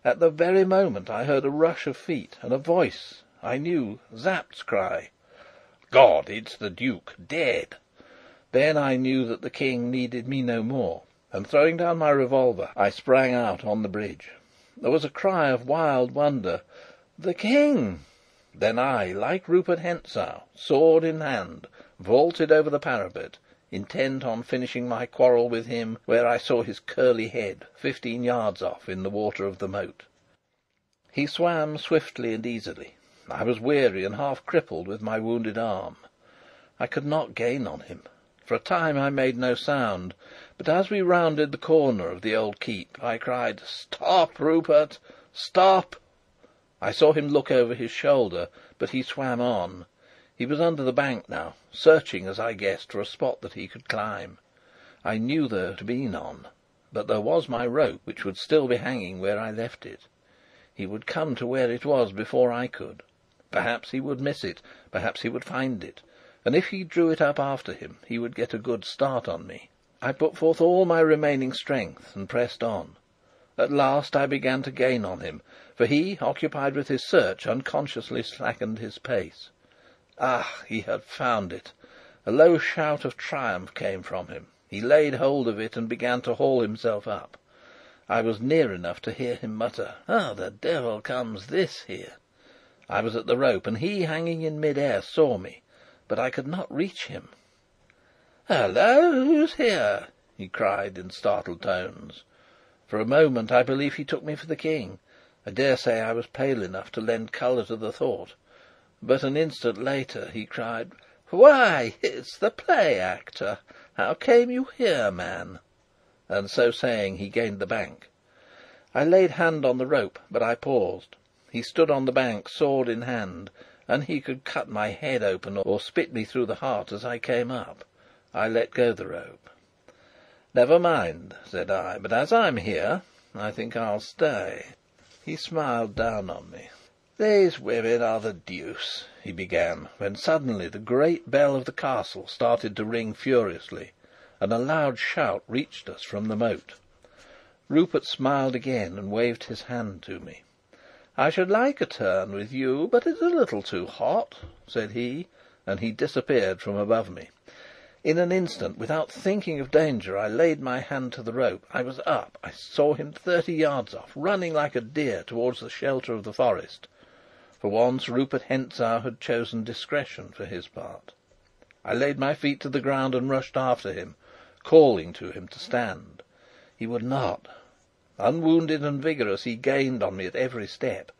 At the very moment I heard a rush of feet and a voice. I knew Sapt's cry, "God, it's the Duke, dead!" Then I knew that the King needed me no more, and throwing down my revolver, I sprang out on the bridge. There was a cry of wild wonder. "The King!" Then I, like Rupert Hentzau, sword in hand, vaulted over the parapet, intent on finishing my quarrel with him where I saw his curly head 15 yards off in the water of the moat. He swam swiftly and easily. I was weary and half crippled with my wounded arm. I could not gain on him. For a time I made no sound, but as we rounded the corner of the old keep, I cried, "Stop, Rupert! Stop!" I saw him look over his shoulder, but he swam on. He was under the bank now, searching, as I guessed, for a spot that he could climb. I knew there to be none, but there was my rope, which would still be hanging where I left it. He would come to where it was before I could. Perhaps he would miss it, perhaps he would find it, and if he drew it up after him, he would get a good start on me. I put forth all my remaining strength and pressed on. At last I began to gain on him, for he, occupied with his search, unconsciously slackened his pace. Ah, he had found it! A low shout of triumph came from him. He laid hold of it and began to haul himself up. I was near enough to hear him mutter, "How the devil comes this here?" I was at the rope, and he, hanging in mid-air, saw me, but I could not reach him. "Hullo! Who's here?" he cried in startled tones. For a moment I believe he took me for the King. I dare say I was pale enough to lend colour to the thought, but an instant later he cried, "Why, it's the play actor! How came you here, man?" And so saying, he gained the bank. I laid hand on the rope, but I paused. He stood on the bank, sword in hand, and he could cut my head open or spit me through the heart as I came up. I let go the rope. "Never mind," said I, "but as I'm here, I think I'll stay." He smiled down on me. "These women are the deuce," he began, when suddenly the great bell of the castle started to ring furiously, and a loud shout reached us from the moat. Rupert smiled again and waved his hand to me. "I should like a turn with you, but it's a little too hot," said he, and he disappeared from above me. In an instant, without thinking of danger, I laid my hand to the rope. I was up. I saw him 30 yards off, running like a deer towards the shelter of the forest. For once Rupert Hentzau had chosen discretion for his part. I laid my feet to the ground and rushed after him, calling to him to stand. He would not. Unwounded and vigorous, he gained on me at every step.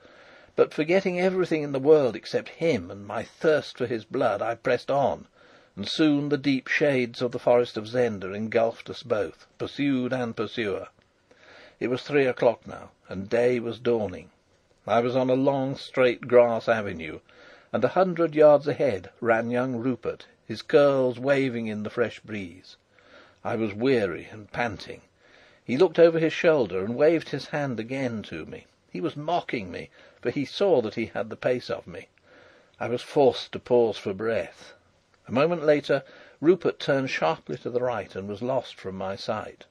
But forgetting everything in the world except him and my thirst for his blood, I pressed on, and soon the deep shades of the forest of Zenda engulfed us both, pursued and pursuer. It was 3 o'clock now, and day was dawning. I was on a long straight grass avenue, and 100 yards ahead ran young Rupert, his curls waving in the fresh breeze. I was weary and panting. He looked over his shoulder and waved his hand again to me. He was mocking me, for he saw that he had the pace of me. I was forced to pause for breath. A moment later Rupert turned sharply to the right and was lost from my sight.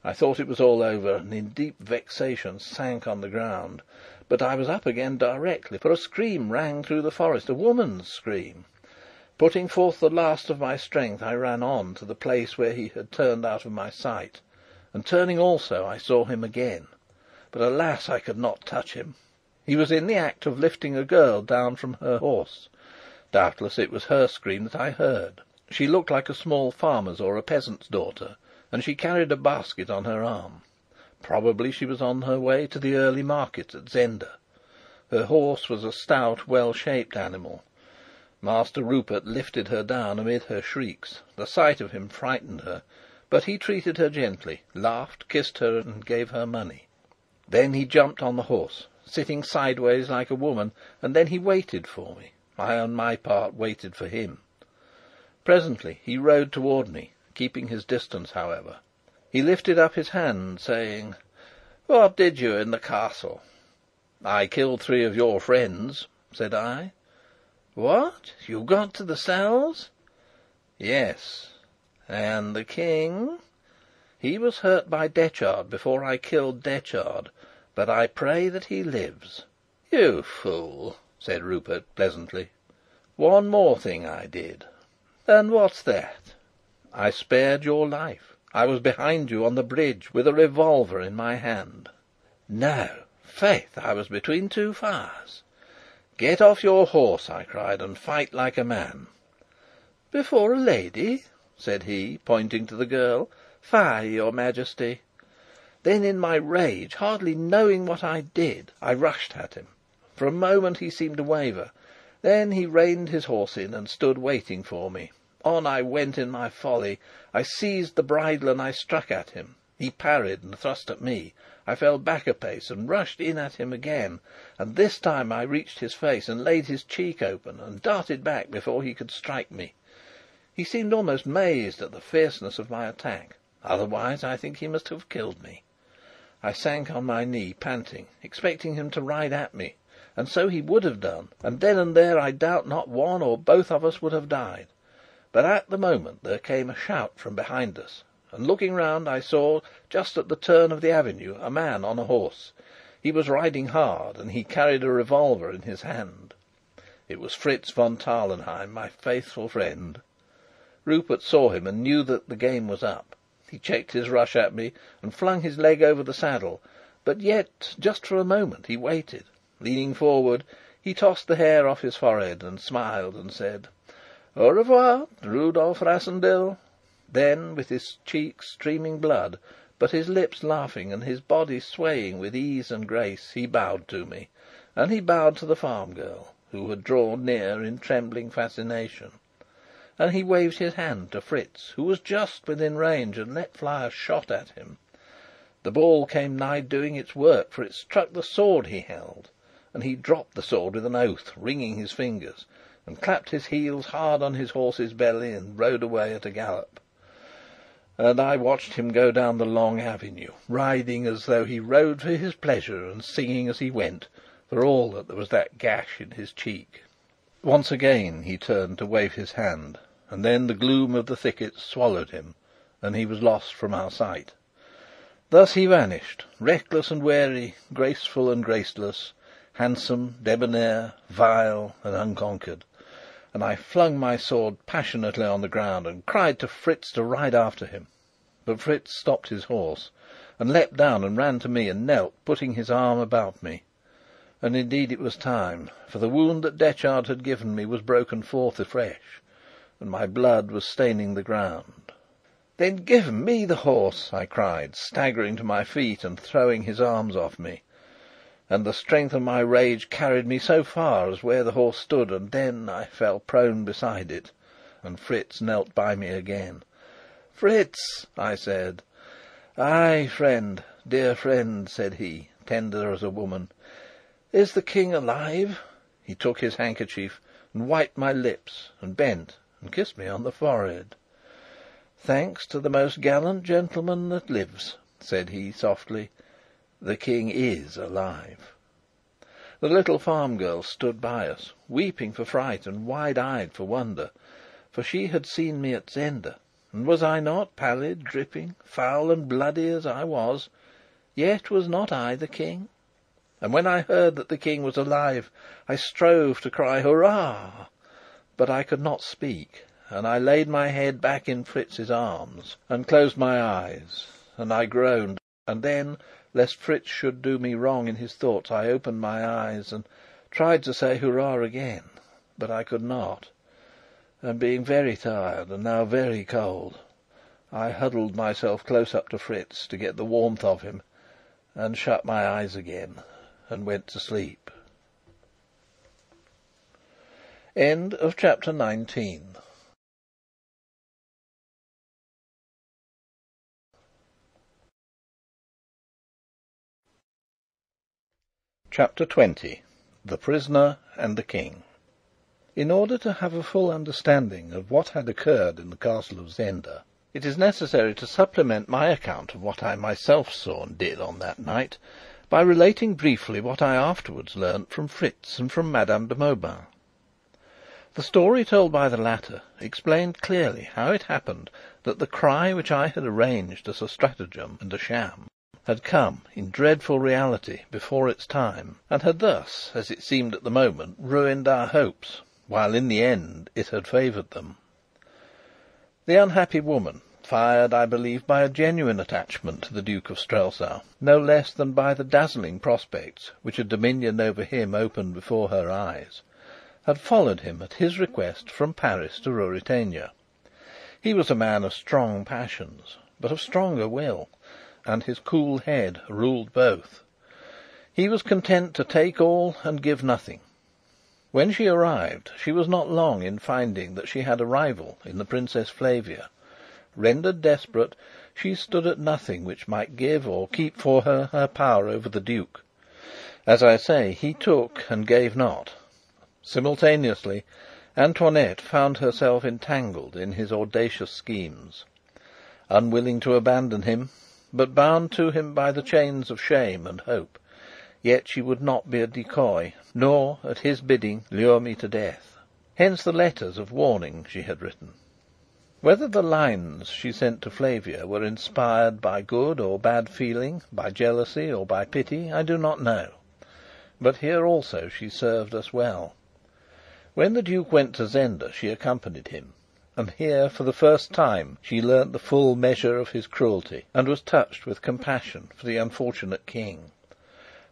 I thought it was all over, and in deep vexation sank on the ground. But I was up again directly, for a scream rang through the forest, a woman's scream. Putting forth the last of my strength, I ran on to the place where he had turned out of my sight, and turning also, I saw him again. But alas, I could not touch him. He was in the act of lifting a girl down from her horse. Doubtless it was her scream that I heard. She looked like a small farmer's or a peasant's daughter, and she carried a basket on her arm. Probably she was on her way to the early market at Zenda. Her horse was a stout, well-shaped animal. Master Rupert lifted her down amid her shrieks. The sight of him frightened her, but he treated her gently, laughed, kissed her, and gave her money. Then he jumped on the horse, sitting sideways like a woman, and then he waited for me. I, on my part, waited for him. Presently he rode toward me, keeping his distance, however. He lifted up his hand, saying, "What did you in the castle?" "I killed 3 of your friends," said I. "What? You got to the cells?" "Yes." "And the King?" "He was hurt by Detchard before I killed Detchard, but I pray that he lives." "You fool!" said Rupert pleasantly. "One more thing I did." "And what's that?" "I spared your life. I was behind you on the bridge with a revolver in my hand." "No! Faith, I was between 2 fires." "Get off your horse," I cried, "and fight like a man." "Before a lady?" said he, pointing to the girl. "Fie, your Majesty!" Then, in my rage, hardly knowing what I did, I rushed at him. For a moment he seemed to waver. Then he reined his horse in and stood waiting for me. On I went in my folly. I seized the bridle and I struck at him. He parried and thrust at me. I fell back a pace and rushed in at him again, and this time I reached his face and laid his cheek open and darted back before he could strike me. He seemed almost mazed at the fierceness of my attack. Otherwise, I think he must have killed me. I sank on my knee, panting, expecting him to ride at me, and so he would have done, and then and there I doubt not one or both of us would have died. But at the moment there came a shout from behind us, and looking round I saw, just at the turn of the avenue, a man on a horse. He was riding hard, and he carried a revolver in his hand. It was Fritz von Tarlenheim, my faithful friend. Rupert saw him and knew that the game was up. He checked his rush at me and flung his leg over the saddle, but yet, just for a moment, he waited. Leaning forward, he tossed the hair off his forehead and smiled and said, "Au revoir, Rudolf Rassendyll." Then, with his cheeks streaming blood, but his lips laughing and his body swaying with ease and grace, he bowed to me, and he bowed to the farm girl, who had drawn near in trembling fascination, and he waved his hand to Fritz, who was just within range, and let fly a shot at him. The ball came nigh doing its work, for it struck the sword he held, and he dropped the sword with an oath, wringing his fingers, and clapped his heels hard on his horse's belly and rode away at a gallop. And I watched him go down the long avenue, riding as though he rode for his pleasure, and singing as he went, for all that there was that gash in his cheek. Once again he turned to wave his hand, and then the gloom of the thickets swallowed him, and he was lost from our sight. Thus he vanished, reckless and wary, graceful and graceless, handsome, debonair, vile, and unconquered. And I flung my sword passionately on the ground and cried to Fritz to ride after him. But Fritz stopped his horse and leapt down and ran to me and knelt, putting his arm about me. And indeed it was time, for the wound that Detchard had given me was broken forth afresh, and my blood was staining the ground. "Then give me the horse!" I cried, staggering to my feet and throwing his arms off me. And the strength of my rage carried me so far as where the horse stood, and then I fell prone beside it, and Fritz knelt by me again. "Fritz!" I said. "Ay, friend, dear friend," said he, tender as a woman. "Is the King alive?" He took his handkerchief and wiped my lips, and bent and kissed me on the forehead. "Thanks to the most gallant gentleman that lives," said he softly, "the King is alive." The little farm girl stood by us, weeping for fright and wide-eyed for wonder, for she had seen me at Zenda, and was I not pallid, dripping, foul and bloody as I was, yet was not I the King? And when I heard that the King was alive, I strove to cry "Hurrah!" but I could not speak, and I laid my head back in Fritz's arms and closed my eyes, and I groaned, and then, lest Fritz should do me wrong in his thoughts, I opened my eyes and tried to say "Hurrah!" again, but I could not, and being very tired and now very cold, I huddled myself close up to Fritz to get the warmth of him, and shut my eyes again and went to sleep. End of chapter 19. Chapter 20. The Prisoner and the King. In order to have a full understanding of what had occurred in the castle of Zenda, it is necessary to supplement my account of what I myself saw and did on that night by relating briefly what I afterwards learnt from Fritz and from Madame de Mauban. The story told by the latter explained clearly how it happened that the cry which I had arranged as a stratagem and a sham had come, in dreadful reality, before its time, and had thus, as it seemed at the moment, ruined our hopes, while in the end it had favoured them. The unhappy woman, fired, I believe, by a genuine attachment to the Duke of Strelsau, no less than by the dazzling prospects which a dominion over him opened before her eyes, had followed him at his request from Paris to Ruritania. He was a man of strong passions, but of stronger will, and his cool head ruled both. He was content to take all and give nothing. When she arrived, she was not long in finding that she had a rival in the Princess Flavia. Rendered desperate, she stood at nothing which might give or keep for her power over the Duke. As I say, he took and gave not. Simultaneously, Antoinette found herself entangled in his audacious schemes. Unwilling to abandon him, but bound to him by the chains of shame and hope, yet she would not be a decoy, nor, at his bidding, lure me to death. Hence the letters of warning she had written. Whether the lines she sent to Flavia were inspired by good or bad feeling, by jealousy or by pity, I do not know. But here also she served us well. When the Duke went to Zenda, she accompanied him, and here for the first time she learnt the full measure of his cruelty, and was touched with compassion for the unfortunate king.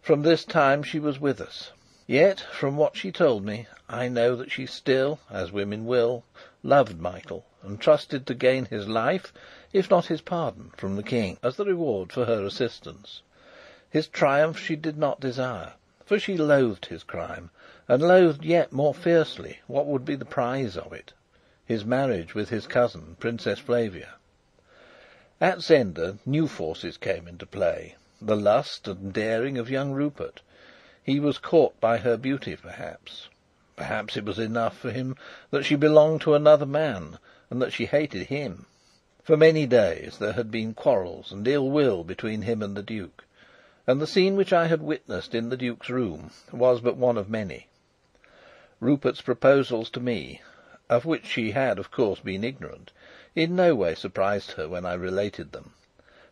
From this time she was with us. Yet, from what she told me, I know that she still, as women will, loved Michael, and trusted to gain his life, if not his pardon, from the king, as the reward for her assistance. His triumph she did not desire, for she loathed his crime, and loathed yet more fiercely what would be the prize of it, his marriage with his cousin, Princess Flavia. At Zenda new forces came into play. The lust and daring of young Rupert. He was caught by her beauty, perhaps. Perhaps it was enough for him that she belonged to another man, and that she hated him. For many days there had been quarrels and ill will between him and the Duke, and the scene which I had witnessed in the Duke's room was but one of many. Rupert's proposals to me, of which she had of course been ignorant, in no way surprised her when I related them.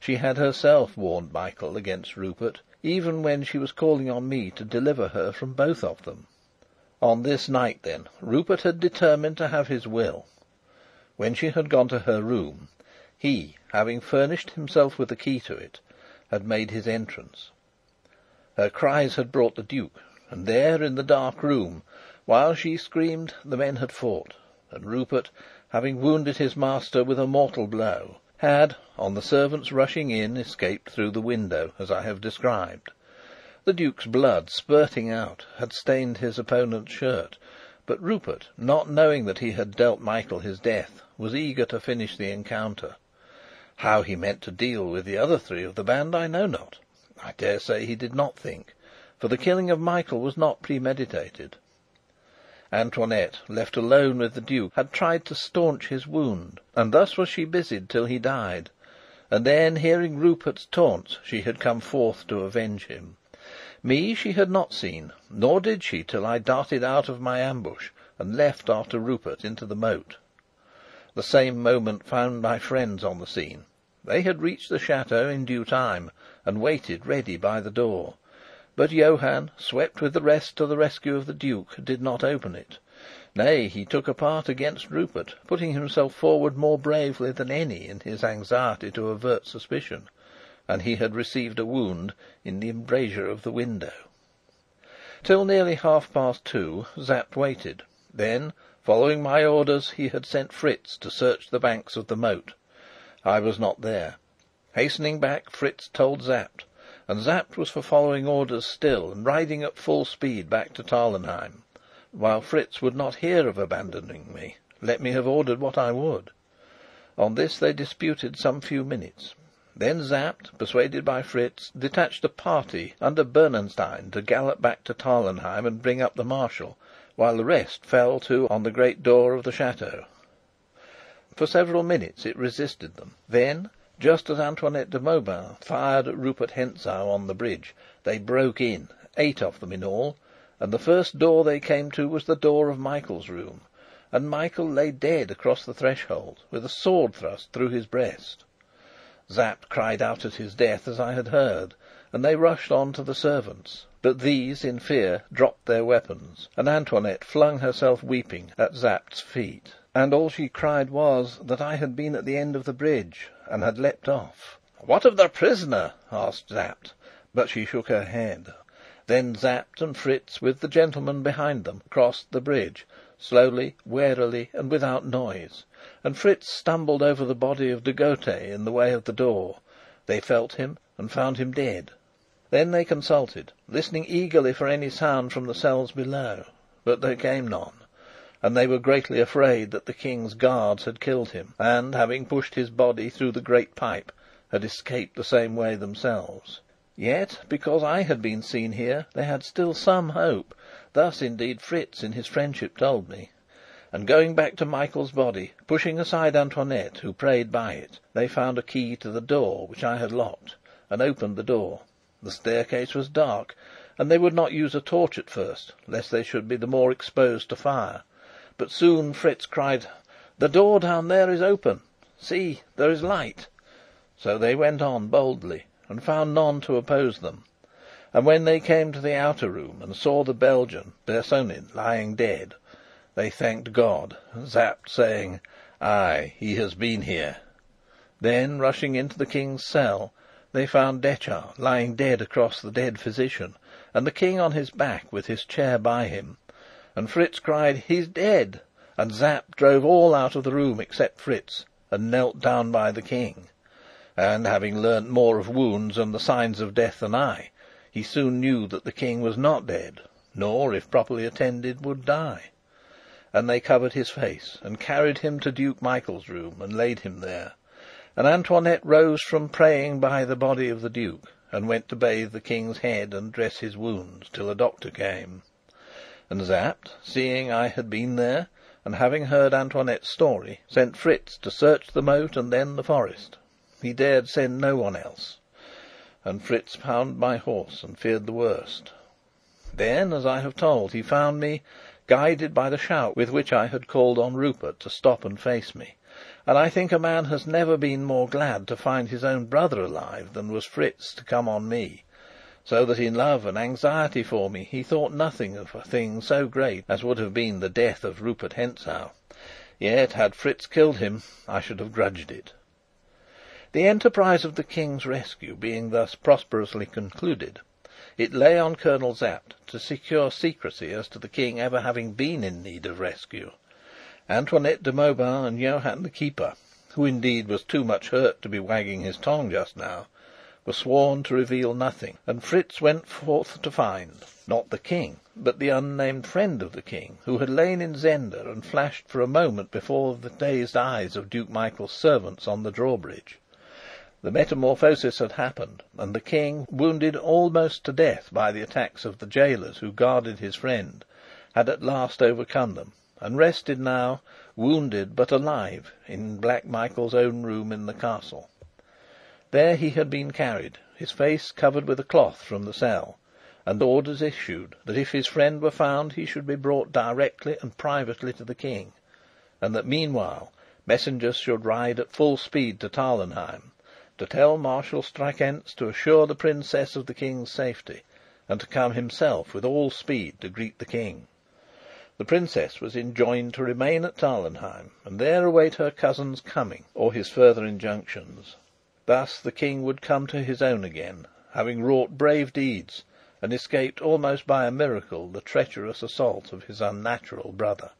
She had herself warned Michael against Rupert, even when she was calling on me to deliver her from both of them. On this night, then, Rupert had determined to have his will. When she had gone to her room, he, having furnished himself with the key to it, had made his entrance. Her cries had brought the Duke, and there in the dark room, while she screamed, the men had fought, and Rupert, having wounded his master with a mortal blow, had, on the servants rushing in, escaped through the window, as I have described. The Duke's blood, spurting out, had stained his opponent's shirt, but Rupert, not knowing that he had dealt Michael his death, was eager to finish the encounter. How he meant to deal with the other three of the band I know not. I dare say he did not think, for the killing of Michael was not premeditated. Antoinette, left alone with the Duke, had tried to staunch his wound, and thus was she busied till he died. And then, hearing Rupert's taunts, she had come forth to avenge him. Me she had not seen, nor did she till I darted out of my ambush and leapt after Rupert into the moat. The same moment found my friends on the scene. They had reached the chateau in due time, and waited ready by the door. But Johann, swept with the rest to the rescue of the Duke, did not open it. Nay, he took a part against Rupert, putting himself forward more bravely than any in his anxiety to avert suspicion, and he had received a wound in the embrasure of the window. Till nearly 2:30, Sapt waited. Then, following my orders, he had sent Fritz to search the banks of the moat. I was not there. Hastening back, Fritz told Sapt, and Sapt was for following orders still and riding at full speed back to Tarlenheim, while Fritz would not hear of abandoning me, let me have ordered what I would. On this they disputed some few minutes. Then Sapt, persuaded by Fritz, detached a party under Bernenstein to gallop back to Tarlenheim and bring up the Marshal, while the rest fell to on the great door of the chateau. For several minutes it resisted them. Then, just as Antoinette de Mauban fired at Rupert Hentzau on the bridge, they broke in, 8 of them in all, and the first door they came to was the door of Michael's room, and Michael lay dead across the threshold, with a sword thrust through his breast. Sapt cried out at his death, as I had heard, and they rushed on to the servants. But these, in fear, dropped their weapons, and Antoinette flung herself weeping at Sapt's feet, and all she cried was that I had been at the end of the bridge, and had leapt off. "What of the prisoner?" asked Sapt, but she shook her head. Then Sapt and Fritz, with the gentleman behind them, crossed the bridge, slowly, warily, and without noise, and Fritz stumbled over the body of de Gautet in the way of the door. They felt him, and found him dead. Then they consulted, listening eagerly for any sound from the cells below, but there came none, and they were greatly afraid that the King's guards had killed him, and, having pushed his body through the great pipe, had escaped the same way themselves. Yet, because I had been seen here, they had still some hope. Thus, indeed, Fritz in his friendship told me. And going back to Michael's body, pushing aside Antoinette, who prayed by it, they found a key to the door, which I had locked, and opened the door. The staircase was dark, and they would not use a torch at first, lest they should be the more exposed to fire. But soon Fritz cried, "The door down there is open. See, there is light." So they went on boldly, and found none to oppose them. And when they came to the outer room and saw the Belgian, Bersonin, lying dead, they thanked God, Sapt saying, Ay, he has been here." Then, rushing into the King's cell, they found Detchard lying dead across the dead physician, and the King on his back with his chair by him. And Fritz cried, "He's dead!" and Sapt drove all out of the room except Fritz, and knelt down by the King. And, having learnt more of wounds and the signs of death than I, he soon knew that the King was not dead, nor, if properly attended, would die. And they covered his face, and carried him to Duke Michael's room, and laid him there. And Antoinette rose from praying by the body of the Duke, and went to bathe the King's head and dress his wounds, till a doctor came. And Sapt, seeing I had been there, and having heard Antoinette's story, sent Fritz to search the moat and then the forest. He dared send no one else. And Fritz found my horse, and feared the worst. Then, as I have told, he found me, guided by the shout with which I had called on Rupert to stop and face me. And I think a man has never been more glad to find his own brother alive than was Fritz to come on me, so that in love and anxiety for me he thought nothing of a thing so great as would have been the death of Rupert Hentzau. Yet, had Fritz killed him, I should have grudged it. The enterprise of the King's rescue being thus prosperously concluded, it lay on Colonel Sapt to secure secrecy as to the King ever having been in need of rescue. Antoinette de Mauban and Johann the Keeper, who indeed was too much hurt to be wagging his tongue just now, were sworn to reveal nothing, and Fritz went forth to find, not the King, but the unnamed friend of the King, who had lain in Zenda and flashed for a moment before the dazed eyes of Duke Michael's servants on the drawbridge. The metamorphosis had happened, and the King, wounded almost to death by the attacks of the jailers who guarded his friend, had at last overcome them, and rested now, wounded but alive, in Black Michael's own room in the castle. There he had been carried, his face covered with a cloth, from the cell, and orders issued that if his friend were found he should be brought directly and privately to the King, and that meanwhile messengers should ride at full speed to Tarlenheim, to tell Marshal Strakencz to assure the Princess of the King's safety, and to come himself with all speed to greet the King. The Princess was enjoined to remain at Tarlenheim, and there await her cousin's coming, or his further injunctions. Thus the King would come to his own again, having wrought brave deeds, and escaped almost by a miracle the treacherous assault of his unnatural brother.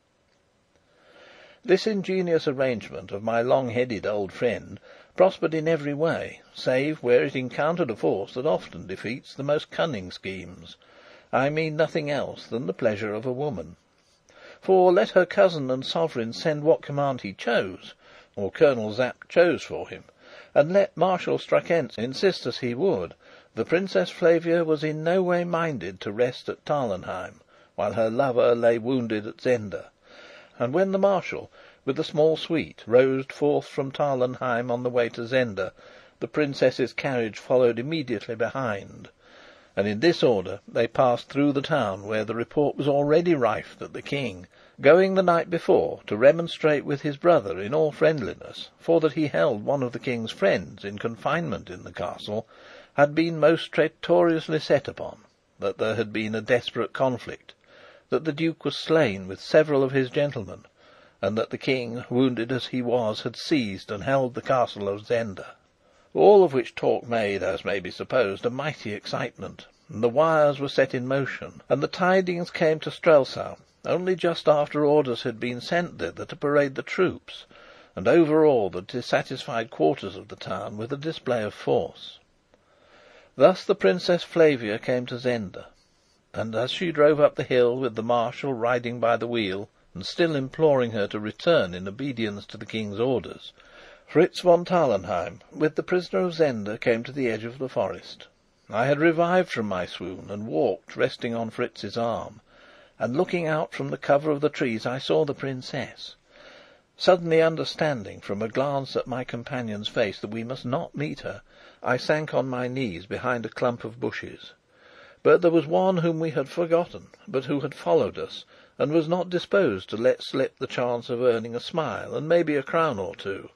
This ingenious arrangement of my long-headed old friend prospered in every way, save where it encountered a force that often defeats the most cunning schemes. I mean nothing else than the pleasure of a woman. For, let her cousin and sovereign send what command he chose, or Colonel Sapt chose for him, and let Marshal Strakencz insist as he would, the Princess Flavia was in no way minded to rest at Tarlenheim, while her lover lay wounded at Zenda. And when the Marshal, with a small suite, rode forth from Tarlenheim on the way to Zenda, the Princess's carriage followed immediately behind. And in this order they passed through the town, where the report was already rife that the King, going the night before to remonstrate with his brother in all friendliness, for that he held one of the King's friends in confinement in the castle, had been most traitorously set upon, that there had been a desperate conflict, that the Duke was slain with several of his gentlemen, and that the King, wounded as he was, had seized and held the castle of Zenda. All of which talk made, as may be supposed, a mighty excitement, and the wires were set in motion, and the tidings came to Strelsau only just after orders had been sent thither to parade the troops, and overawe the dissatisfied quarters of the town with a display of force. Thus the Princess Flavia came to Zenda, and as she drove up the hill with the Marshal riding by the wheel, and still imploring her to return in obedience to the King's orders, Fritz von Tarlenheim, with the Prisoner of Zenda, came to the edge of the forest. I had revived from my swoon, and walked, resting on Fritz's arm, and looking out from the cover of the trees I saw the Princess. Suddenly understanding from a glance at my companion's face that we must not meet her, I sank on my knees behind a clump of bushes. But there was one whom we had forgotten, but who had followed us, and was not disposed to let slip the chance of earning a smile and maybe a crown or two.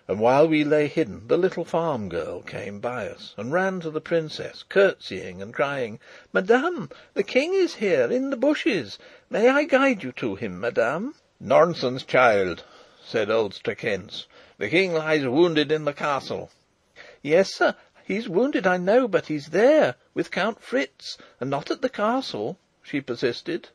And while we lay hidden, the little farm girl came by us, and ran to the Princess, curtsying and crying, "Madame, the King is here, in the bushes. May I guide you to him, madame?" "Nonsense, child!" said old Strakenz. "The king lies wounded in the castle." "Yes, sir, he's wounded, I know, but he's there, with Count Fritz, and not at the castle," she persisted.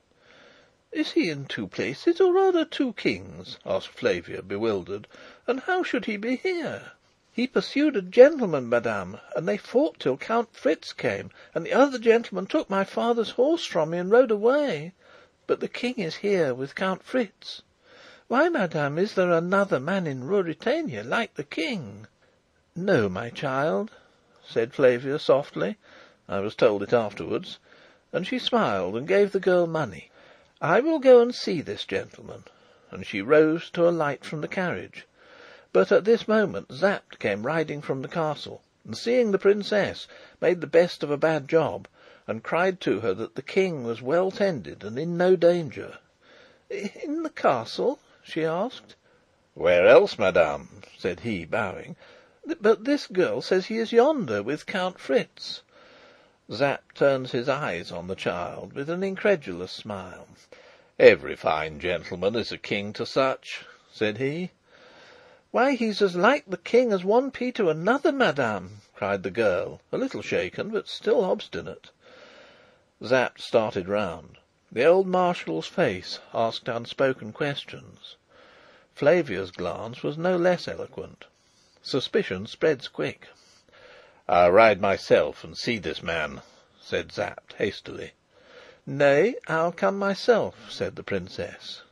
"Is he in two places, or are there two kings?" asked Flavia, bewildered. "And how should he be here?" "He pursued a gentleman, madame, and they fought till Count Fritz came, and the other gentleman took my father's horse from me and rode away. But the king is here with Count Fritz. Why, madame, is there another man in Ruritania like the king?" "No, my child," said Flavia softly. I was told it afterwards. And she smiled and gave the girl money. "I will go and see this gentleman." And she rose to alight from the carriage. But at this moment Sapt came riding from the castle, and seeing the princess, made the best of a bad job, and cried to her that the king was well tended and in no danger. "In the castle?" she asked. "Where else, madame?" said he, bowing. "But this girl says he is yonder with Count Fritz." Sapt turned his eyes on the child with an incredulous smile. "Every fine gentleman is a king to such," said he. "Why, he's as like the king as one pea to another, madame," cried the girl, a little shaken, but still obstinate. Sapt started round. The old marshal's face asked unspoken questions. Flavia's glance was no less eloquent. Suspicion spreads quick. "I'll ride myself and see this man," said Sapt hastily. "Nay, I'll come myself," said the princess.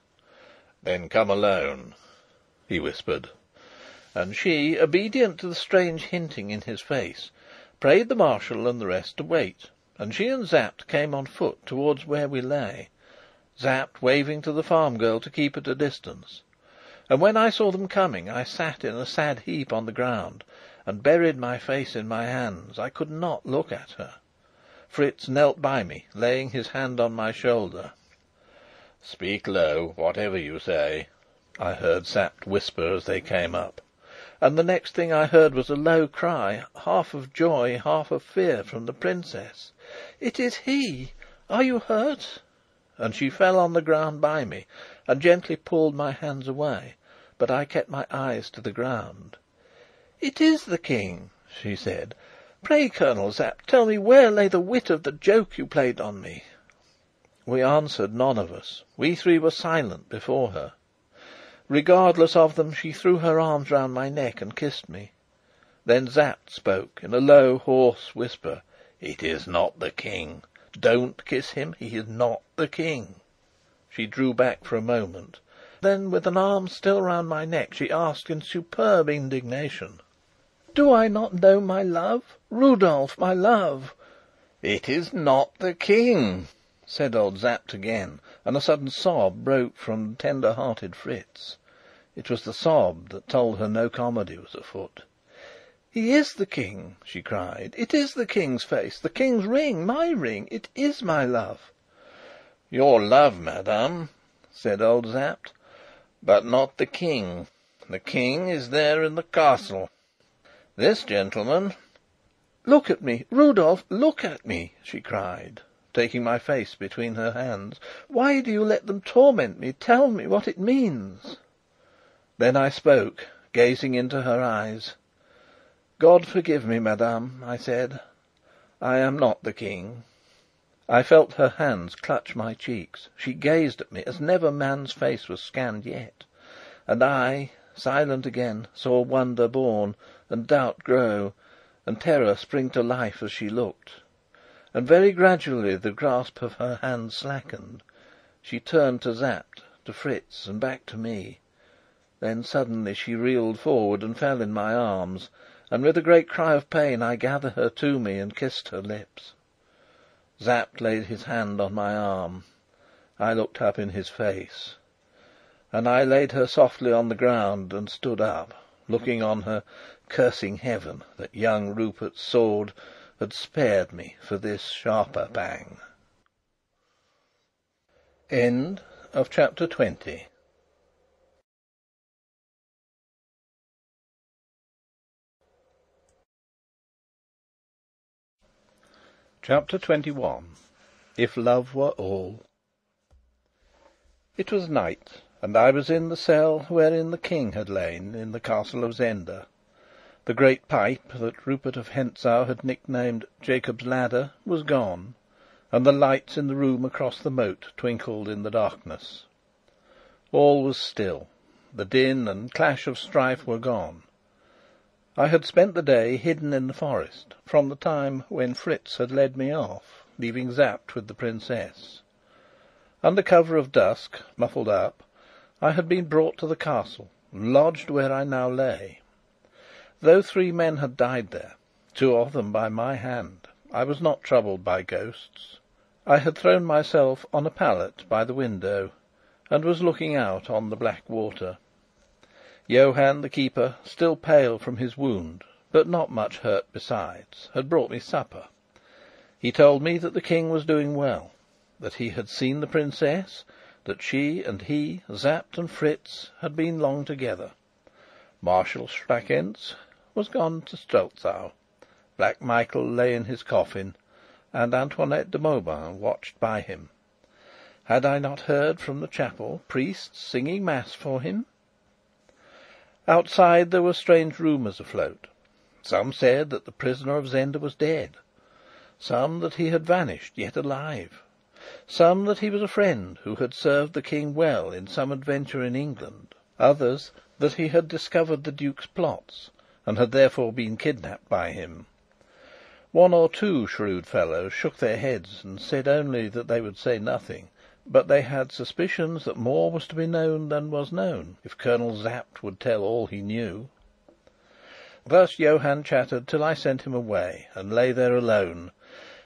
"Then come alone," he whispered. And she, obedient to the strange hinting in his face, prayed the marshal and the rest to wait, and she and Sapt came on foot towards where we lay, Sapt waving to the farm girl to keep at a distance. And when I saw them coming, I sat in a sad heap on the ground, and buried my face in my hands. I could not look at her. Fritz knelt by me, laying his hand on my shoulder. "Speak low, whatever you say," I heard Sapt whisper as they came up. And the next thing I heard was a low cry, half of joy, half of fear, from the princess. "It is he! Are you hurt?" And she fell on the ground by me, and gently pulled my hands away, but I kept my eyes to the ground. "It is the king," she said. "Pray, Colonel Sapt, tell me where lay the wit of the joke you played on me?" We answered none of us. We three were silent before her. Regardless of them, she threw her arms round my neck and kissed me. Then Sapt spoke in a low, hoarse whisper. "It is not the king. Don't kiss him. He is not the king." She drew back for a moment. Then, with an arm still round my neck, she asked in superb indignation: "Do I not know my love? Rudolf, my love!" "It is not the king," said old Sapt again, and a sudden sob broke from tender-hearted Fritz. It was the sob that told her no comedy was afoot. "He is the king!" she cried. "It is the king's face, the king's ring, my ring! It is my love!" "Your love, madame," said old Sapt, "but not the king. The king is there in the castle. This gentleman—" "Look at me, Rudolf, look at me!" she cried, taking my face between her hands. "Why do you let them torment me? Tell me what it means." Then I spoke, gazing into her eyes. "God forgive me, madame," I said. "I am not the king." I felt her hands clutch my cheeks. She gazed at me as never man's face was scanned yet. And I, silent again, saw wonder born, and doubt grow, and terror spring to life as she looked. And very gradually the grasp of her hand slackened. She turned to Sapt, to Fritz, and back to me. Then suddenly she reeled forward and fell in my arms, and with a great cry of pain I gathered her to me and kissed her lips. Sapt laid his hand on my arm. I looked up in his face. And I laid her softly on the ground and stood up, looking on her, cursing heaven that young Rupert's sword had spared me for this sharper pang. End of chapter 20. Chapter 21. If Love Were All. It was night, and I was in the cell wherein the King had lain in the castle of Zenda. The great pipe that Rupert of Hentzau had nicknamed Jacob's Ladder was gone, and the lights in the room across the moat twinkled in the darkness. All was still. The din and clash of strife were gone. I had spent the day hidden in the forest, from the time when Fritz had led me off, leaving Sapt with the Princess. Under cover of dusk, muffled up, I had been brought to the castle, and lodged where I now lay. Though 3 men had died there, 2 of them by my hand, I was not troubled by ghosts. I had thrown myself on a pallet by the window, and was looking out on the black water. Johann the keeper, still pale from his wound, but not much hurt besides, had brought me supper. He told me that the King was doing well, that he had seen the Princess, that she and he, Sapt and Fritz, had been long together. Marshal Strackentz was gone to Strelsau. Black Michael lay in his coffin, and Antoinette de Mauban watched by him. Had I not heard from the chapel priests singing mass for him? Outside there were strange rumours afloat. Some said that the prisoner of Zenda was dead; some that he had vanished, yet alive; some that he was a friend who had served the King well in some adventure in England; others that he had discovered the Duke's plots, and had therefore been kidnapped by him. 1 or 2 shrewd fellows shook their heads, and said only that they would say nothing, but they had suspicions that more was to be known than was known, if Colonel Sapt would tell all he knew. Thus Johann chattered till I sent him away, and lay there alone,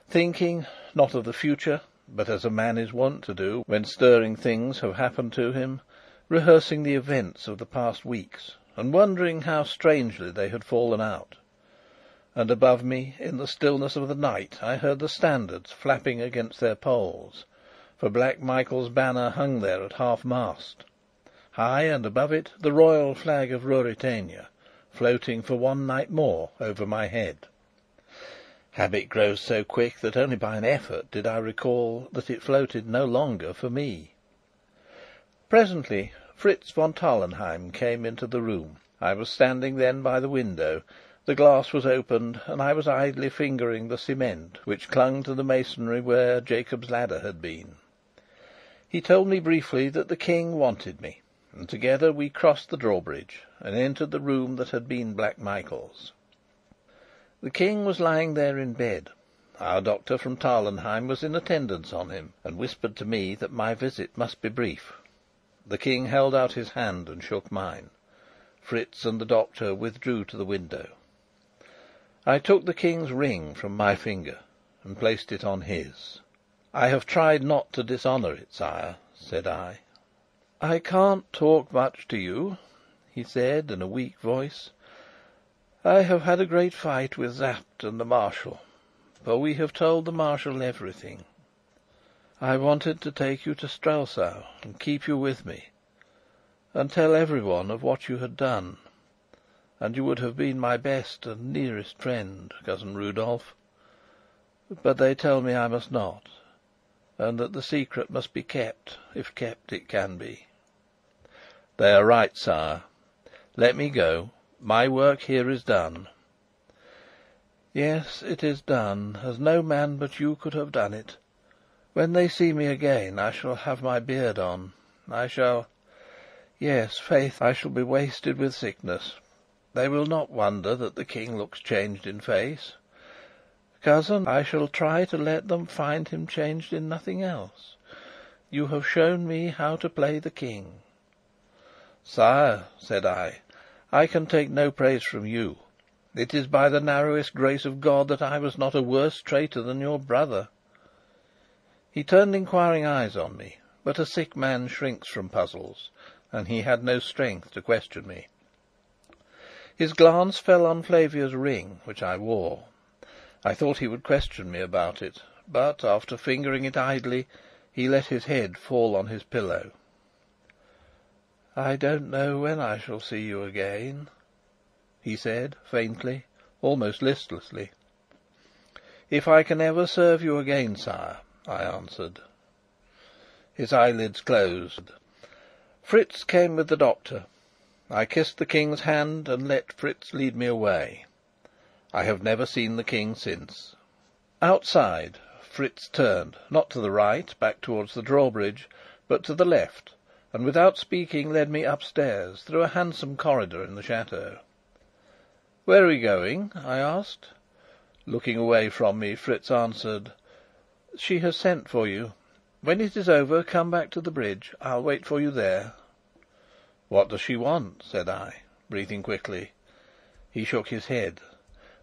thinking, not of the future, but as a man is wont to do when stirring things have happened to him, rehearsing the events of the past weeks, and wondering how strangely they had fallen out. And above me, in the stillness of the night, I heard the standards flapping against their poles, for Black Michael's banner hung there at half-mast. High and above it the royal flag of Ruritania, floating for 1 night more over my head. Habit grows so quick that only by an effort did I recall that it floated no longer for me. Presently Fritz von Tarlenheim came into the room. I was standing then by the window. The glass was opened, and I was idly fingering the cement which clung to the masonry where Jacob's Ladder had been. He told me briefly that the King wanted me, and together we crossed the drawbridge and entered the room that had been Black Michael's. The King was lying there in bed. Our doctor from Tarlenheim was in attendance on him, and whispered to me that my visit must be brief. The King held out his hand and shook mine. Fritz and the doctor withdrew to the window. I took the King's ring from my finger and placed it on his. "I have tried not to dishonour it, sire," said I. "I can't talk much to you," he said in a weak voice. "I have had a great fight with Sapt and the Marshal, for we have told the Marshal everything. I wanted to take you to Strelsau and keep you with me, and tell everyone of what you had done, and you would have been my best and nearest friend, Cousin Rudolf. But they tell me I must not, and that the secret must be kept, if kept it can be." "They are right, sire. Let me go. My work here is done." "Yes, it is done, as no man but you could have done it. When they see me again, I shall have my beard on. Yes, faith, I shall be wasted with sickness. They will not wonder that the King looks changed in face. Cousin, I shall try to let them find him changed in nothing else. You have shown me how to play the King." "Sire," said I can take no praise from you. It is by the narrowest grace of God that I was not a worse traitor than your brother." He turned inquiring eyes on me, but a sick man shrinks from puzzles, and he had no strength to question me. His glance fell on Flavia's ring, which I wore. I thought he would question me about it, but, after fingering it idly, he let his head fall on his pillow. "I don't know when I shall see you again," he said, faintly, almost listlessly. "If I can ever serve you again, sire," I answered. His eyelids closed. Fritz came with the doctor. I kissed the King's hand and let Fritz lead me away. I have never seen the King since. Outside, Fritz turned, not to the right, back towards the drawbridge, but to the left, and without speaking led me upstairs, through a handsome corridor in the chateau. "Where are we going?" I asked. Looking away from me, Fritz answered: "She has sent for you. When it is over, come back to the bridge. I'll wait for you there." "What does she want?" said I, breathing quickly. He shook his head.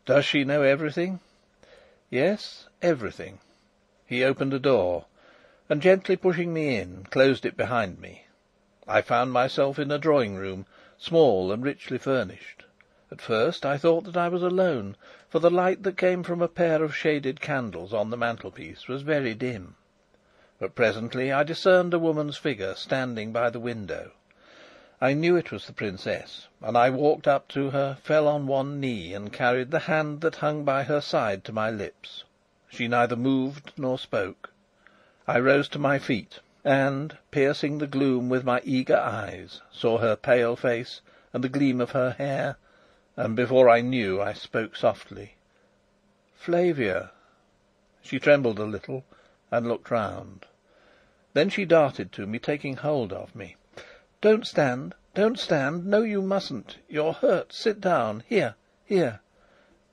"Does she know everything?" "Yes, everything." He opened a door, and, gently pushing me in, closed it behind me. I found myself in a drawing-room, small and richly furnished. At first I thought that I was alone, for the light that came from a pair of shaded candles on the mantelpiece was very dim. But presently I discerned a woman's figure standing by the window. I knew it was the Princess, and I walked up to her, fell on one knee, and carried the hand that hung by her side to my lips. She neither moved nor spoke. I rose to my feet, and, piercing the gloom with my eager eyes, saw her pale face and the gleam of her hair, and before I knew, I spoke softly: "Flavia." She trembled a little and looked round. Then she darted to me, taking hold of me. "Don't stand, don't stand! No, you mustn't. You're hurt. Sit down. Here, here."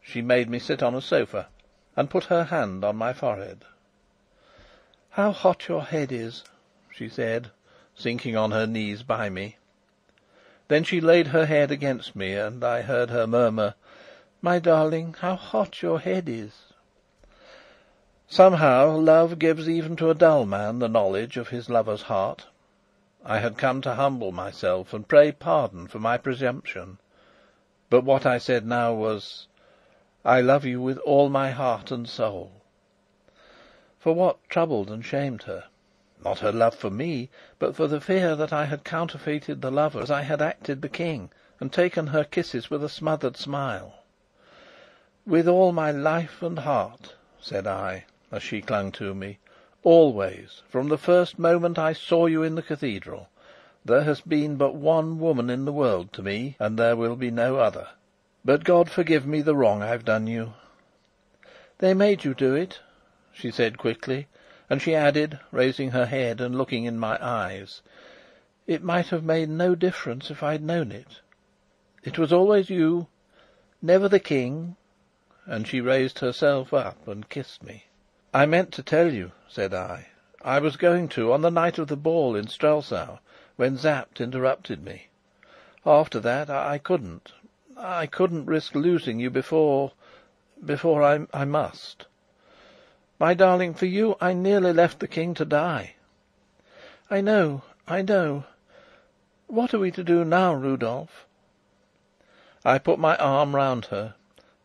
She made me sit on a sofa, and put her hand on my forehead. "How hot your head is!" she said, sinking on her knees by me. Then she laid her head against me, and I heard her murmur: "My darling, how hot your head is!" Somehow love gives even to a dull man the knowledge of his lover's heart. I had come to humble myself and pray pardon for my presumption. But what I said now was: "I love you with all my heart and soul." For what troubled and shamed her? Not her love for me, but for the fear that I had counterfeited the lover as I had acted the King, and taken her kisses with a smothered smile. "With all my life and heart," said I, as she clung to me. "Always, from the first moment I saw you in the cathedral. There has been but one woman in the world to me, and there will be no other. But God forgive me the wrong I've done you." "They made you do it," she said quickly, and she added, raising her head and looking in my eyes: "It might have made no difference if I'd known it. It was always you, never the King." And she raised herself up and kissed me. "I meant to tell you," said I. "I was going to, on the night of the ball in Strelsau, when Sapt interrupted me. After that, I couldn't risk losing you before I must. My darling, for you I nearly left the King to die." I know. What are we to do now, Rudolf?" I put my arm round her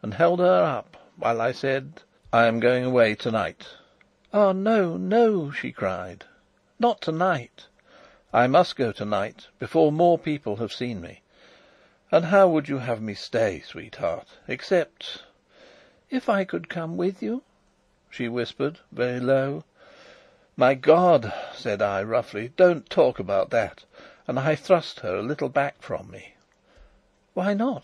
and held her up while I said: "I am going away tonight." "Ah, no, no!" she cried. "Not tonight." "I must go tonight, before more people have seen me. And how would you have me stay, sweetheart, except?" "If I could come with you?" she whispered, very low. "My God!" said I roughly, "don't talk about that!" and I thrust her a little back from me. "Why not?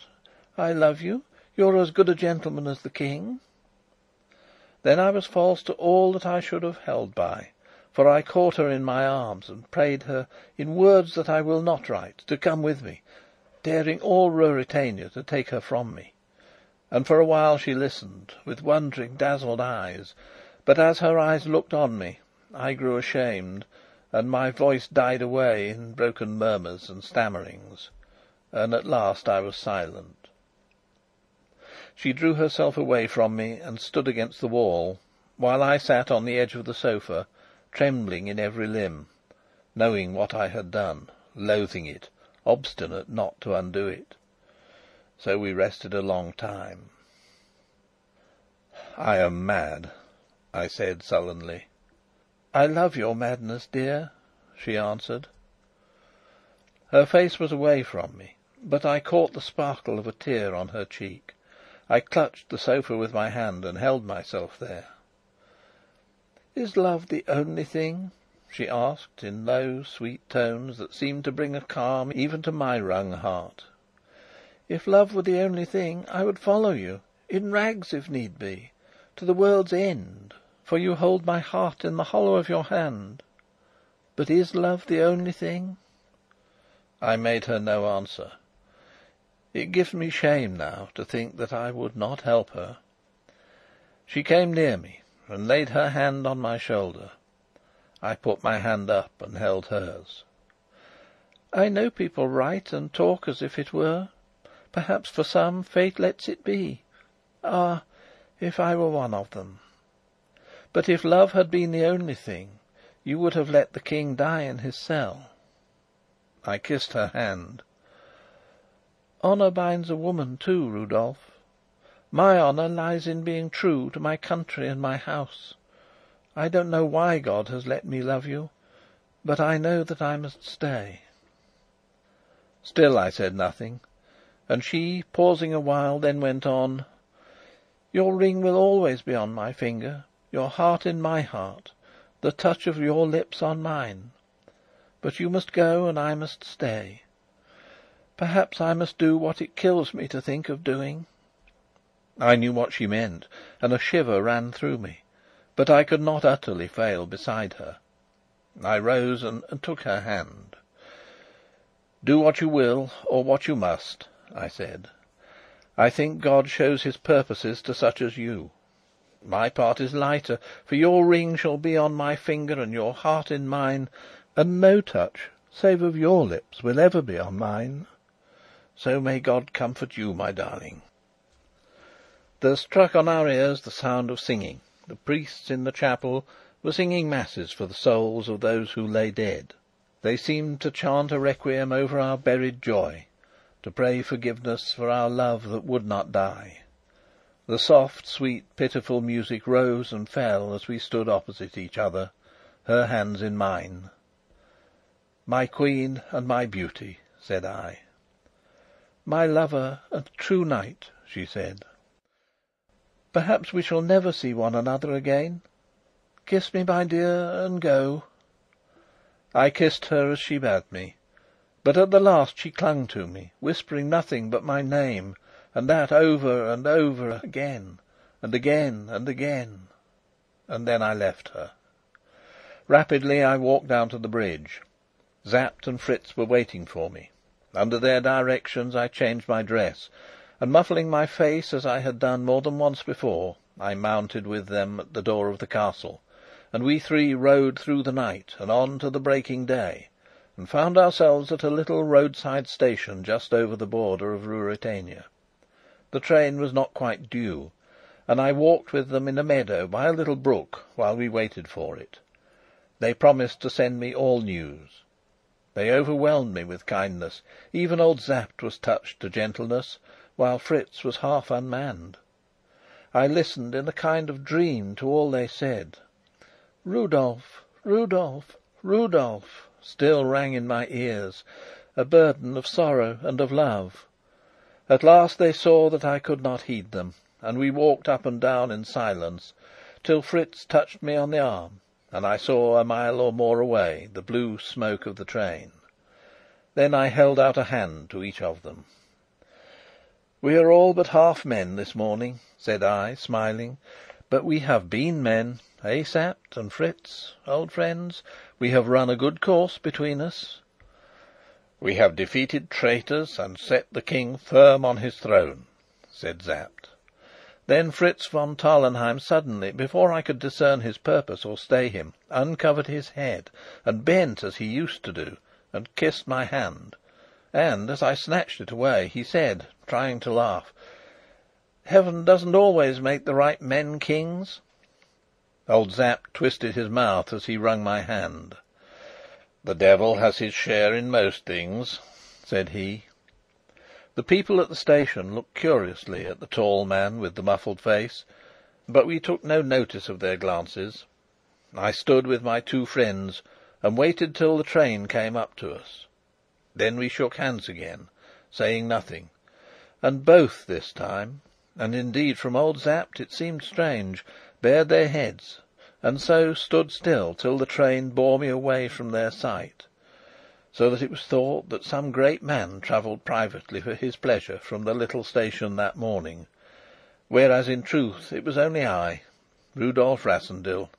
I love you. You're as good a gentleman as the King." Then I was false to all that I should have held by, for I caught her in my arms and prayed her, in words that I will not write, to come with me, daring all Ruritania to take her from me. And for a while she listened, with wondering, dazzled eyes. But as her eyes looked on me, I grew ashamed, and my voice died away in broken murmurs and stammerings, and at last I was silent. She drew herself away from me and stood against the wall, while I sat on the edge of the sofa, trembling in every limb, knowing what I had done, loathing it, obstinate not to undo it. So we rested a long time. "I am mad," I said sullenly. "I love your madness, dear," she answered. Her face was away from me, but I caught the sparkle of a tear on her cheek. I clutched the sofa with my hand and held myself there. "Is love the only thing?" she asked, in low, sweet tones that seemed to bring a calm even to my wrung heart. "If love were the only thing, I would follow you, in rags if need be, to the world's end, for you hold my heart in the hollow of your hand. But is love the only thing?" I made her no answer. It gives me shame now to think that I would not help her. She came near me and laid her hand on my shoulder. I put my hand up and held hers. "I know people write and talk as if it were. Perhaps for some fate lets it be. Ah, if I were one of them! But if love had been the only thing, you would have let the king die in his cell." I kissed her hand. "Honour binds a woman too, Rudolf. My honour lies in being true to my country and my house. I don't know why God has let me love you, but I know that I must stay." Still I said nothing, and she, pausing a while, then went on: "Your ring will always be on my finger, your heart in my heart, the touch of your lips on mine. But you must go, and I must stay. Perhaps I must do what it kills me to think of doing." I knew what she meant, and a shiver ran through me, but I could not utterly fail beside her. I rose and took her hand. "Do what you will, or what you must," I said. "I think God shows His purposes to such as you. My part is lighter, for your ring shall be on my finger and your heart in mine, and no touch, save of your lips, will ever be on mine. So may God comfort you, my darling." There struck on our ears the sound of singing. The priests in the chapel were singing masses for the souls of those who lay dead. They seemed to chant a requiem over our buried joy, to pray forgiveness for our love that would not die. The soft, sweet, pitiful music rose and fell as we stood opposite each other, her hands in mine. "My Queen and my beauty," said I. "My lover and true knight," she said. "Perhaps we shall never see one another again. Kiss me, my dear, and go." I kissed her as she bade me, but at the last she clung to me, whispering nothing but my name, and that over and over again, and again and again. And then I left her. Rapidly I walked down to the bridge. Sapt and Fritz were waiting for me. Under their directions I changed my dress, and muffling my face as I had done more than once before, I mounted with them at the door of the castle, and we three rode through the night and on to the breaking day, and found ourselves at a little roadside station just over the border of Ruritania. The train was not quite due, and I walked with them in a meadow by a little brook while we waited for it. They promised to send me all news. They overwhelmed me with kindness. Even old Sapt was touched to gentleness, while Fritz was half unmanned. I listened in a kind of dream to all they said. "Rudolf, Rudolf, Rudolf," still rang in my ears, a burden of sorrow and of love. At last they saw that I could not heed them, and we walked up and down in silence, till Fritz touched me on the arm, and I saw, a mile or more away, the blue smoke of the train. Then I held out a hand to each of them. "We are all but half men this morning," said I, smiling, "but we have been men, eh, Sapt and Fritz, old friends? We have run a good course between us." "We have defeated traitors and set the King firm on his throne," said Sapt. Then Fritz von Tarlenheim suddenly, before I could discern his purpose or stay him, uncovered his head and bent as he used to do, and kissed my hand. And, as I snatched it away, he said, trying to laugh: "Heaven doesn't always make the right men kings." Old Sapt twisted his mouth as he wrung my hand. "The devil has his share in most things," said he. The people at the station looked curiously at the tall man with the muffled face, but we took no notice of their glances. I stood with my two friends and waited till the train came up to us. Then we shook hands again, saying nothing, and both this time, and indeed from old Sapt it seemed strange, bared their heads, and so stood still till the train bore me away from their sight, so that it was thought that some great man travelled privately for his pleasure from the little station that morning, whereas in truth it was only I, Rudolf Rassendyll,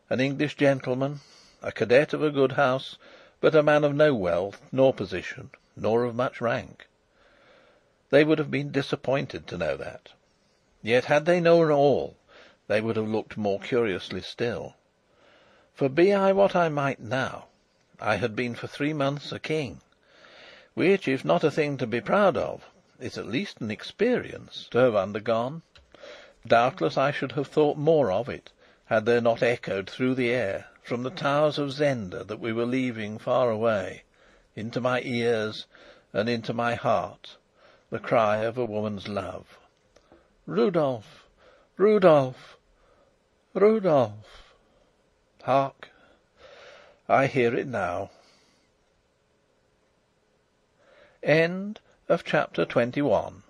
an English gentleman, a cadet of a good house, but a man of no wealth nor position, nor of much rank. They would have been disappointed to know that. Yet had they known all, they would have looked more curiously still. For be I what I might now, I had been for 3 months a king, which, if not a thing to be proud of, is at least an experience to have undergone. Doubtless I should have thought more of it, had there not echoed through the air, from the towers of Zenda that we were leaving far away, into my ears and into my heart, the cry of a woman's love: "Rudolf! Rudolf! Rudolf!" Hark! I hear it now. End of chapter 21.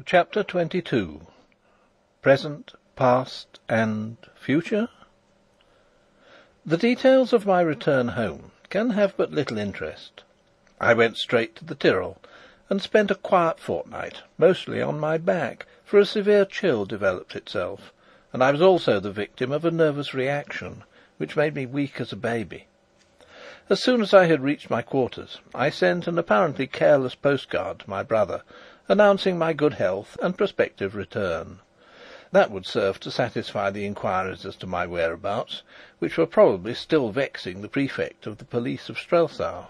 Chapter 22. Present, Past, and Future. The details of my return home can have but little interest. I went straight to the Tyrol, and spent a quiet fortnight, mostly on my back, for a severe chill developed itself, and I was also the victim of a nervous reaction, which made me weak as a baby. As soon as I had reached my quarters, I sent an apparently careless postcard to my brother, announcing my good health and prospective return. That would serve to satisfy the inquiries as to my whereabouts, which were probably still vexing the Prefect of the Police of Strelsau.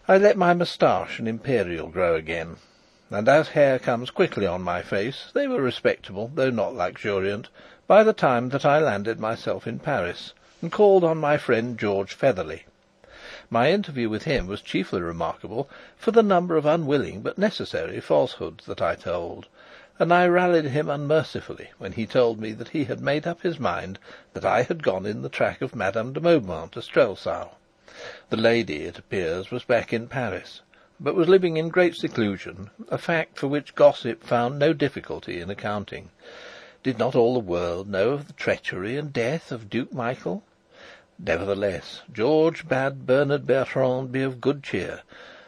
I let my moustache and imperial grow again, and as hair comes quickly on my face, they were respectable, though not luxuriant, by the time that I landed myself in Paris and called on my friend George Featherly. My interview with him was chiefly remarkable for the number of unwilling but necessary falsehoods that I told, and I rallied him unmercifully when he told me that he had made up his mind that I had gone in the track of Madame de Mauban to Strelsau. The lady, it appears, was back in Paris, but was living in great seclusion, a fact for which gossip found no difficulty in accounting. Did not all the world know of the treachery and death of Duke Michael? Nevertheless, George bade Bernard Bertrand be of good cheer,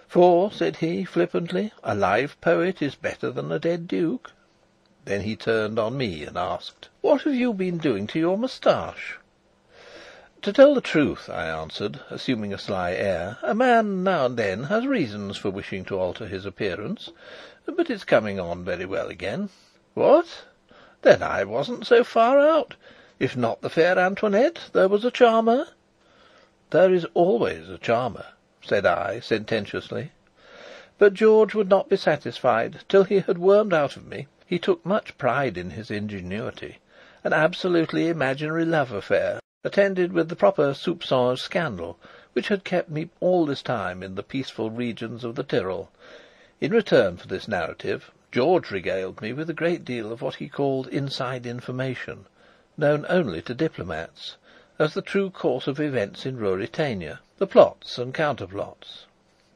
for, said he flippantly, a live poet is better than a dead duke. Then he turned on me and asked: "What have you been doing to your moustache?" "To tell the truth," I answered, assuming a sly air, "a man now and then has reasons for wishing to alter his appearance, but it's coming on very well again." "What? Then I wasn't so far out. If not the fair Antoinette, there was a charmer." "There is always a charmer," said I, sententiously. But George would not be satisfied till he had wormed out of me, he took much pride in his ingenuity, an absolutely imaginary love affair, attended with the proper soupçon of scandal, which had kept me all this time in the peaceful regions of the Tyrol. In return for this narrative, George regaled me with a great deal of what he called inside information, known only to diplomats, as the true course of events in Ruritania, the plots and counterplots.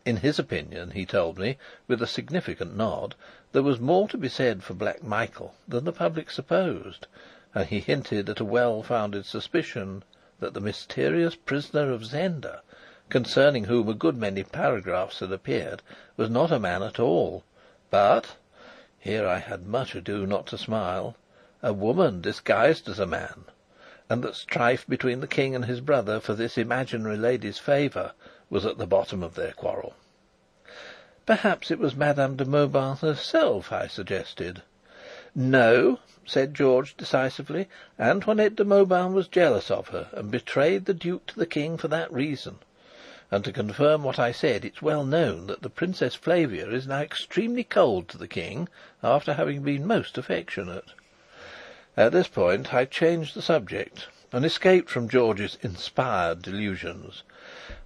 In his opinion, he told me, with a significant nod, there was more to be said for Black Michael than the public supposed, and he hinted at a well-founded suspicion that the mysterious Prisoner of Zenda, concerning whom a good many paragraphs had appeared, was not a man at all, but here I had much ado not to smile a woman disguised as a man, and that strife between the King and his brother for this imaginary lady's favour was at the bottom of their quarrel. "Perhaps it was Madame de Mauban herself," I suggested. "No," said George decisively. "Antoinette de Mauban was jealous of her, and betrayed the Duke to the King for that reason. And to confirm what I said, it's well known that the Princess Flavia is now extremely cold to the King, after having been most affectionate." At this point I changed the subject, and escaped from George's inspired delusions.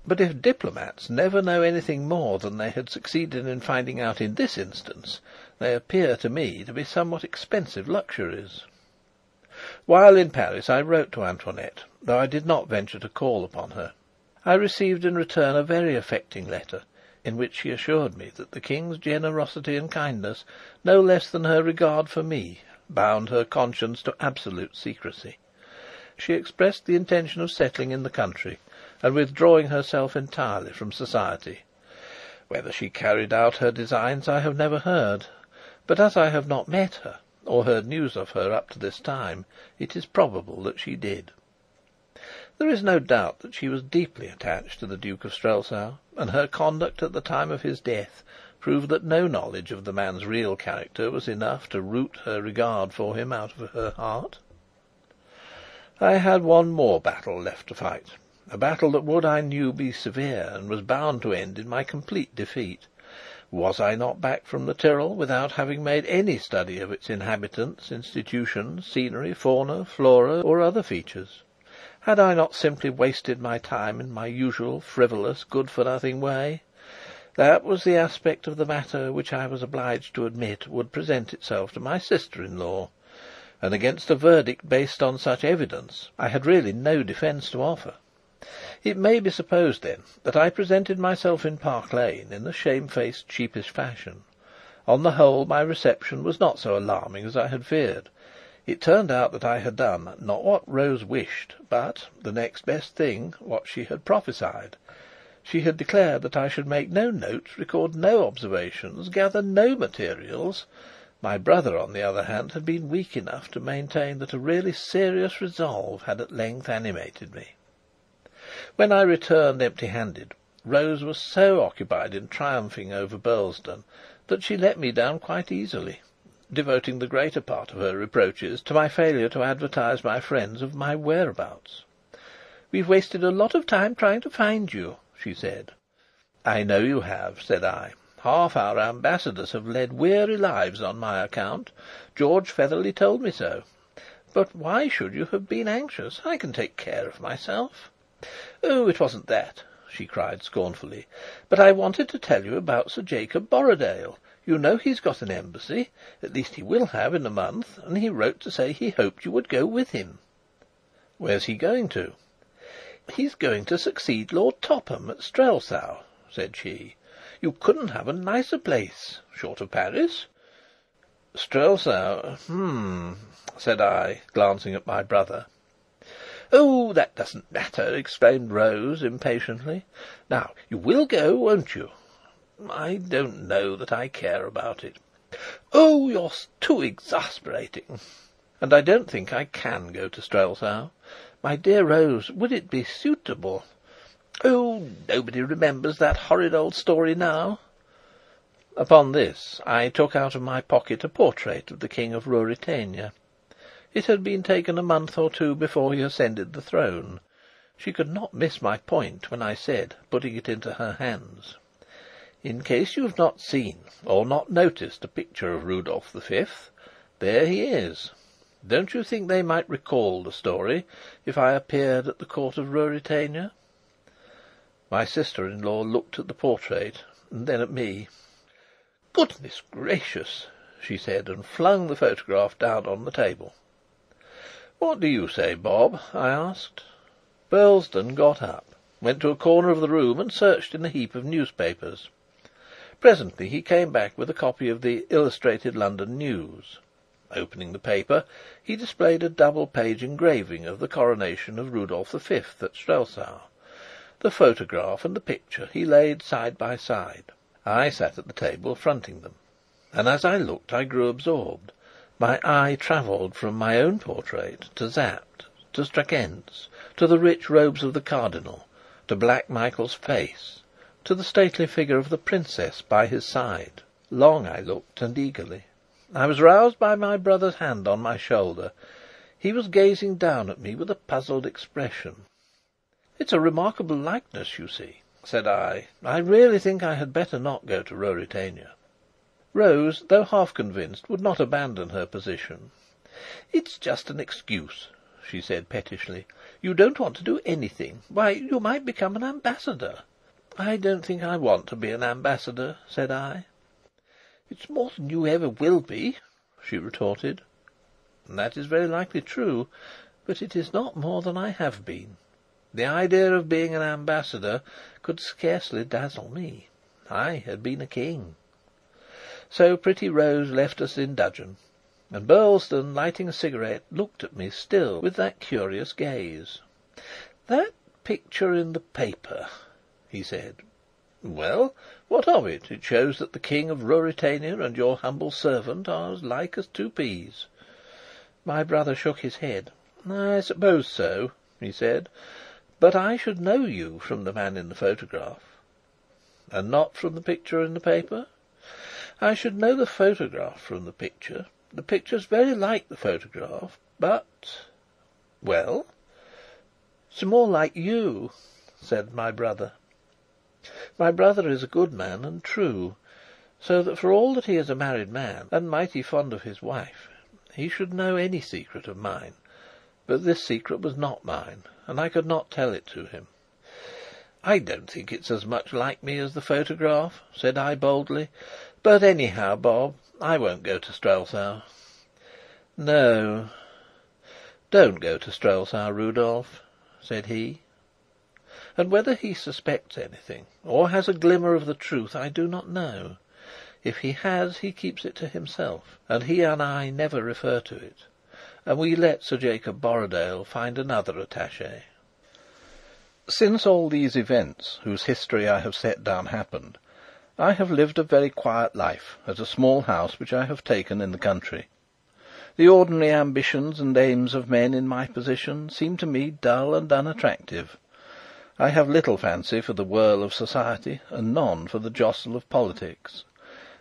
But if diplomats never know anything more than they had succeeded in finding out in this instance, they appear to me to be somewhat expensive luxuries. While in Paris I wrote to Antoinette, though I did not venture to call upon her. I received in return a very affecting letter, in which she assured me that the King's generosity and kindness, no less than her regard for me, bound her conscience to absolute secrecy. She expressed the intention of settling in the country, and withdrawing herself entirely from society. Whether she carried out her designs I have never heard, but as I have not met her, or heard news of her up to this time, it is probable that she did. There is no doubt that she was deeply attached to the Duke of Strelsau, and her conduct at the time of his death proved that no knowledge of the man's real character was enough to root her regard for him out of her heart. I had one more battle left to fight, a battle that would, I knew, be severe, and was bound to end in my complete defeat. Was I not back from the Tyrol without having made any study of its inhabitants, institutions, scenery, fauna, flora, or other features? Had I not simply wasted my time in my usual frivolous, good-for-nothing way? That was the aspect of the matter which I was obliged to admit would present itself to my sister-in-law, and against a verdict based on such evidence I had really no defence to offer. It may be supposed, then, that I presented myself in Park Lane in a shamefaced, sheepish fashion. On the whole, my reception was not so alarming as I had feared. It turned out that I had done, not what Rose wished, but, the next best thing, what she had prophesied. She had declared that I should make no notes, record no observations, gather no materials. My brother, on the other hand, had been weak enough to maintain that a really serious resolve had at length animated me. When I returned empty-handed, Rose was so occupied in triumphing over Burlesdon that she let me down quite easily, devoting the greater part of her reproaches to my failure to advertise my friends of my whereabouts. "We've wasted a lot of time trying to find you," she said. "I know you have," said I. "Half our ambassadors have led weary lives on my account. George Featherly told me so. But why should you have been anxious? I can take care of myself." "Oh, it wasn't that," she cried scornfully. "But I wanted to tell you about Sir Jacob Borrodaile. You know he's got an embassy, at least he will have in a month, and he wrote to say he hoped you would go with him." "Where's he going to?" "He's going to succeed Lord Topham at Strelsau," said she. "You couldn't have a nicer place, short of Paris." "Strelsau, said I, glancing at my brother. "Oh, that doesn't matter," exclaimed Rose impatiently. "Now, you will go, won't you?" "I don't know that I care about it." "Oh, you're too exasperating." "And I don't think I can go to Strelsau. My dear Rose, would it be suitable?" "Oh, nobody remembers that horrid old story now." Upon this, I took out of my pocket a portrait of the King of Ruritania. It had been taken a month or two before he ascended the throne. She could not miss my point when I said, putting it into her hands: "In case you have not seen or not noticed a picture of Rudolf V, there he is. Don't you think they might recall the story if I appeared at the court of Ruritania?" My sister-in-law looked at the portrait and then at me. "Goodness gracious!" she said, and flung the photograph down on the table. "What do you say, Bob?" I asked. Burlesdon got up, went to a corner of the room, and searched in a heap of newspapers. Presently he came back with a copy of the Illustrated London News. Opening the paper, he displayed a double-page engraving of the coronation of Rudolf V at Strelsau. The photograph and the picture he laid side by side. I sat at the table fronting them, and as I looked I grew absorbed. My eye travelled from my own portrait to Sapt, to Strakencz, to the rich robes of the Cardinal, to Black Michael's face, to the stately figure of the Princess by his side. Long I looked, and eagerly. I was roused by my brother's hand on my shoulder. He was gazing down at me with a puzzled expression. "It's a remarkable likeness, you see," said I. "I really think I had better not go to Ruritania." Rose, though half convinced, would not abandon her position. "It's just an excuse," she said pettishly. "You don't want to do anything. Why, you might become an ambassador." "I don't think I want to be an ambassador," said I. "It's more than you ever will be," she retorted. "That is very likely true, but it is not more than I have been. The idea of being an ambassador could scarcely dazzle me. I had been a king. So pretty Rose left us in dudgeon, and Burlesdon, lighting a cigarette, looked at me still with that curious gaze. "That picture in the paper," he said. "Well, what of it? It shows that the King of Ruritania and your humble servant are as like as two peas." My brother shook his head. "I suppose so," he said. "But I should know you from the man in the photograph." "And not from the picture in the paper?" "I should know the photograph from the picture. The picture's very like the photograph, but—" "Well?" "It's more like you," said my brother. My brother is a good man and true, so that for all that he is a married man and mighty fond of his wife, he should know any secret of mine. But this secret was not mine, and I could not tell it to him. "I don't think it's as much like me as the photograph," said I boldly. "But anyhow, Bob, I won't go to Strelsau." "No, don't go to Strelsau, Rudolf," said he. And whether he suspects anything, or has a glimmer of the truth, I do not know. If he has, he keeps it to himself, and he and I never refer to it, and we let Sir Jacob Borrodaile find another attaché. Since all these events, whose history I have set down, happened, I have lived a very quiet life at a small house which I have taken in the country. The ordinary ambitions and aims of men in my position seem to me dull and unattractive. I have little fancy for the whirl of society, and none for the jostle of politics.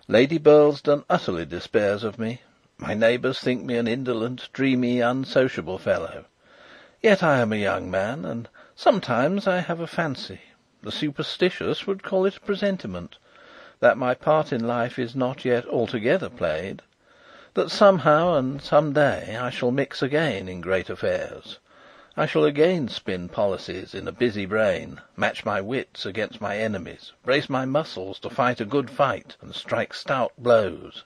Lady Burlesdon utterly despairs of me. My neighbours think me an indolent, dreamy, unsociable fellow. Yet I am a young man, and sometimes I have a fancy, the superstitious would call it a presentiment, that my part in life is not yet altogether played, that somehow and some day I shall mix again in great affairs. I shall again spin policies in a busy brain, match my wits against my enemies, brace my muscles to fight a good fight, and strike stout blows.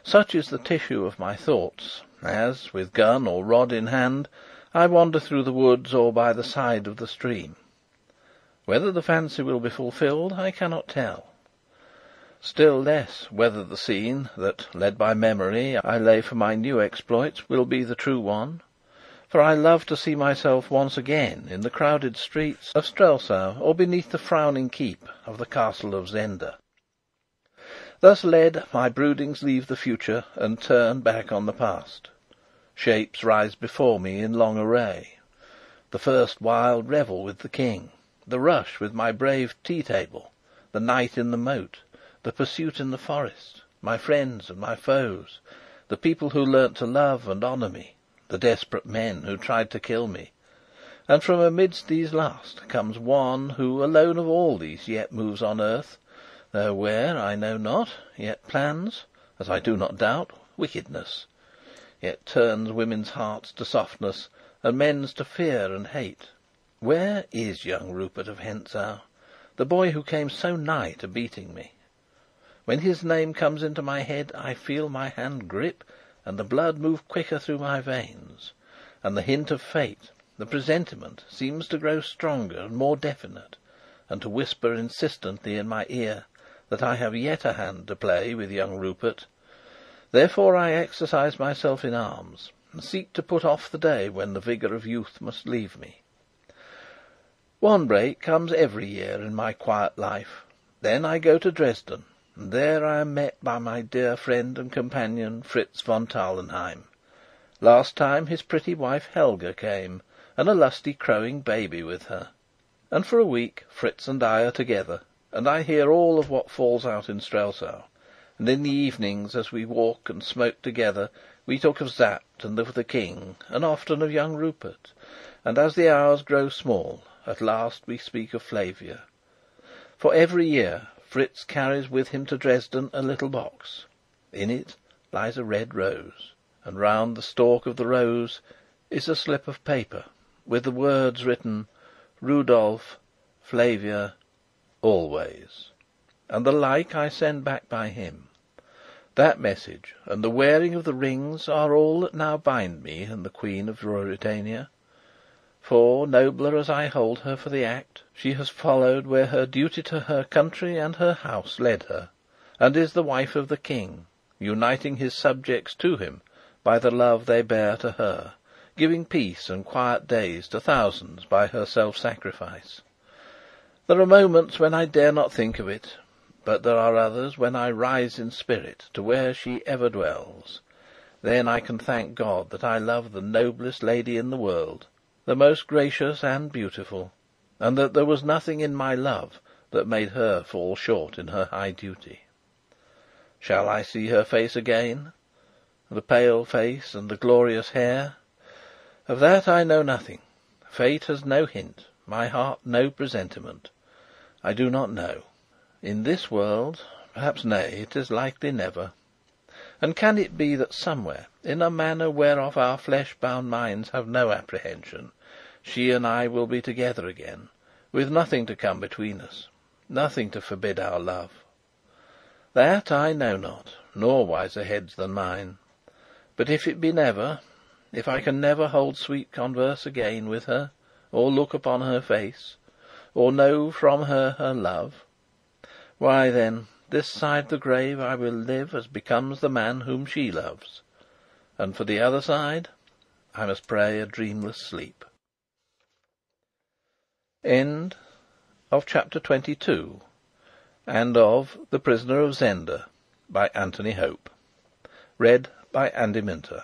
Such is the tissue of my thoughts, as, with gun or rod in hand, I wander through the woods or by the side of the stream. Whether the fancy will be fulfilled, I cannot tell. Still less whether the scene that, led by memory, I lay for my new exploits, will be the true one. For I love to see myself once again in the crowded streets of Strelsau, or beneath the frowning keep of the castle of Zenda. Thus led, my broodings leave the future and turn back on the past. Shapes rise before me in long array. The first wild revel with the King, the rush with my brave tea-table, the night in the moat, the pursuit in the forest, my friends and my foes, the people who learnt to love and honour me, the desperate men who tried to kill me. And from amidst these last comes one who, alone of all these, yet moves on earth, though where I know not, yet plans, as I do not doubt, wickedness, yet turns women's hearts to softness and men's to fear and hate. Where is young Rupert of Hentzau, the boy who came so nigh to beating me? When his name comes into my head, I feel my hand grip and the blood move quicker through my veins, and the hint of fate, the presentiment, seems to grow stronger and more definite, and to whisper insistently in my ear that I have yet a hand to play with young Rupert. Therefore I exercise myself in arms, and seek to put off the day when the vigour of youth must leave me. One break comes every year in my quiet life. Then I go to Dresden, and there I am met by my dear friend and companion, Fritz von Tarlenheim. Last time his pretty wife Helga came, and a lusty crowing baby with her. And for a week Fritz and I are together, and I hear all of what falls out in Strelsau. And in the evenings, as we walk and smoke together, we talk of Sapt and of the King, and often of young Rupert. And as the hours grow small, at last we speak of Flavia. For every year Fritz carries with him to Dresden a little box. In it lies a red rose, and round the stalk of the rose is a slip of paper with the words written, "Rudolf, Flavia, always." And the like I send back by him. That message and the wearing of the rings are all that now bind me and the Queen of Ruritania. For, nobler as I hold her for the act, she has followed where her duty to her country and her house led her, and is the wife of the King, uniting his subjects to him by the love they bear to her, giving peace and quiet days to thousands by her self-sacrifice. There are moments when I dare not think of it, but there are others when I rise in spirit to where she ever dwells. Then I can thank God that I love the noblest lady in the world, the most gracious and beautiful, and that there was nothing in my love that made her fall short in her high duty. Shall I see her face again? The pale face and the glorious hair? Of that I know nothing. Fate has no hint, my heart no presentiment. I do not know. In this world, perhaps nay, it is likely never. And can it be that somewhere, in a manner whereof our flesh-bound minds have no apprehension, she and I will be together again, with nothing to come between us, nothing to forbid our love? That I know not, nor wiser heads than mine. But if it be never, if I can never hold sweet converse again with her, or look upon her face, or know from her her love, why then, this side the grave I will live as becomes the man whom she loves, and for the other side I must pray a dreamless sleep. End of Chapter 22 and of The Prisoner of Zenda by Anthony Hope. Read by Andy Minter.